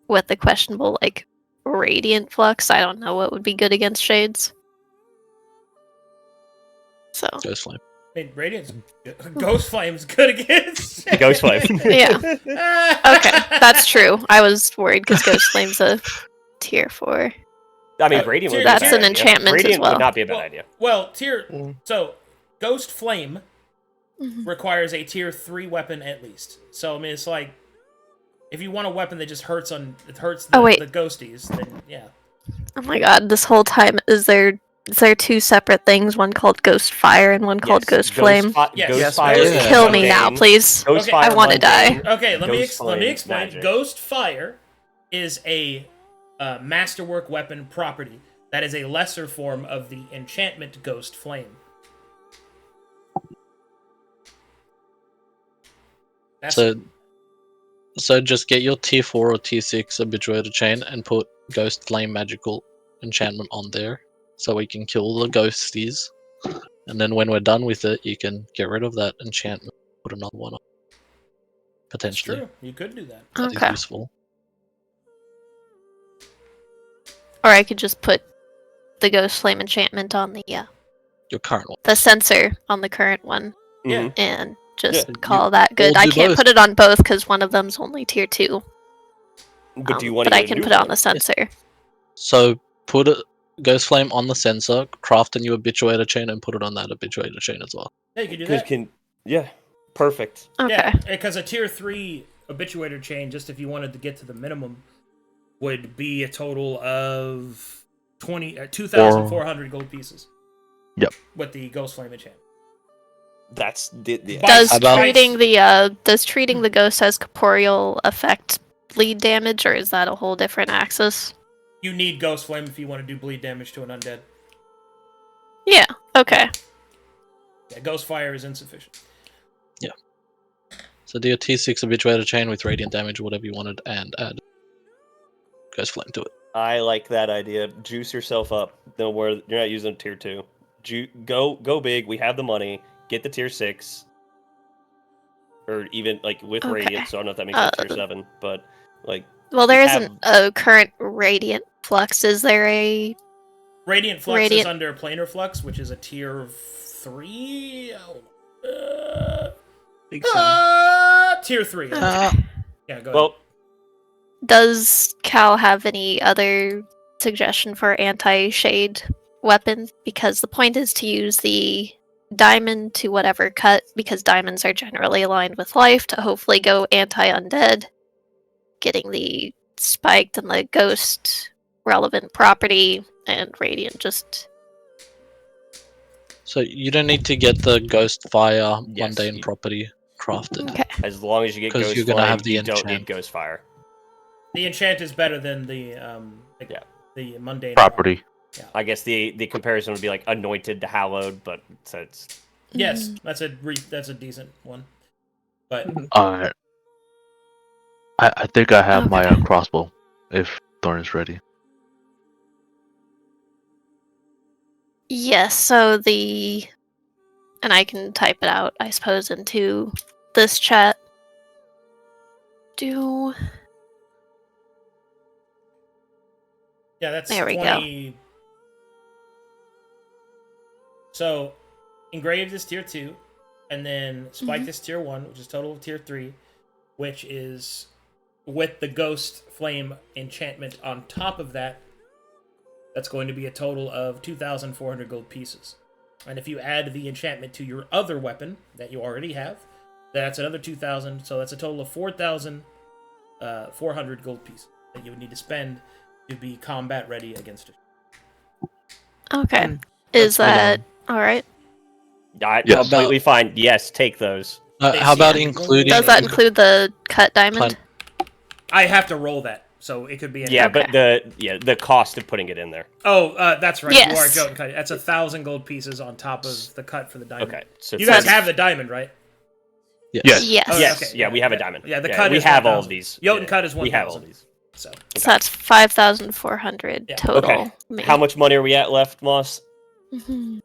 with the questionable like radiant flux. I don't know what would be good against shades. So Ghost Flame. I mean, Radiant's Ghost Flame's good against. Ghost Flame. yeah, okay, that's true. I was worried because Ghost Flame's a tier 4. I mean, Uh, Radiant would be that's a bad an idea. enchantment as Radiant well. would not be a bad Well, idea. well, tier Mm. so Ghost Flame Mhm. requires a tier 3 weapon at least. So I mean, it's like if you want a weapon that just hurts Oh, wait. the ghosties, then yeah. Oh my god, this whole time is there two separate things, one called Ghost Fire and one called Ghost Flame? Yes. Ghost Yes, Fire. please. is Kill me mundane. now, please. Ghost Okay, Fire I wanna die. mundane, Okay, let me Ghost let me Flame explain. magic. Ghost Fire is a masterwork weapon property that is a lesser form of the enchantment Ghost Flame. That's So just get your tier 4 or tier 6 habituated chain and put Ghost Flame magical enchantment on there so we can kill the ghosties. And then when we're done with it, you can get rid of that enchantment, put another one on. That's Potentially. true. You could do that. That is Okay. useful. Or I could just put the Ghost Flame enchantment on the Your current one. the sensor on the current one Yeah. Mhm. and just Yeah, call that good. all I do can't both. put it on both because one of them's only tier 2. But do you want but to I can put it on the sensor. So put a Ghost Flame on the sensor, craft a new habituator chain, and put it on that habituator chain as well. Yeah, you could do that. Yeah, perfect. Okay. Yeah, because a tier 3 habituator chain, just if you wanted to get to the minimum, would be a total of 2,400 gold pieces. Yep. With the Ghost Flame enchant. That's the Does About- treating the ghost as corporeal affect bleed damage, or is that a whole different axis? You need Ghost Flame if you want to do bleed damage to an undead. Yeah. Okay. Yeah, Ghost Fire is insufficient. So do your tier 6 habituator chain with radiant damage, whatever you wanted, and add Ghost Flame to it. I like that idea. Juice yourself up. Don't worry, you're not using tier 2. Go big. We have the money. Get the tier 6, or even like with Okay. radiant. So I don't know if that makes it tier 7, but like Well, there have- isn't a current radiant flux. Is there a? Radiant Flux is Radiant- under Planar Flux, which is a tier 3. Think so. Tier 3. Okay. Yeah, go ahead. well, Does Cal have any other suggestion for anti-shade weapon, because the point is to use the diamond to whatever cut, because diamonds are generally aligned with life, to hopefully go anti-undead, getting the spiked and the ghost relevant property, and radiant just... So you don't need to get the ghost fire Yes, mundane you- property crafted. Okay. As long as you get 'Cause Ghost you're gonna Flame, have the you don't need enchant. Ghost Fire. The enchant is better than the the mundane Property. I guess the comparison would be like Anointed to Hallowed, but so it's... Yes, that's a decent one. But Alright. I think I have my Okay. crossbow, if Thorne is ready. Yes, so the... And I can type it out, I suppose, into this chat. yeah, that's There we go. 20. So, engraved is tier 2, and then spiked is tier 1, which is total of tier 3, which is with the ghost flame enchantment on top of that. That's going to be a total of 2,400 gold pieces. And if you add the enchantment to your other weapon that you already have, that's another 2,000. So that's a total of 4,400 gold pieces that you would need to spend to be combat ready against it. Okay. Is that alright? Yes. Yes. Completely fine. Yes, take those. How about Yeah. including... Does that include the cut diamond? I have to roll that, so it could be any. Yeah, Okay. but the cost of putting it in there. Oh, that's right. Yes. You are Jotun cut. That's 1,000 gold pieces on top of the cut for the diamond. Okay, so You guys that's- have the diamond, right? Yes. Yes. Oh, Yes, okay, yeah, we have a diamond. Yeah, the cut we is have 1,000. all of these. Jotun Yeah, cut is We have all 1,000. of these. So So that's 5,400 Yeah. total. Okay. How much money are we at left, Moss? Mhm.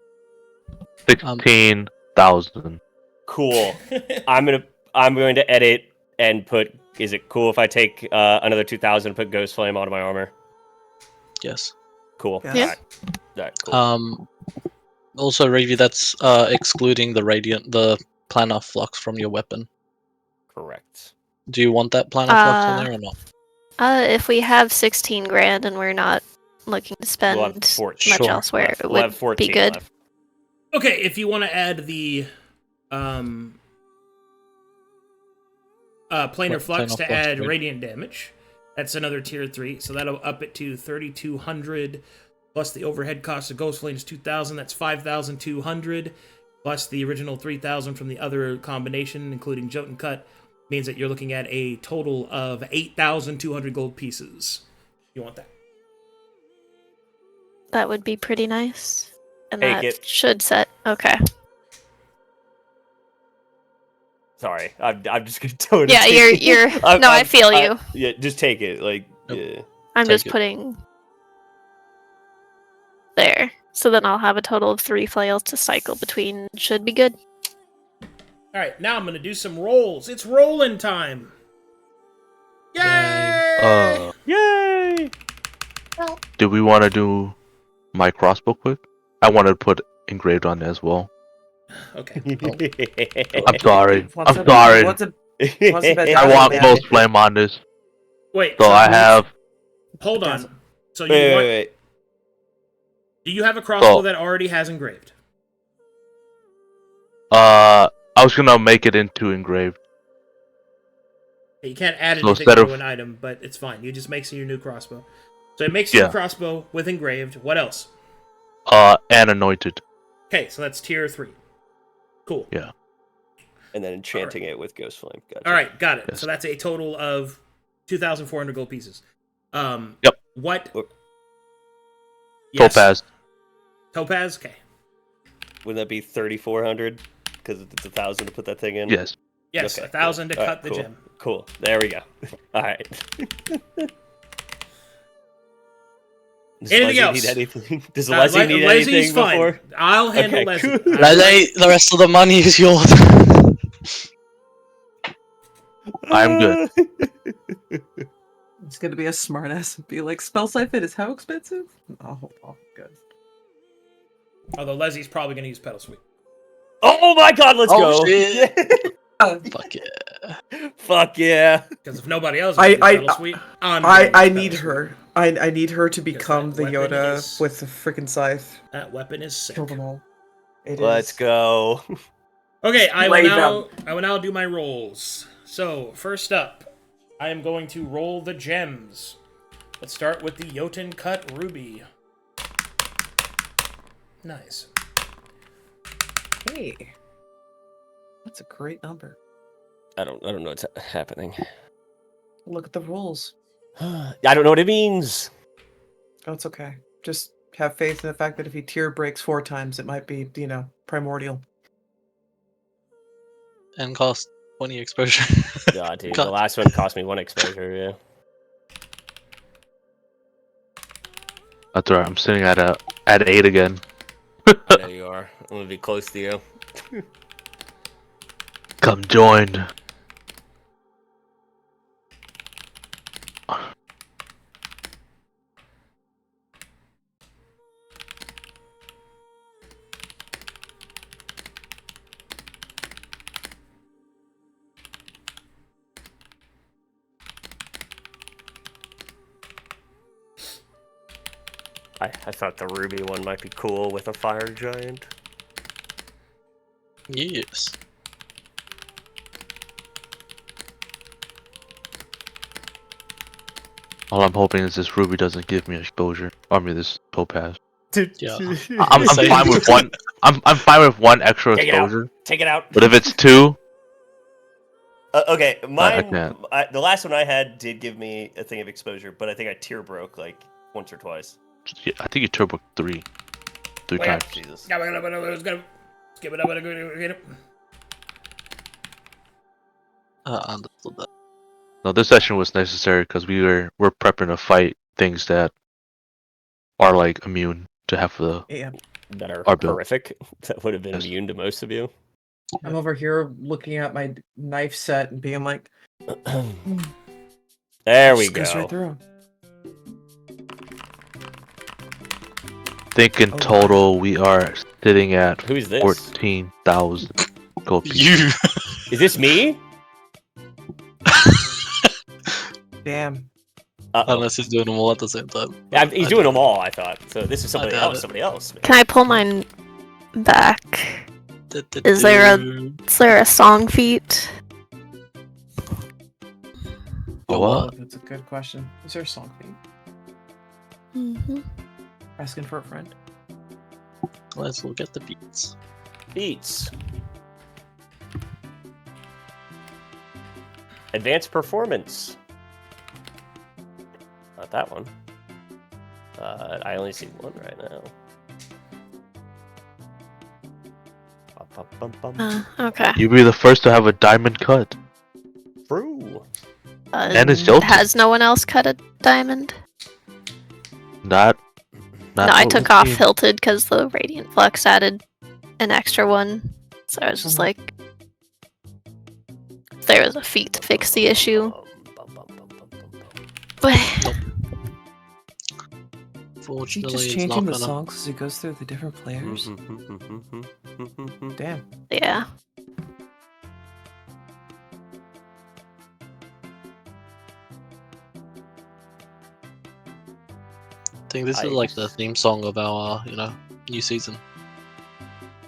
16,000. Cool. I'm going to edit and put. Is it cool if I take another 2,000 and put Ghost Flame onto my armor? Yes. Cool. Yes. Alright, cool. Also, Reevee, that's excluding the planar flux from your weapon. Correct. Do you want that planar flux on there or not? If we have 16 grand and we're not looking to spend We'll have much 14 Sure. elsewhere, left. it We'll have would 14 be good. left. okay, if you want to add the planar flux Planar to flux, add right. radiant damage, that's another tier 3, so that'll up it to 3,200. Plus the overhead cost of Ghost Flame is 2,000. That's 5,200. Plus the original 3,000 from the other combination, including Jotun cut, means that you're looking at a total of 8,200 gold pieces. You want that? That would be pretty nice. And Take that it. should set. Okay. Sorry, I'm just gonna tell it. Yeah, you're. No, I feel you. Yeah, just take it. Like, Nope. yeah. I'm take just it. putting there. So then I'll have a total of 3 flails to cycle between. Should be good. All right, now I'm going to do some rolls. It's rolling time. Yay! Yay! Do we want to do my crossbow quick? I want to put engraved on it as well. Okay. I'm sorry. What's I'm a- sorry. What's a what's a bad I want bad- Ghost Flame on this. Wait. So I have. Hold on. So you Wait, want? wait. Do you have a crossbow Oh. that already has engraved? I was gonna make it into engraved. You can't add So anything instead to of- an item, but it's fine. You just make your new crossbow. So it makes your Yeah. crossbow with engraved. What else? And anointed. Okay, so that's tier 3. Cool. Yeah. And then enchanting it with Ghost Flame. Gotcha. All right, got it. Yes. So that's a total of 2,400 gold pieces. Yep. What? Look. Yes. Topaz. Topaz. Okay. Wouldn't that be 3,400? Because it's 1,000 to put that thing in. Yes. Yes, Okay, 1,000 cool. to All cut right, the cool. gem. Cool. There we go. All right. Does Anything Leslie else? Need anything? Does Leslie need Leslie's anything fine. before? I'll handle Okay, Leslie. cool. The rest of the money is yours. I'm good. It's gonna be a smartass and be like, spell siphon is how expensive? Oh, good. Although Leslie's probably going to use Pedal Sweep. Oh my god, let's Oh, go. shit. Fuck yeah. Fuck yeah. Because if nobody else I- uses I- Pedal Sweep, I'm I gonna use need Pedal her. I need her to Because become that the weapon Yoda is- with the freaking scythe. That weapon is sick. Kill them all. Let's go. Okay, I Slay will now do my rolls. So, first up, I am going to roll the gems. Let's start with the Jotun Cut Ruby. Nice. Hey, that's a great number. I don't know what's happening. Look at the rolls. I don't know what it means. Oh, it's okay. Just have faith in the fact that if he tier breaks 4 times, it might be, primordial. And cost 20 exposure. God, dude, God. the last one cost me 1 exposure. Yeah. That's alright. I'm sitting at 8 again. There you are. I'm gonna be close to you. Come join. I thought the ruby one might be cool with a fire giant. Yes. All I'm hoping is this ruby doesn't give me exposure. I mean, this topaz. Yeah. I'm Same. fine with one. I'm fine with 1 extra Take it out. exposure. Take it out. But if it's 2, Okay, mine. can't. The last one I had did give me a thing of exposure, but I think I tier broke like once or twice. yeah, I think you turbo 3 times. Jesus. Understood that. No, this session was necessary because we're prepping to fight things that are like immune to half of the. Yeah. That are Our build. horrific. That would have been Yes. immune to most of you. I'm over here looking at my knife set and being like, There we just goes go. right through 'em. Think in Oh, total we are sitting at Who's this? 14,000 gold pieces. You. Is this me? Damn. Uh-oh. Unless he's doing them all at the same time. Yeah, he's I doing doubt them all, I thought. So this is somebody doubt else. it. Somebody else. Man. Can I pull mine back? it. Is there a song feat? Oh, what? That's a good question. Is there a song theme? Mm-hmm. Asking for a friend? Let's look at the beats. Beats. Advanced performance. Not that one. I only see one right now. Okay. You'll be the first to have a diamond cut. True. And it's Jotun. Has no one else cut a diamond? Not. No, I what took we've off seen. Hilted because the Radiant Flux added an extra one. So I was just like, if there was a feat to fix the issue. But Is he Fortunately, just it's changing not the gonna. songs as he goes through the different players? Damn. yeah. I think this is like the theme song of our, new season.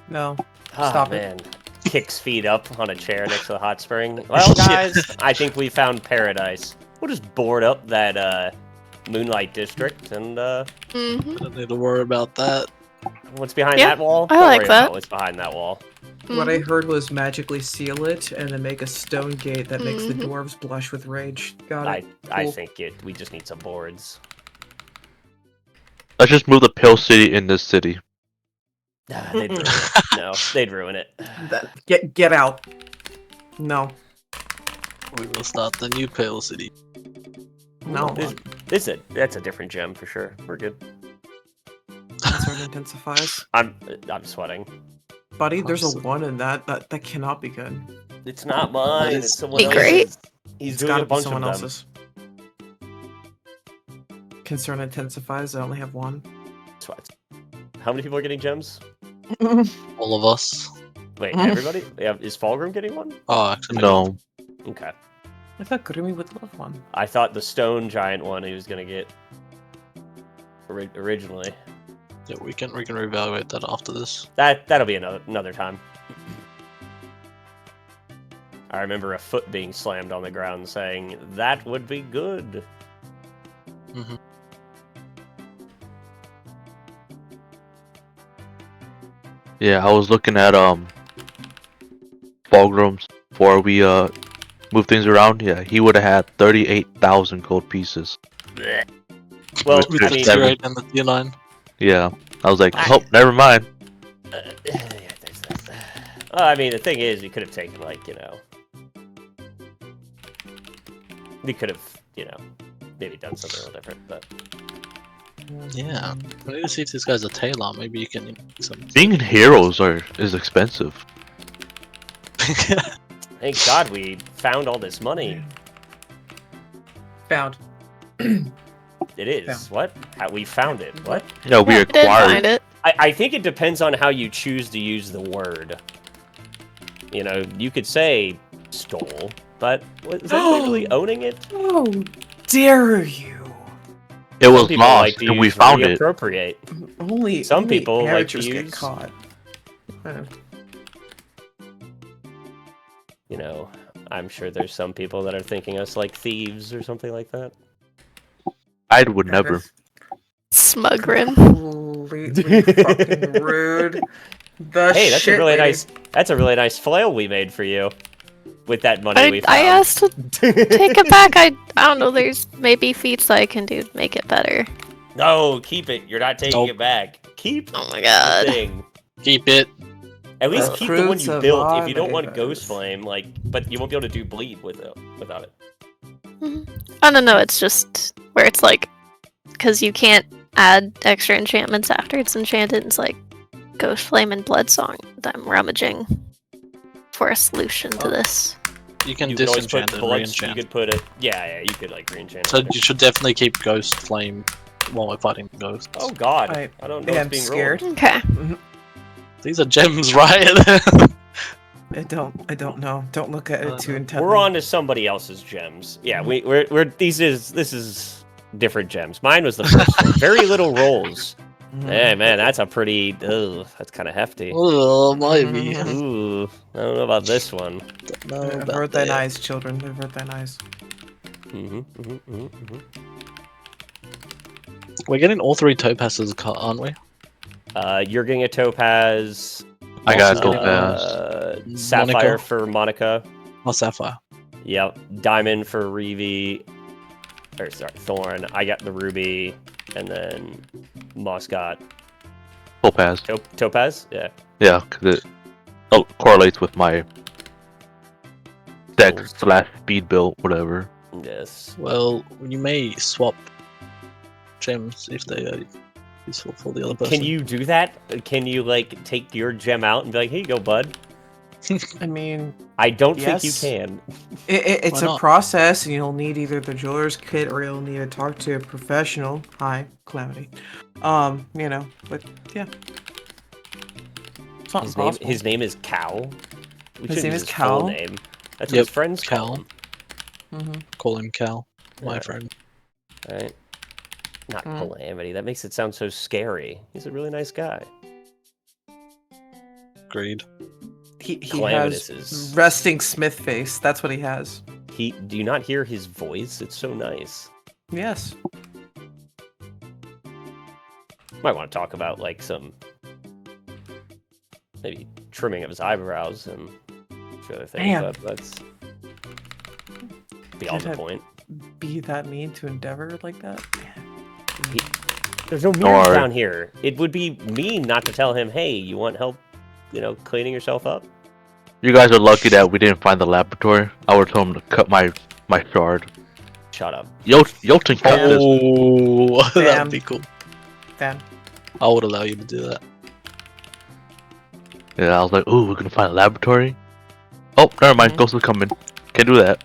No. Ah, Stop it. man. Kicks feet up on a chair next to the hot spring. Well, guys, I think we found paradise. We'll just board up that Moonlight District and Mm-hmm. I don't need to worry about that. what's behind Yeah, that wall? I Don't like worry that. about what's behind that wall. What I heard was magically seal it and then make a stone gate that makes the Mhm. dwarves blush with rage. Got I it. I Cool. think we just need some boards. Let's just move the Pill City in this city. Ah, they'd ruin it. No, they'd ruin it. Get out. No. We will start the new Pale City. No. That's a different gem for sure. We're good. That's what intensifies. I'm sweating. Buddy, there's a Awesome. 1 in that. That cannot be good. It's not mine. is- It's someone Be else's. great. He's It's doing gotta a be bunch someone of them. else's. Concern intensifies. I only have 1. How many people are getting gems? All of us. Wait, everybody? Yeah, is Fulgrim getting one? Oh, actually, No. Okay. I thought Grimmy would love 1. I thought the stone giant one he was gonna get. originally. Yeah, we can reevaluate that after this. That'll be another time. I remember a foot being slammed on the ground saying, that would be good. Mm-hmm. Yeah, I was looking at Fulgrim's before we move things around. Yeah, he would have had 38,000 gold pieces. Well, With With I the mean, tier 8 and the tier 9. Yeah, I was like, oh, never mind. I mean, the thing is, you could have taken, like, we could have, maybe done something a little different, but... Yeah. I need to see if this guy's a tailor. Maybe you can some. Being in heroes is expensive. Thank God we found all this money. Found. It is. Found. What? How we found it. What? No, we Yeah, I did find acquired. it. I think it depends on how you choose to use the word. You could say stole, but was anybody really owning it? Oh, dare you! It was Some people lost, like to and we use found it. reappropriate. Only Some only people like to amateurs use- get caught. I'm sure there's some people that are thinking us like thieves or something like that. I would never. Smugrim. Completely fucking rude. The Hey, that's shit a really lady. nice nice flail we made for you. With that money we I found. asked to take it back. I don't know. There's maybe feats I can do to make it better. No, keep it. You're not taking Nope. it back. Keep Oh my the god. thing. Keep it. At least The keep the one fruits you of built. our If you don't want labors. Ghost Flame, but you won't be able to do bleed without it. I don't know. It's just where it's like, because you can't add extra enchantments after it's enchanted. It's like Ghost Flame and Blood Song. I'm rummaging for a solution to this. You can You could always put disenchant and bullets. You re-enchant. could put it. Yeah, you could re-enchant. So it. you should definitely keep Ghost Flame while we're fighting ghosts. Oh God, I don't know am what's being scared. rolled. Okay. These are gems, right? I don't know. Don't look at it too intently. We're on to somebody else's gems. Yeah, we're this is different gems. Mine was the first one. Very little rolls. Hey man, that's a pretty. That's kind of hefty. Oh, might be. Ooh, I don't know about this one. No, Avert thine eyes, children. Avert thine eyes. We're getting all 3 topazes, aren't we? You're getting a topaz. I got a Moss is topaz. getting Sapphire Monica. for Monica. Oh, Sapphire. Yep. Diamond for Reevee. Or sorry, Thorne. I got the ruby, and then Moss got Topaz. topaz. Yeah. Yeah, because it correlates with my deck / speed build, whatever. Yes. Well, you may swap gems if they are useful for the other person. Can you do that? Can you take your gem out and be like, "Here you go, bud"? I mean, I don't think you Yes. can. it's Why a not? process, and you'll need either the jeweler's kit or you'll need to talk to a professional. Hi, Calamity. But yeah. It's not impossible. His name is Cal. We His should name use is his full Cal? name. That's Yep, what his friends call Cal. him. Mhm. Call him Cal, my Yeah. friend. Right? Not Mm. Calamity. That makes it sound so scary. He's a really nice guy. Agreed. He Calamitous has is- resting smith face. That's what he has. Do you not hear his voice? It's so nice. Yes. Might want to talk about some maybe trimming of his eyebrows and a few other things, Man. but that's beyond the Can't point. Be that mean to Endeavor like that? There's no Don't mirrors worry. down here. It would be mean not to tell him, "Hey, you want help? Cleaning yourself up?" You guys are lucky that we didn't find the laboratory. I would tell him to cut my shard. Shut up. Yolton cut this. Oh, Damn. that'd be cool. Damn. I would allow you to do that. Yeah, I was like, ooh, we're gonna find a laboratory. Oh, never mind. Mhm. Ghost is coming. Can't do that.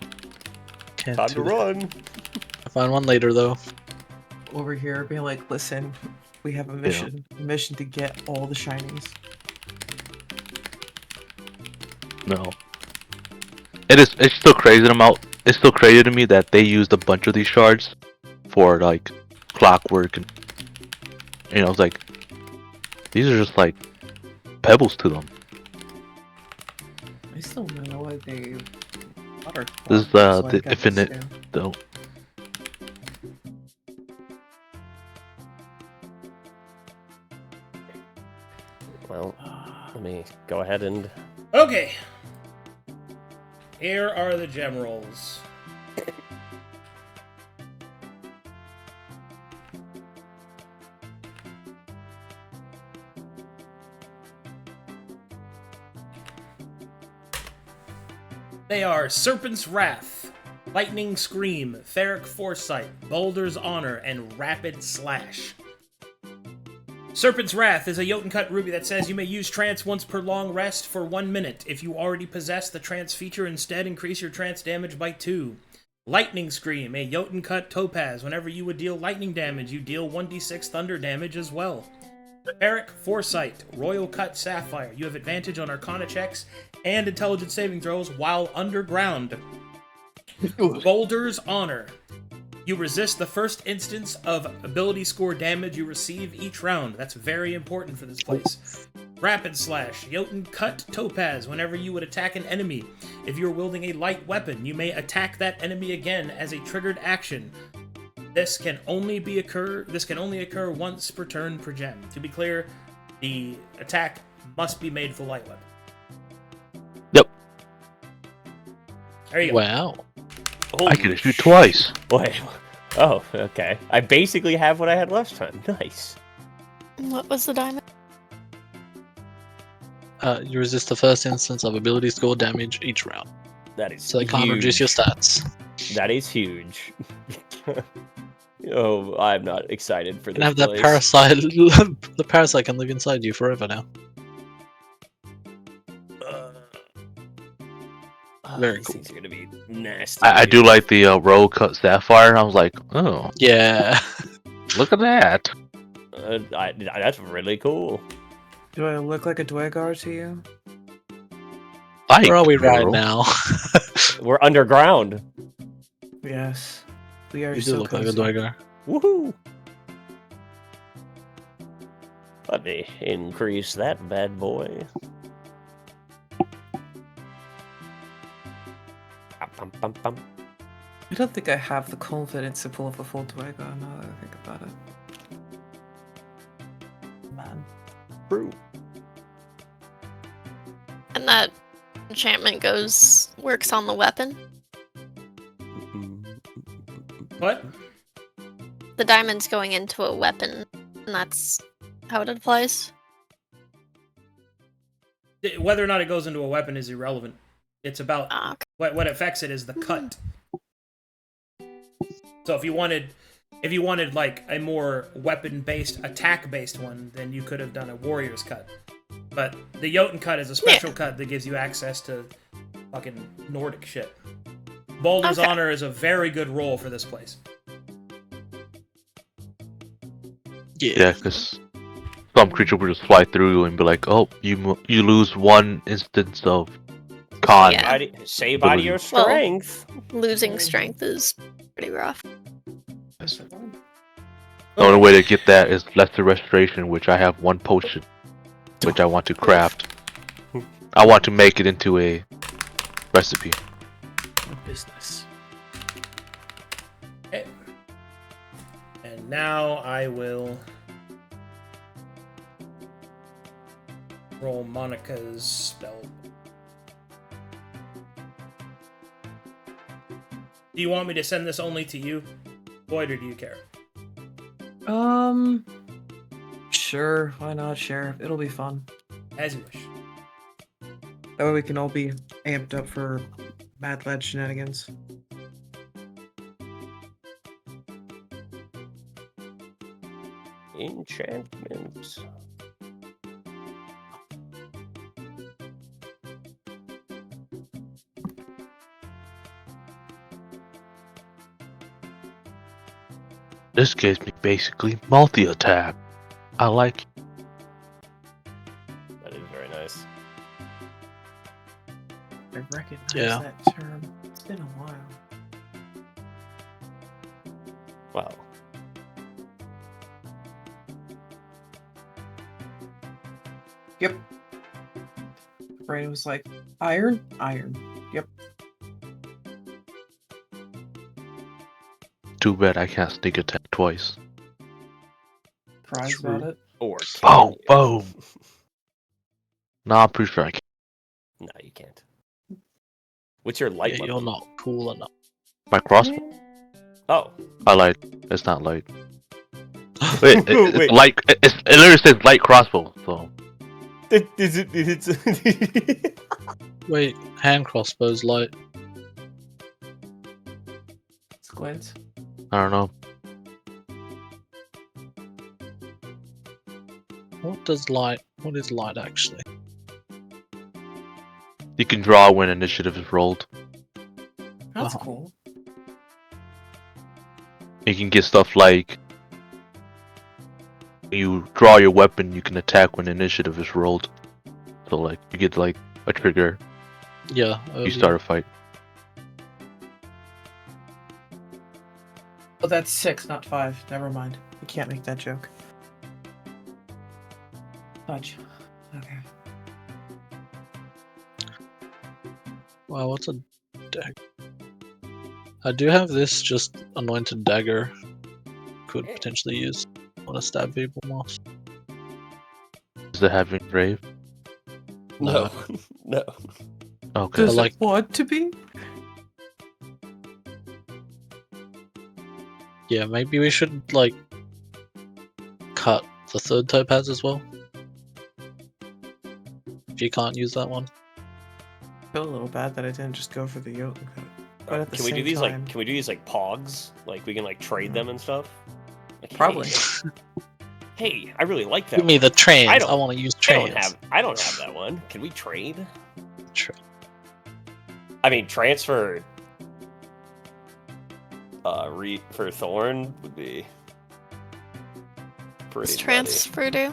Can't Time do to that. run. I'll find one later though. Over here, being like, listen, we have a mission. A mission to get all the shinies. No. It's still crazy to me. It's still crazy to me that they used a bunch of these shards for clockwork and You know, it's like these are just like pebbles to them. I still don't know what they. This is the infinite though. Well, let me go ahead and... Okay. Here are the gem rolls. They are Serpent's Wrath, Lightning Scream, Ferric Foresight, Boulder's Honor, and Rapid Slash. Serpent's Wrath is a Jotun cut ruby that says you may use trance once per long rest for 1 minute. If you already possess the trance feature, instead increase your trance damage by 2. Lightning Scream, a Jotun cut topaz. Whenever you would deal lightning damage, you deal 1d6 thunder damage as well. Ferric Foresight, Royal Cut Sapphire. You have advantage on Arcana checks and intelligence saving throws while underground. Boulder's Honor. You resist the first instance of ability score damage you receive each round. That's very important for this place. Rapid Slash. Jotun Cut Topaz. Whenever you would attack an enemy, if you are wielding a light weapon, you may attack that enemy again as a triggered action. This can only occur once per turn per gem. To be clear, the attack must be made for light weapon. Yep. There you go. Wow. I can shoot twice. Wait. Oh, okay. I basically have what I had last time. Nice. What was the diamond? You resist the first instance of ability score damage each round, That is so they can't reduce your stats. That is huge. Oh, I'm not excited for You this can have that place. parasite. The parasite can live inside you forever now. Very this cool. thing's gonna be nasty. I do like the roll cut sapphire. I was like, oh, Yeah. look at that. That's really cool. Do I look like a Dwegar to you? Where are we right girl. now? We're underground. Yes. We are You do so look like a cozy. Dwegar. Woohoo! Let me increase that bad boy. Bum, bum, bum. I don't think I have the confidence to pull off a full Dwegar now that I think about it. Man. True. And that enchantment works on the weapon. What? The diamond's going into a weapon, and that's how it applies. Whether or not it goes into a weapon is irrelevant. It's about Ah, okay. what affects it is the cut. So if you wanted like a more weapon-based, attack-based one, then you could have done a warrior's cut. But the Jotun cut is a special cut that gives you access to fucking Nordic shit. Boulder's Okay. Honor is a very good roll for this place. Yeah, because some creature will just fly through and be like, oh, you lose 1 instance of con. Yeah. Say bye to your Well- strength. Losing strength is pretty rough. The only way to get that is Lesser Restoration, which I have 1 potion, which I want to craft. I want to make it into a recipe. Business. Okay. And now I will roll Monica's spell. Do you want me to send this only to you, Boyd, or do you care? Sure, why not? Share. It'll be fun. As you wish. That way we can all be amped up for Mad Lad shenanigans. Enchantments. This gives me basically multi-attack. I like it. That is very nice. I recognize Yeah. that term. It's been a while. Wow. Yep. Brain was like, iron? Iron. Yep. Too bad I can't sneak attack twice. Surprised about it. Or Boom, can you? boom. No, I'm pretty sure I can. No, you can't. What's your light Yeah, weapon? you're not cool enough. My crossbow? Oh. I lied. It's not light. Wait, it's Wait. light. It literally says light crossbow. So Wait, hand crossbows light. Squint. I don't know. What is light actually? You can draw when initiative is rolled. That's Uh-huh. cool. You can get stuff like you draw your weapon, you can attack when initiative is rolled. So like you get like a trigger, Yeah. you start a fight. Oh, that's 6, not 5. Never mind. We can't make that joke. Fudge. Okay. Wow, what's a dagger? I do have this just anointed dagger. Could potentially use. Want to stab people more. Does it have engrave? No. No. Okay. Does like- it want to be? Yeah, maybe we should like cut the third topaz as well. If you can't use that one. I feel a little bad that I didn't just go for the yoke. But at the Can we do same these time, like? Can we do these like pogs? Like we can like trade them and stuff. Like, Probably. Hey, I really like that. Give me the trains. I I, don't- want to use I trains. don't have that one. Can we trade? Tra- I mean, transfer. For Thorne would be pretty. What's nutty. transfer do?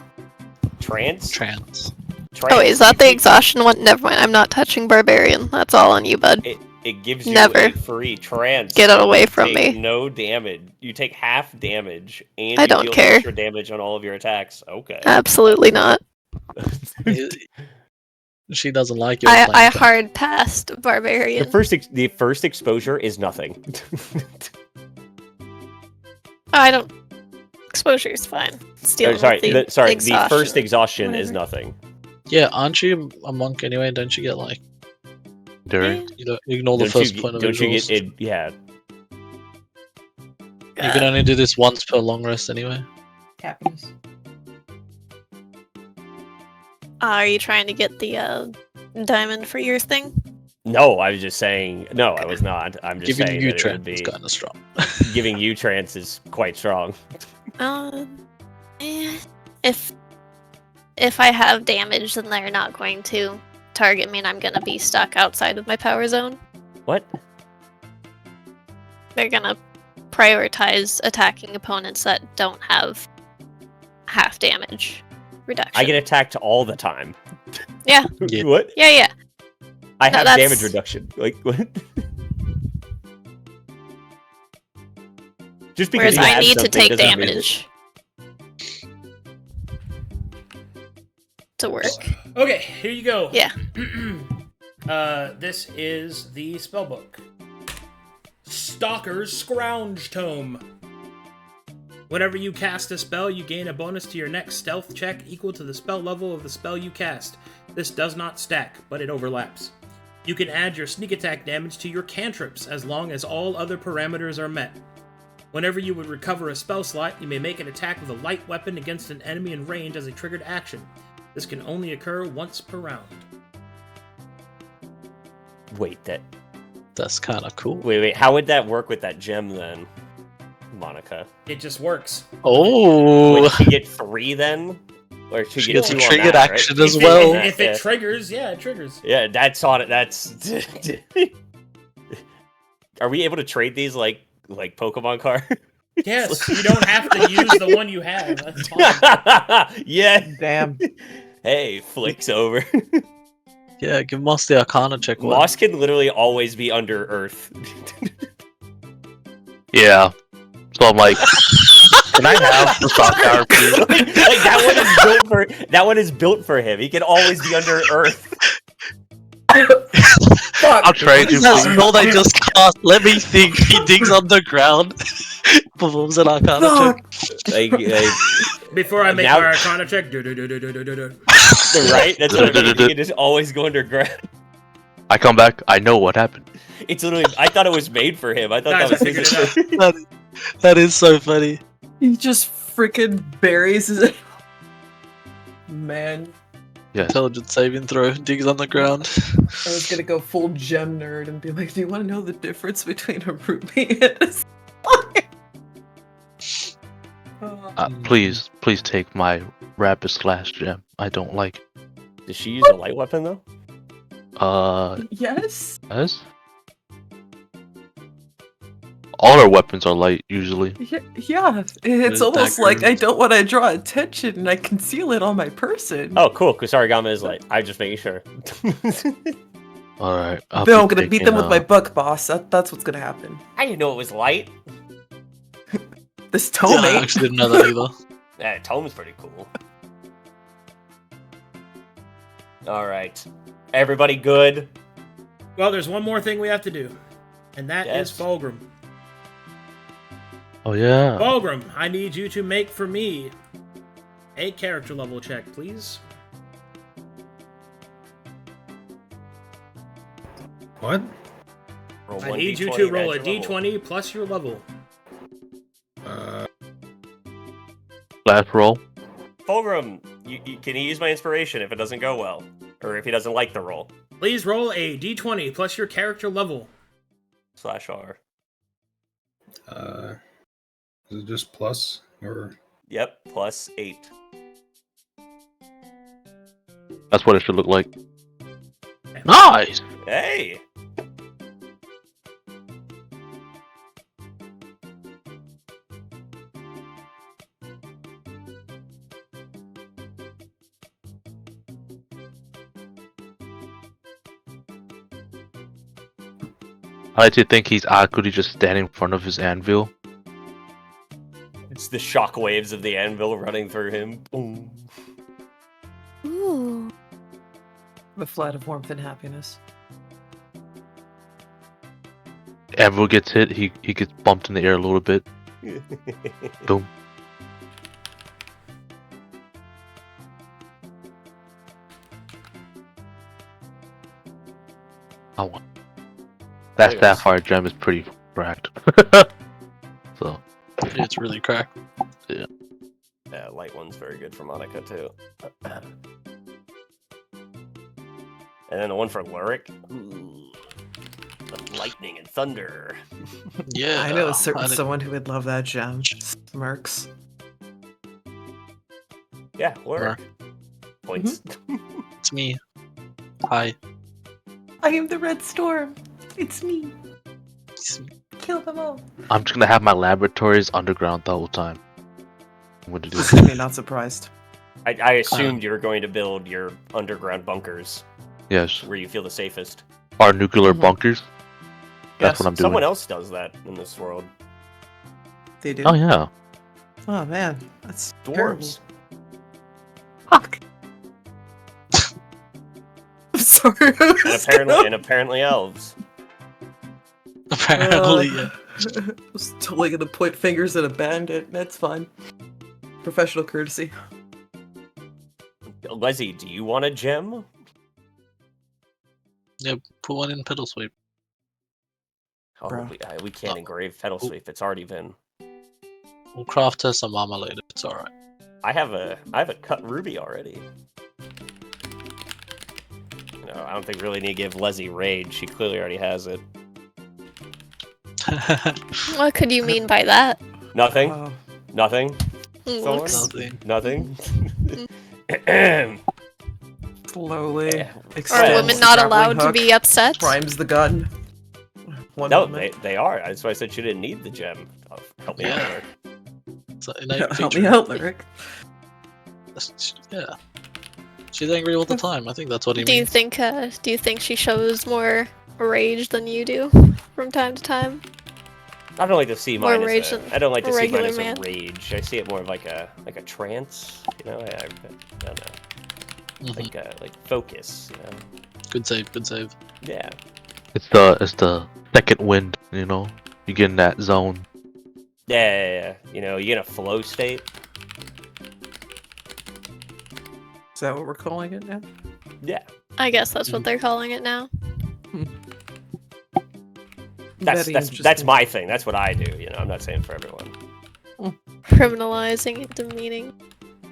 Trans? Trans. Trans. Oh, wait, is that the exhaustion one? Never mind. I'm not touching barbarian. That's all on you, bud. It gives you Never. a free trans. Get it away You from take me. No damage. You take half damage, and I you don't deal care. extra damage on all of your attacks. Okay. Absolutely not. She doesn't like your I plan. hard passed barbarian. The first exposure is nothing. I don't. Exposure is fine. Stealing the exhaustion. first exhaustion is Whatever. nothing. Yeah, aren't you a monk anyway? Don't you get like During you don't ignore the Don't first you, point of don't you exhaust? get it? Yeah. You can only do this once per long rest anyway. happiness. Are you trying to get the diamond for your thing? No, I was just saying. No, I was not. I'm just Giving saying you that it would trans is be kind of strong. giving you trance is quite strong. If I have damage, then they're not going to target me, and I'm gonna be stuck outside of my power zone. What? They're gonna prioritize attacking opponents that don't have half damage reduction. I get attacked all the time. Yeah. Yeah. What? Yeah. I No, have that's- damage reduction. Like what? Just because Whereas you I have need to something take doesn't mean damage to work. Okay, here you go. Yeah. This is the spellbook. Stalker's Scrounge Tome. Whenever you cast a spell, you gain a bonus to your next stealth check equal to the spell level of the spell you cast. This does not stack, but it overlaps. You can add your sneak attack damage to your cantrips as long as all other parameters are met. Whenever you would recover a spell slot, you may make an attack with a light weapon against an enemy in range as a triggered action. This can only occur once per round. Wait, That's kind of cool. wait. How would that work with that gem then, Monica? It just works. Oh, Would she get 3 then, or she she get gets a 2 on triggered that, action right? as If well. If it triggers, yeah, it triggers. Yeah, that's on it. That's. Are we able to trade these like Pokemon cards? Yes, you don't have to use the one you have. That's fine. Yeah. Damn. Hey, flicks over. Yeah, give Moss the Arcana check. One. Moss can literally always be under Earth. Yeah. So I'm like, Can I have the sock tower, please? Like that one is built for him. He can always be under earth. I'll trade you, That's please. roll I just cast. Let me think. He digs underground. Performs an Arcana check. Like, Before I make Now- my Arcana check, right? That's what I mean. He can just always go underground. I come back. I know what happened. It's literally. I thought it was made for him. I thought Guys, that I was figured his. it out. That is so funny. He just freaking buries his. Man, Yes. Intelligence saving throw. Digs underground. I was gonna go full gem nerd and be like, do you want to know the difference between a ruby and a sapphire? Please take my rapid slash gem. I don't like it. Does she use a light weapon though? Yes. Yes? All our weapons are light, usually. Yeah. It's There's almost like I daggers. don't want to draw attention and I conceal it on my person. Oh, cool. Kusarigama is light. I'm just making sure. Alright. Bill, I'm gonna beat them with my book, boss. That's what's gonna happen. I didn't know it was light. This tome I ain't. actually didn't know that either. Yeah, Tome's pretty cool. Alright. Everybody good? Well, there's one more thing we have to do, and that is Yes. Fulgrim. Oh, yeah. Fulgrim, I need you to make for me a character level check, please. What? Roll I one need you D20 to and roll a add your level. d20 plus your level. Last roll. Fulgrim, can he use my inspiration if it doesn't go well? Or if he doesn't like the roll? Please roll a d20 plus your character level. /R. Is it just plus or? Yep, +8. That's what it should look like. Nice! Hey! I like to think he's Akudi just standing in front of his anvil. It's the shockwaves of the anvil running through him. Boom. Ooh. The flight of warmth and happiness. Anvil gets hit, he gets bumped in the air a little bit. Boom. Oh, that There it is. sapphire gem is pretty cracked. So, It's really cracked. Yeah, light one's very good for Monica too. And then the one for Luric. Ooh. The lightning and thunder. Yeah. I know a certain I didn't- someone who would love that gem. Smirks. Yeah, Luric. Points. It's me. Hi. I am the Red Storm. It's me. It's me. Kill them all. I'm just gonna have my laboratories underground the whole time. I'm gonna do This it. is me not surprised. I assumed you were going to build your underground bunkers Yes. where you feel the safest. Our nuclear Mhm. bunkers. That's Yes, what I'm doing. Someone else does that in this world. They do. Oh yeah. Oh man, that's terrible. Dwarves. Fuck. I'm sorry. And apparently elves. Apparently, yeah. I was totally gonna point fingers at a bandit. That's fine. Professional courtesy. Leslie, do you want a gem? Yeah, put one in pedal sweep. Oh, Bro. we can't engrave pedal sweep. It's already been. We'll craft her some armor later. It's alright. I have a cut ruby already. No, I don't think we really need to give Leslie raid. She clearly already has it. What could you mean by that? Nothing. Oh, Nothing. Mm, Thorne? Nothing. Nothing. slowly. Yeah. Are extends women the not grappling allowed to hook, be upset? Primes the gun. One No, moment. they are. That's why I said she didn't need the gem. Oh, help me out Yeah. there. It's an innate Help feature. me out, Lyric. Yeah. She's angry all the time. I think that's what he Do you means. think she shows more rage than you do from time to time? I don't like to see Or mine rage as I don't like to see mine regular as man. a rage. I see it more of like a trance. You know, I don't know. Like focus. You know. Good save. Good save. Yeah. It's the second wind. You know, you get in that zone. Yeah. You know, you get a flow state. Is that what we're calling it now? Yeah. I guess that's what they're calling it now. That's Very that's interesting. my thing. That's what I do. You know, I'm not saying for everyone. Criminalizing demeaning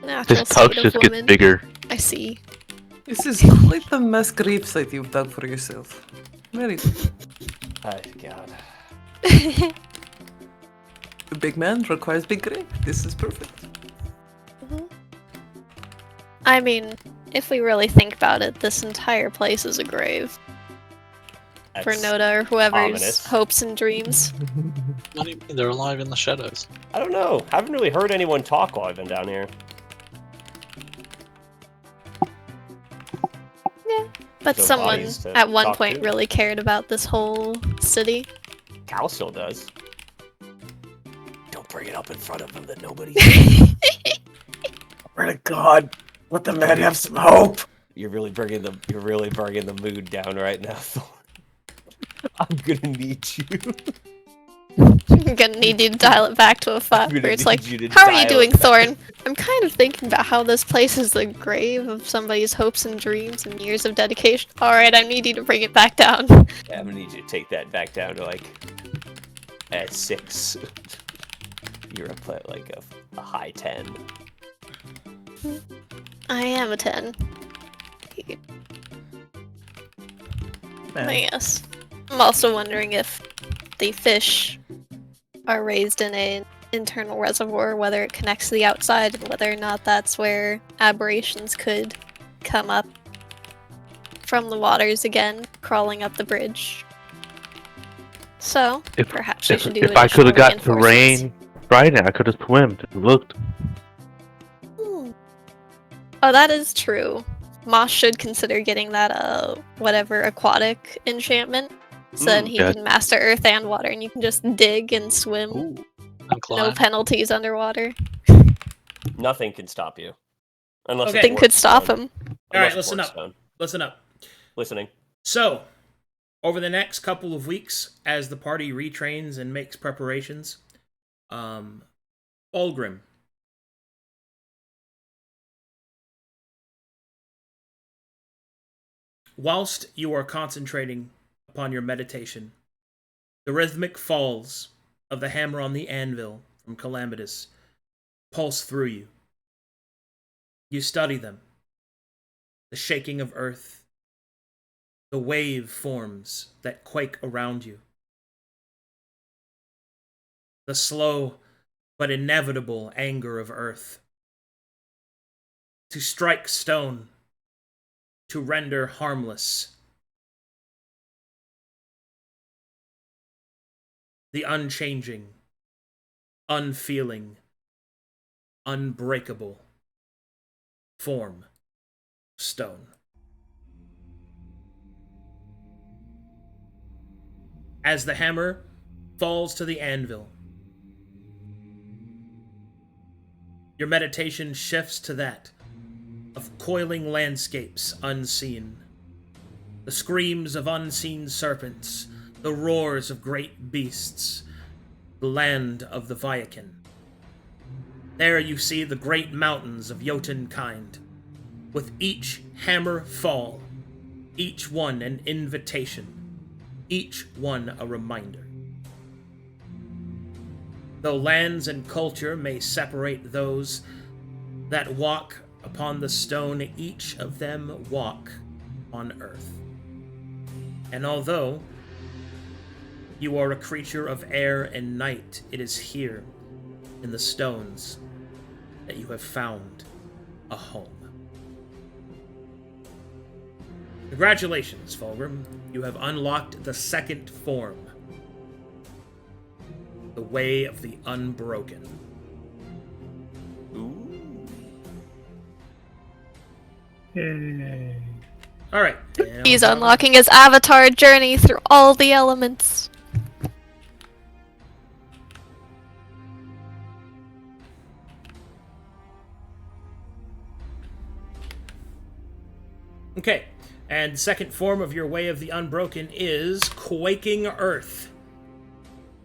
natural This tub state of just gets women. bigger. I see. This is quite the mass grave site you've dug for yourself. Very good. Oh God. A big man requires big grave. This is perfect. I mean, if we really think about it, this entire place is a grave for That's Noda or whoever's ominous. hopes and dreams. What do you mean they're alive in the shadows? I don't know. Haven't really heard anyone talk while I've been down here. But So someone bodies to at one talk point to? really cared about this whole city. Cal still does. Don't bring it up in front of him that nobody. Pray to God, let the man have some hope. You're really bringing the mood down right now, Thorne. I'm gonna need you. I'm gonna need you to dial it back to a 5 gonna where it's need like, you to how are you dial doing, it back." Thorne? I'm kind of thinking about how this place is the grave of somebody's hopes and dreams and years of dedication. Alright, I need you to bring it back down. Yeah, I'm gonna need you to take that back down to like at 6. You're up at like a high 10. I am a 10. Yes. I'm also wondering if the fish are raised in an internal reservoir, whether it connects to the outside, and whether or not that's where aberrations could come up from the waters again, crawling up the bridge. So, perhaps we should do If I could have got additional terrain right now, I could have swimmed and looked. reinforcements. Oh, that is true. Moss should consider getting that, whatever, aquatic enchantment. So then he yeah. can master earth and water, and you can just dig and swim. Ooh. And No climb. penalties underwater. Nothing can stop you. Unless Okay. it's Nothing could stop Warpstone. him. Alright, Unless listen up. Warpstone. Listen up. Listening. So, over the next couple of weeks, as the party retrains and makes preparations, Fulgrim. Whilst you are concentrating upon your meditation, the rhythmic falls of the hammer on the anvil from Calamitous pulse through you. You study them. The shaking of earth, the wave forms that quake around you, the slow but inevitable anger of earth. To strike stone, to render harmless. The unchanging, unfeeling, unbreakable form of stone. As the hammer falls to the anvil, your meditation shifts to that of coiling landscapes unseen, the screams of unseen serpents, the roars of great beasts, the land of the Viakin. There you see the great mountains of Jotunkind, with each hammer fall, each one an invitation, each one a reminder. Though lands and culture may separate those that walk upon the stone, each of them walk on earth. And although you are a creature of air and night, it is here, in the stones, that you have found a home. Congratulations, Fulgrim. You have unlocked the second form. The way of the unbroken. Yay. Alright. He's unlocking his avatar journey through all the elements. Okay, and the second form of your Way of the Unbroken is Quaking Earth.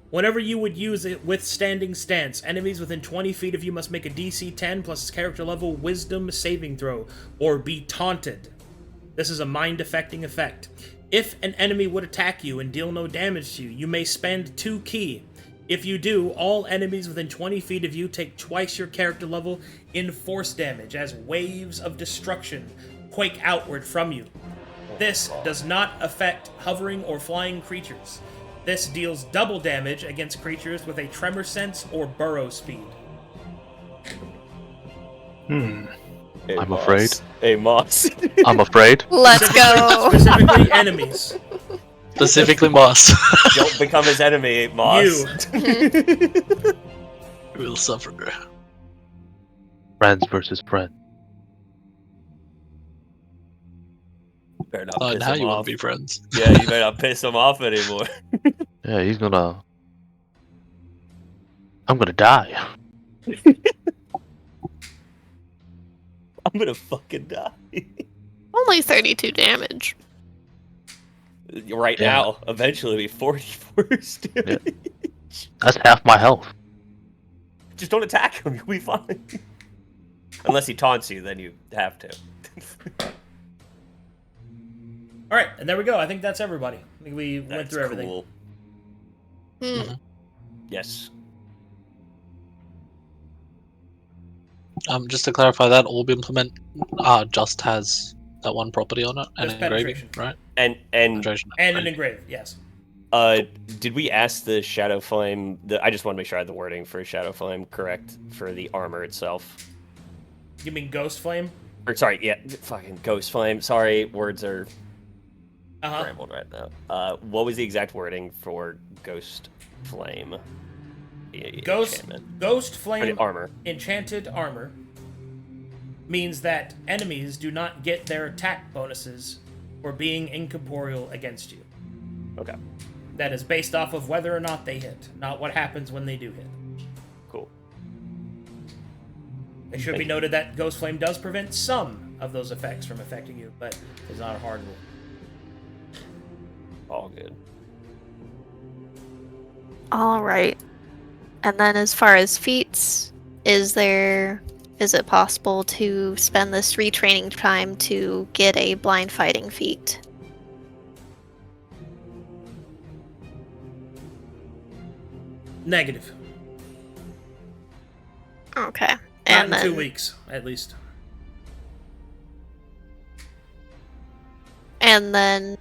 Whenever you would use a withstanding stance, enemies within 20 feet of you must make a DC 10 plus character level Wisdom saving throw, or be taunted. This is a mind-affecting effect. If an enemy would attack you and deal no damage to you, you may spend 2 ki. If you do, all enemies within 20 feet of you take twice your character level in force damage as waves of destruction quake outward from you. This does not affect hovering or flying creatures. This deals double damage against creatures with a tremor sense or burrow speed. Hey, I'm Moss. afraid. Hey, Moss. I'm afraid. Let's go. Specifically enemies. Specifically Moss. Don't become his enemy, Moss. You. Will suffer. Friends versus friends. Better not Oh, piss now him you want off. to be friends. Yeah, you better not piss him off anymore. Yeah, he's gonna. I'm gonna die. I'm gonna fucking die. Only 32 damage. Right Yeah. now, eventually be 44 damage. That's half my health. Just don't attack him, you'll be fine. Unless he taunts you, then you have to. Alright, and there we go. I think that's everybody. I think we went That's through everything. cool. Yes. Just to clarify, that orb implement just has that one property on it, and Just engraving, penetration. right? And Penetration. And an Right. engrave, yes. did we ask the Shadow Flame? I just want to make sure I had the wording for Shadow Flame correct for the armor itself. You mean Ghost Flame? Or sorry, yeah, fucking Ghost Flame. Sorry, words are Uh-huh. scrambled right now. What was the exact wording for Ghost Flame? Ghost Or Flame the armor. Enchanted Armor means that enemies do not get their attack bonuses for being incorporeal against you. Okay, That is based off of whether or not they hit, not what happens when they do hit. cool. It should be noted that Ghost Flame does prevent some of those effects from affecting you, but it's not a hard rule. All good. All right. And then as far as feats, is it possible to spend this retraining time to get a blind fighting feat? Negative. Okay. Not And in then 2 weeks, at least. And then,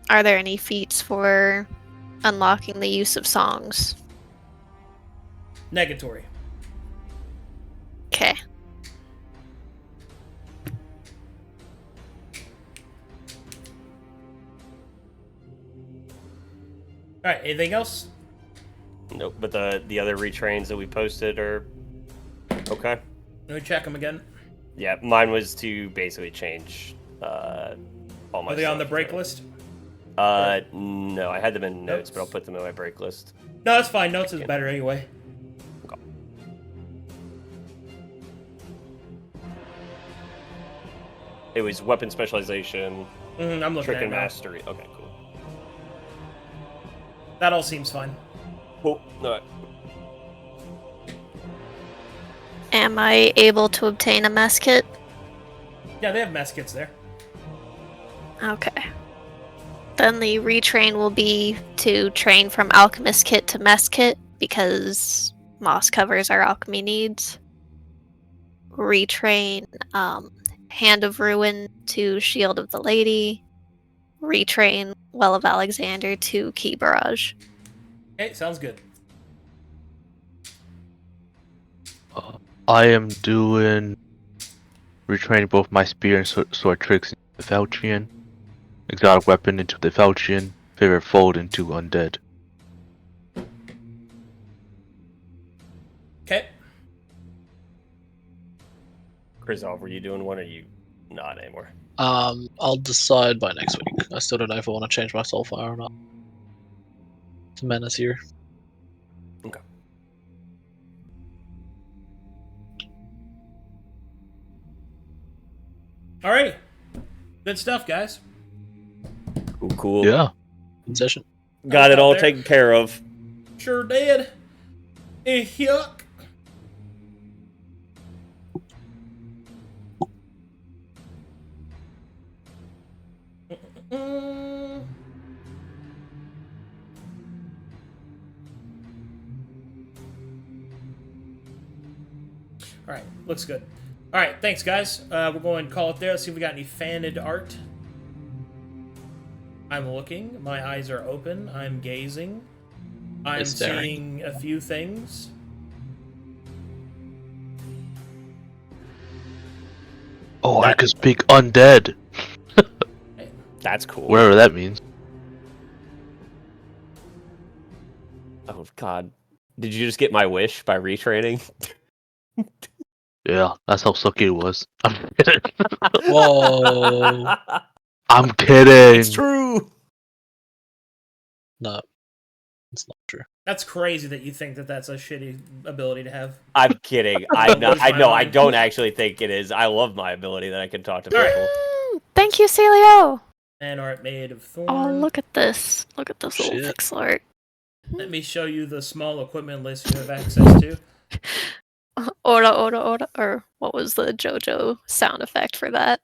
are there any feats for unlocking the use of songs? Negatory. Okay. Alright, anything else? Nope, but the other retrains that we posted are okay. Let me check them again. Yeah, mine was to basically change all my Are they on the stuff break to- list? No, I had them in notes, but I'll Notes. put them in my break list. No, that's fine. Notes is better anyway. It was weapon specialization, I'm looking trick at it and now. mastery. Okay, cool. That all seems fine. Cool. Alright. Am I able to obtain a mess kit? Yeah, they have mess kits there. Okay. Then the retrain will be to train from alchemist kit to mess kit because Moss covers our alchemy needs. Retrain Hand of Ruin to Shield of the Lady. Retrain Well of Alexander to Key Barrage. Okay, sounds good. I am doing retraining both my spear and sword tricks into the Falchion, exotic weapon into the Falchion, favorite fold into undead. Okay. Crizov, were you doing one or you not anymore? I'll decide by next week. I still don't know if I want to change my Soulfire or not. It's a menace here. Okay. Alrighty. Good stuff, guys. Cool. Yeah. Good session. Got it all There. taken care of. Sure did. Yuck. Alright, looks good. Alright, thanks guys. We're going to call it there. Let's see if we got any faned art. I'm looking. My eyes are open. I'm gazing. I'm Staring. seeing a few things. Oh, I can speak undead. That's cool. Whatever that means. Oh god. Did you just get my wish by retraining? Yeah, that's how sucky it was. I'm kidding. Whoa. I'm kidding. It's true. No, it's not true. That's crazy that you think that that's a shitty ability to have. I'm kidding. I'm not, Lose I my know. I mind. don't actually think it is. I love my ability that I can talk to people. Alright. Thank you, Celio. And art made of Thorne. Oh, look at this. Look at this little Shit. pixel art. Let me show you the small equipment list you have access to. Ora, ora, ora. Or what was the JoJo sound effect for that?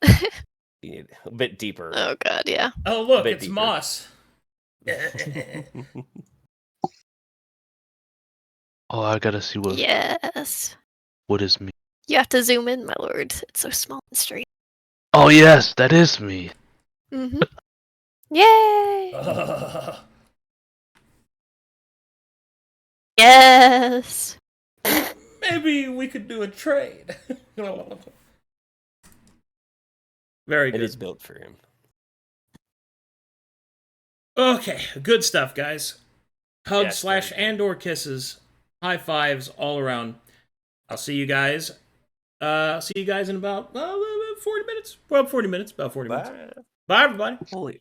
A bit deeper. Oh, God, yeah. Oh, look, bit it's deeper. moss. Oh, I gotta see Yes. what is me. You have to zoom in, my lord. It's so small and straight. Oh yes, that is me. Mm-hmm. Yay! Yes! Maybe we could do a trade. Very It good. is built for him. Okay, good stuff, guys. Hugs Yes, slash very good. and/or kisses, high fives all around. I'll see you guys. See you guys in about 40 minutes. Well, 40 minutes. About 40 minutes. Bye, everybody. Holy